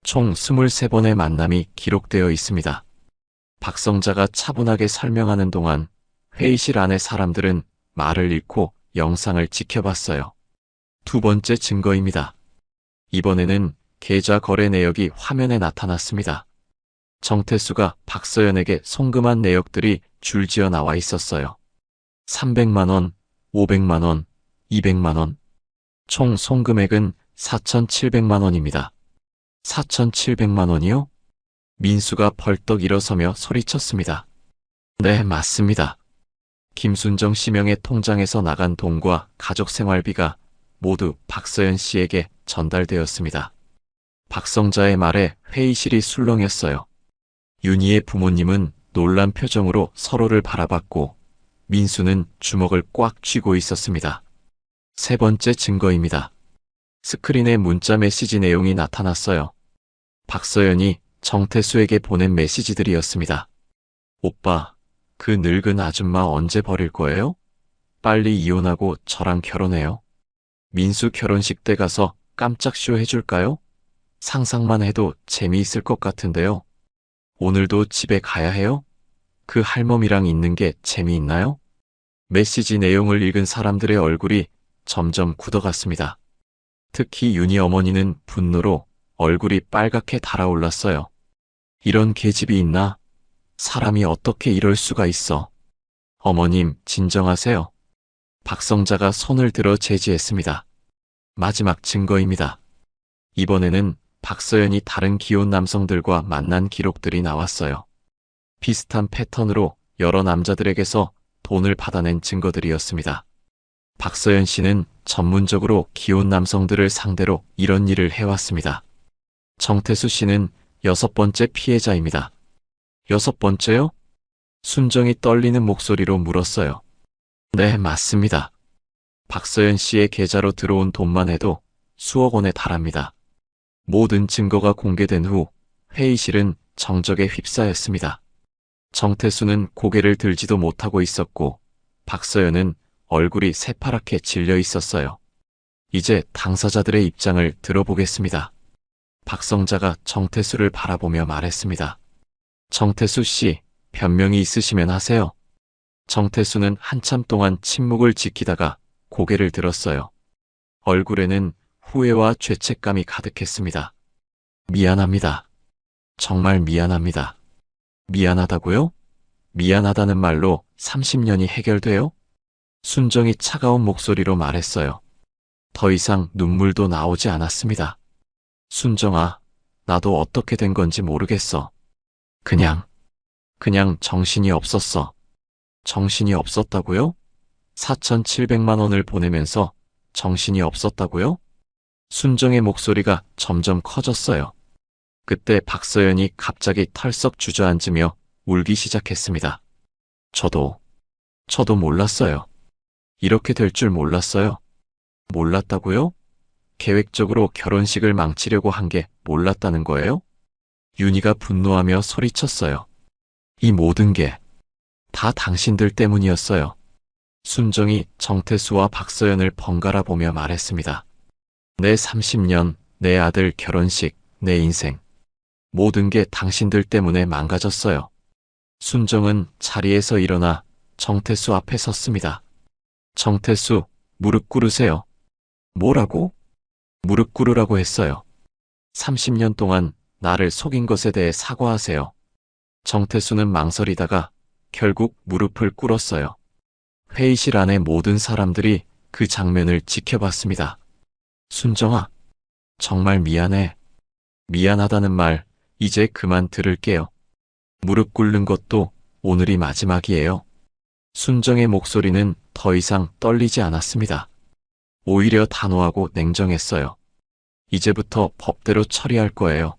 총 23번의 만남이 기록되어 있습니다. 박성자가 차분하게 설명하는 동안 회의실 안의 사람들은 말을 잃고 영상을 지켜봤어요. 두 번째 증거입니다. 이번에는 계좌 거래 내역이 화면에 나타났습니다. 정태수가 박서연에게 송금한 내역들이 줄지어 나와 있었어요. 300만 원, 500만 원, 200만 원. 총 송금액은 4,700만 원입니다. 4,700만 원이요? 민수가 벌떡 일어서며 소리쳤습니다. 네, 맞습니다. 김순정 씨 명의 통장에서 나간 돈과 가족 생활비가 모두 박서연 씨에게 전달되었습니다. 박성자의 말에 회의실이 술렁였어요. 윤희의 부모님은 놀란 표정으로 서로를 바라봤고 민수는 주먹을 꽉 쥐고 있었습니다. 세 번째 증거입니다. 스크린에 문자 메시지 내용이 나타났어요. 박서연이 정태수에게 보낸 메시지들이었습니다. 오빠, 그 늙은 아줌마 언제 버릴 거예요? 빨리 이혼하고 저랑 결혼해요. 민수 결혼식 때 가서 깜짝 쇼 해줄까요? 상상만 해도 재미있을 것 같은데요. 오늘도 집에 가야 해요? 그 할멈이랑 있는 게 재미있나요? 메시지 내용을 읽은 사람들의 얼굴이 점점 굳어갔습니다. 특히 윤희 어머니는 분노로 얼굴이 빨갛게 달아올랐어요. 이런 계집이 있나? 사람이 어떻게 이럴 수가 있어? 어머님, 진정하세요. 박성자가 손을 들어 제지했습니다. 마지막 증거입니다. 이번에는 박서연이 다른 기혼 남성들과 만난 기록들이 나왔어요. 비슷한 패턴으로 여러 남자들에게서 돈을 받아낸 증거들이었습니다. 박서연 씨는 전문적으로 기혼 남성들을 상대로 이런 일을 해왔습니다. 정태수 씨는 6번째 피해자입니다. 6번째요? 순정이 떨리는 목소리로 물었어요. 네, 맞습니다. 박서연 씨의 계좌로 들어온 돈만 해도 수억 원에 달합니다. 모든 증거가 공개된 후 회의실은 정적에 휩싸였습니다. 정태수는 고개를 들지도 못하고 있었고 박서연은 얼굴이 새파랗게 질려 있었어요. 이제 당사자들의 입장을 들어보겠습니다. 박성자가 정태수를 바라보며 말했습니다. 정태수 씨, 변명이 있으시면 하세요. 정태수는 한참 동안 침묵을 지키다가 고개를 들었어요. 얼굴에는 후회와 죄책감이 가득했습니다. 미안합니다. 정말 미안합니다. 미안하다고요? 미안하다는 말로 30년이 해결돼요? 순정이 차가운 목소리로 말했어요. 더 이상 눈물도 나오지 않았습니다. 순정아, 나도 어떻게 된 건지 모르겠어. 그냥 정신이 없었어. 정신이 없었다고요? 4,700만 원을 보내면서 정신이 없었다고요? 순정의 목소리가 점점 커졌어요. 그때 박서연이 갑자기 털썩 주저앉으며 울기 시작했습니다. 저도 몰랐어요. 이렇게 될 줄 몰랐어요. 몰랐다고요? 계획적으로 결혼식을 망치려고 한 게 몰랐다는 거예요? 윤희가 분노하며 소리쳤어요. 이 모든 게 다 당신들 때문이었어요. 순정이 정태수와 박서연을 번갈아 보며 말했습니다. 내 30년, 내 아들 결혼식, 내 인생. 모든 게 당신들 때문에 망가졌어요. 순정은 자리에서 일어나 정태수 앞에 섰습니다. 정태수, 무릎 꿇으세요. 뭐라고? 무릎 꿇으라고 했어요. 30년 동안 나를 속인 것에 대해 사과하세요. 정태수는 망설이다가 결국 무릎을 꿇었어요. 회의실 안의 모든 사람들이 그 장면을 지켜봤습니다. 순정아, 정말 미안해. 미안하다는 말 이제 그만 들을게요. 무릎 꿇는 것도 오늘이 마지막이에요. 순정의 목소리는 더 이상 떨리지 않았습니다. 오히려 단호하고 냉정했어요. 이제부터 법대로 처리할 거예요.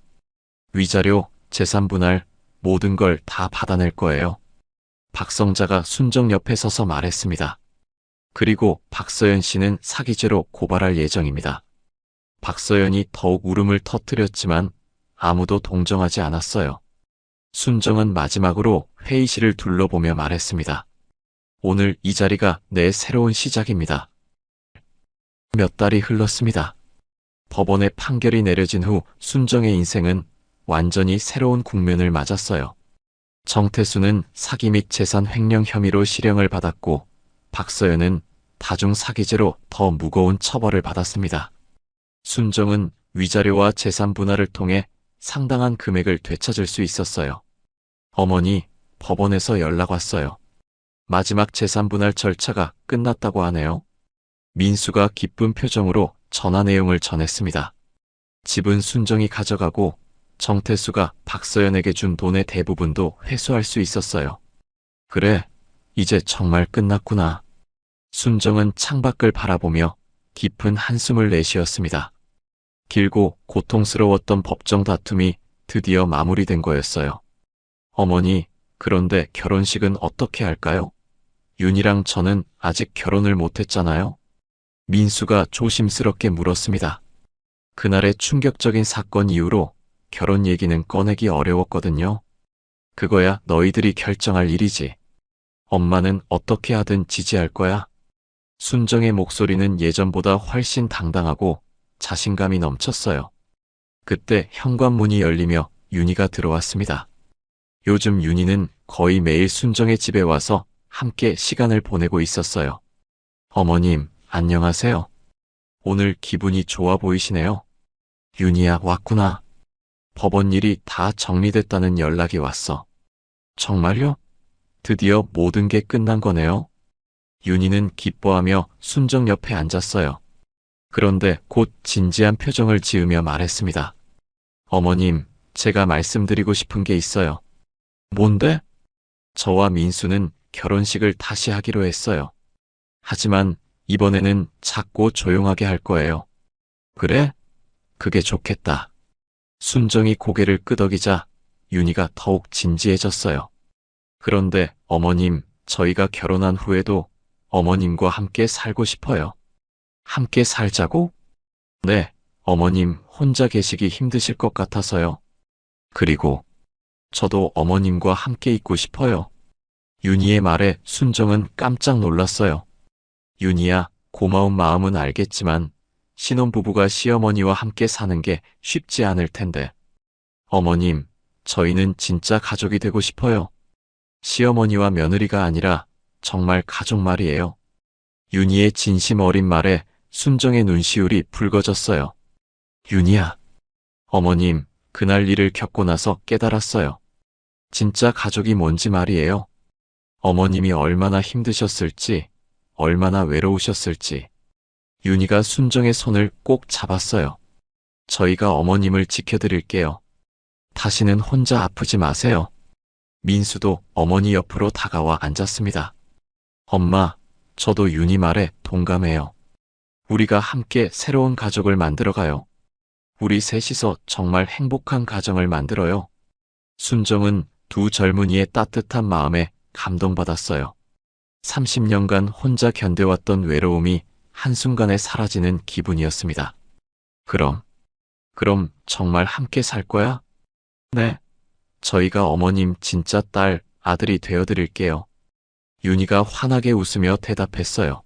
위자료, 재산 분할, 모든 걸 다 받아낼 거예요. 박성자가 순정 옆에 서서 말했습니다. 그리고 박서연 씨는 사기죄로 고발할 예정입니다. 박서연이 더욱 울음을 터뜨렸지만 아무도 동정하지 않았어요. 순정은 마지막으로 회의실을 둘러보며 말했습니다. 오늘 이 자리가 내 새로운 시작입니다. 몇 달이 흘렀습니다. 법원의 판결이 내려진 후 순정의 인생은 완전히 새로운 국면을 맞았어요. 정태수는 사기 및 재산 횡령 혐의로 실형을 받았고 박서연은 다중 사기죄로 더 무거운 처벌을 받았습니다. 순정은 위자료와 재산 분할을 통해 상당한 금액을 되찾을 수 있었어요. 어머니, 법원에서 연락 왔어요. 마지막 재산 분할 절차가 끝났다고 하네요. 민수가 기쁜 표정으로 전화 내용을 전했습니다. 집은 순정이 가져가고 정태수가 박서연에게 준 돈의 대부분도 회수할 수 있었어요. 그래, 이제 정말 끝났구나. 순정은 창밖을 바라보며 깊은 한숨을 내쉬었습니다. 길고 고통스러웠던 법정 다툼이 드디어 마무리된 거였어요. 어머니, 그런데 결혼식은 어떻게 할까요? 윤이랑 저는 아직 결혼을 못했잖아요. 민수가 조심스럽게 물었습니다. 그날의 충격적인 사건 이후로 결혼 얘기는 꺼내기 어려웠거든요. 그거야 너희들이 결정할 일이지. 엄마는 어떻게 하든 지지할 거야. 순정의 목소리는 예전보다 훨씬 당당하고 자신감이 넘쳤어요. 그때 현관문이 열리며 윤희가 들어왔습니다. 요즘 윤희는 거의 매일 순정의 집에 와서 함께 시간을 보내고 있었어요. 어머님, 안녕하세요. 오늘 기분이 좋아 보이시네요. 윤희야, 왔구나. 법원 일이 다 정리됐다는 연락이 왔어. 정말요? 드디어 모든 게 끝난 거네요. 윤희는 기뻐하며 순정 옆에 앉았어요. 그런데 곧 진지한 표정을 지으며 말했습니다. 어머님, 제가 말씀드리고 싶은 게 있어요. 뭔데? 저와 민수는 결혼식을 다시 하기로 했어요. 하지만 이번에는 작고 조용하게 할 거예요. 그래? 그게 좋겠다. 순정이 고개를 끄덕이자 윤희가 더욱 진지해졌어요. 그런데 어머님, 저희가 결혼한 후에도 어머님과 함께 살고 싶어요. 함께 살자고? 네, 어머님 혼자 계시기 힘드실 것 같아서요. 그리고 저도 어머님과 함께 있고 싶어요. 윤희의 말에 순정은 깜짝 놀랐어요. 윤희야, 고마운 마음은 알겠지만 신혼부부가 시어머니와 함께 사는 게 쉽지 않을 텐데. 어머님, 저희는 진짜 가족이 되고 싶어요. 시어머니와 며느리가 아니라 정말 가족 말이에요. 윤희의 진심 어린 말에 순정의 눈시울이 붉어졌어요. 윤희야, 어머님, 그날 일을 겪고 나서 깨달았어요. 진짜 가족이 뭔지 말이에요. 어머님이 얼마나 힘드셨을지, 얼마나 외로우셨을지. 윤희가 순정의 손을 꼭 잡았어요. 저희가 어머님을 지켜드릴게요. 다시는 혼자 아프지 마세요. 민수도 어머니 옆으로 다가와 앉았습니다. 엄마, 저도 윤희 말에 동감해요. 우리가 함께 새로운 가족을 만들어가요. 우리 셋이서 정말 행복한 가정을 만들어요. 순정은 두 젊은이의 따뜻한 마음에 감동받았어요. 30년간 혼자 견뎌왔던 외로움이 한순간에 사라지는 기분이었습니다. 그럼 정말 함께 살 거야? 네. 저희가 어머님 진짜 딸, 아들이 되어드릴게요. 윤희가 환하게 웃으며 대답했어요.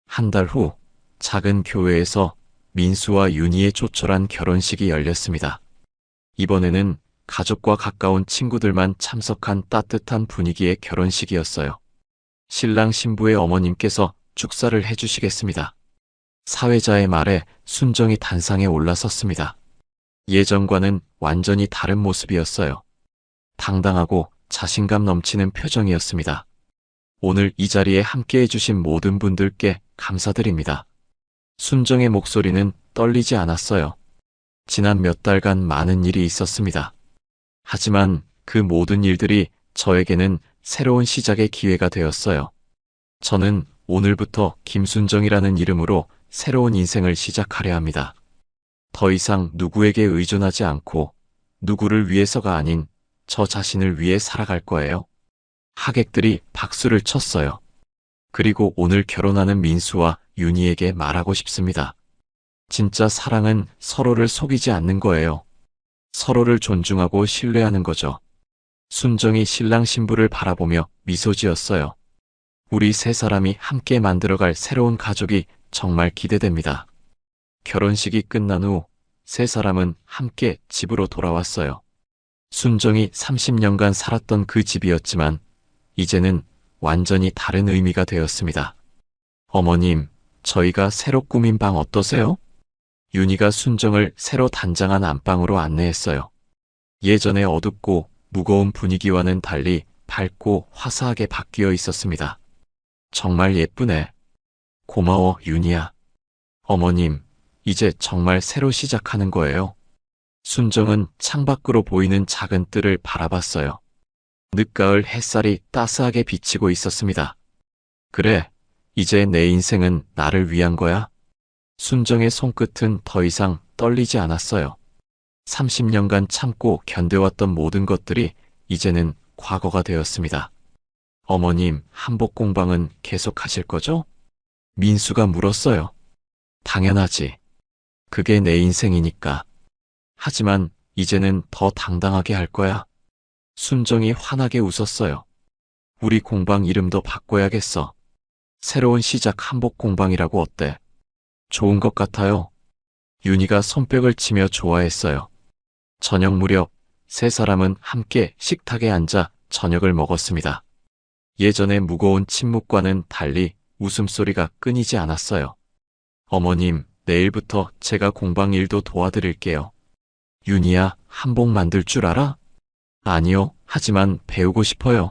한 달 후, 작은 교회에서 민수와 윤희의 조촐한 결혼식이 열렸습니다. 이번에는 가족과 가까운 친구들만 참석한 따뜻한 분위기의 결혼식이었어요. 신랑 신부의 어머님께서 축사를 해주시겠습니다. 사회자의 말에 순정이 단상에 올라섰습니다. 예전과는 완전히 다른 모습이었어요. 당당하고 자신감 넘치는 표정이었습니다. 오늘 이 자리에 함께 해주신 모든 분들께 감사드립니다. 순정의 목소리는 떨리지 않았어요. 지난 몇 달간 많은 일이 있었습니다. 하지만 그 모든 일들이 저에게는 새로운 시작의 기회가 되었어요. 저는 오늘부터 김순정이라는 이름으로 새로운 인생을 시작하려 합니다. 더 이상 누구에게 의존하지 않고 누구를 위해서가 아닌 저 자신을 위해 살아갈 거예요. 하객들이 박수를 쳤어요. 그리고 오늘 결혼하는 민수와 윤희에게 말하고 싶습니다. 진짜 사랑은 서로를 속이지 않는 거예요. 서로를 존중하고 신뢰하는 거죠. 순정이 신랑 신부를 바라보며 미소 지었어요. 우리 세 사람이 함께 만들어갈 새로운 가족이 정말 기대됩니다. 결혼식이 끝난 후 세 사람은 함께 집으로 돌아왔어요. 순정이 30년간 살았던 그 집이었지만 이제는 완전히 다른 의미가 되었습니다. 어머님, 저희가 새로 꾸민 방 어떠세요? 윤희가 순정을 새로 단장한 안방으로 안내했어요. 예전의 어둡고 무거운 분위기와는 달리 밝고 화사하게 바뀌어 있었습니다. 정말 예쁘네. 고마워, 윤희야. 어머님, 이제 정말 새로 시작하는 거예요. 순정은 창밖으로 보이는 작은 뜰을 바라봤어요. 늦가을 햇살이 따스하게 비치고 있었습니다. 그래, 이제 내 인생은 나를 위한 거야. 순정의 손끝은 더 이상 떨리지 않았어요. 30년간 참고 견뎌왔던 모든 것들이 이제는 과거가 되었습니다. 어머님, 한복 공방은 계속하실 거죠? 민수가 물었어요. 당연하지. 그게 내 인생이니까. 하지만 이제는 더 당당하게 할 거야. 순정이 환하게 웃었어요. 우리 공방 이름도 바꿔야겠어. 새로운 시작 한복 공방이라고 어때? 좋은 것 같아요. 윤희가 손뼉을 치며 좋아했어요. 저녁 무렵 세 사람은 함께 식탁에 앉아 저녁을 먹었습니다. 예전의 무거운 침묵과는 달리 웃음소리가 끊이지 않았어요. 어머님, 내일부터 제가 공방 일도 도와드릴게요. 윤희야, 한복 만들 줄 알아? 아니요, 하지만 배우고 싶어요.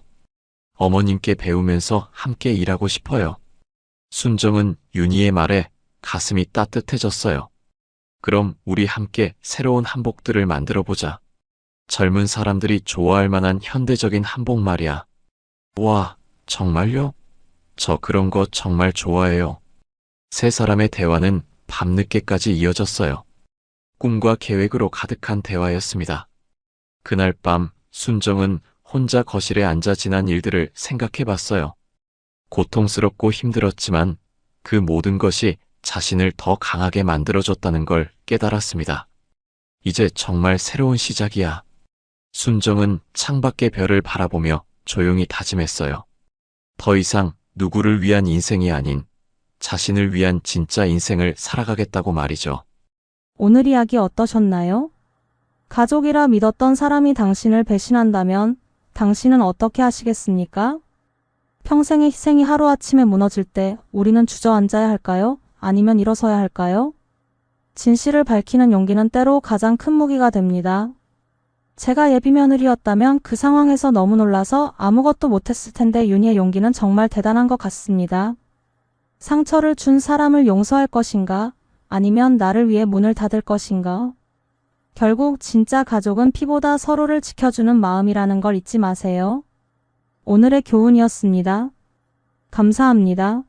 어머님께 배우면서 함께 일하고 싶어요. 순정은 윤희의 말에 가슴이 따뜻해졌어요. 그럼 우리 함께 새로운 한복들을 만들어 보자. 젊은 사람들이 좋아할 만한 현대적인 한복 말이야. 와, 정말요? 저 그런 거 정말 좋아해요. 세 사람의 대화는 밤늦게까지 이어졌어요. 꿈과 계획으로 가득한 대화였습니다. 그날 밤 순정은 혼자 거실에 앉아 지난 일들을 생각해 봤어요. 고통스럽고 힘들었지만 그 모든 것이 자신을 더 강하게 만들어줬다는 걸 깨달았습니다. 이제 정말 새로운 시작이야. 순정은 창밖의 별을 바라보며 조용히 다짐했어요. 더 이상 누구를 위한 인생이 아닌 자신을 위한 진짜 인생을 살아가겠다고 말이죠. 오늘 이야기 어떠셨나요? 가족이라 믿었던 사람이 당신을 배신한다면 당신은 어떻게 하시겠습니까? 평생의 희생이 하루아침에 무너질 때 우리는 주저앉아야 할까요? 아니면 일어서야 할까요? 진실을 밝히는 용기는 때로 가장 큰 무기가 됩니다. 제가 예비 며느리였다면 그 상황에서 너무 놀라서 아무것도 못했을 텐데 윤희의 용기는 정말 대단한 것 같습니다. 상처를 준 사람을 용서할 것인가? 아니면 나를 위해 문을 닫을 것인가? 결국 진짜 가족은 피보다 서로를 지켜주는 마음이라는 걸 잊지 마세요. 오늘의 교훈이었습니다. 감사합니다.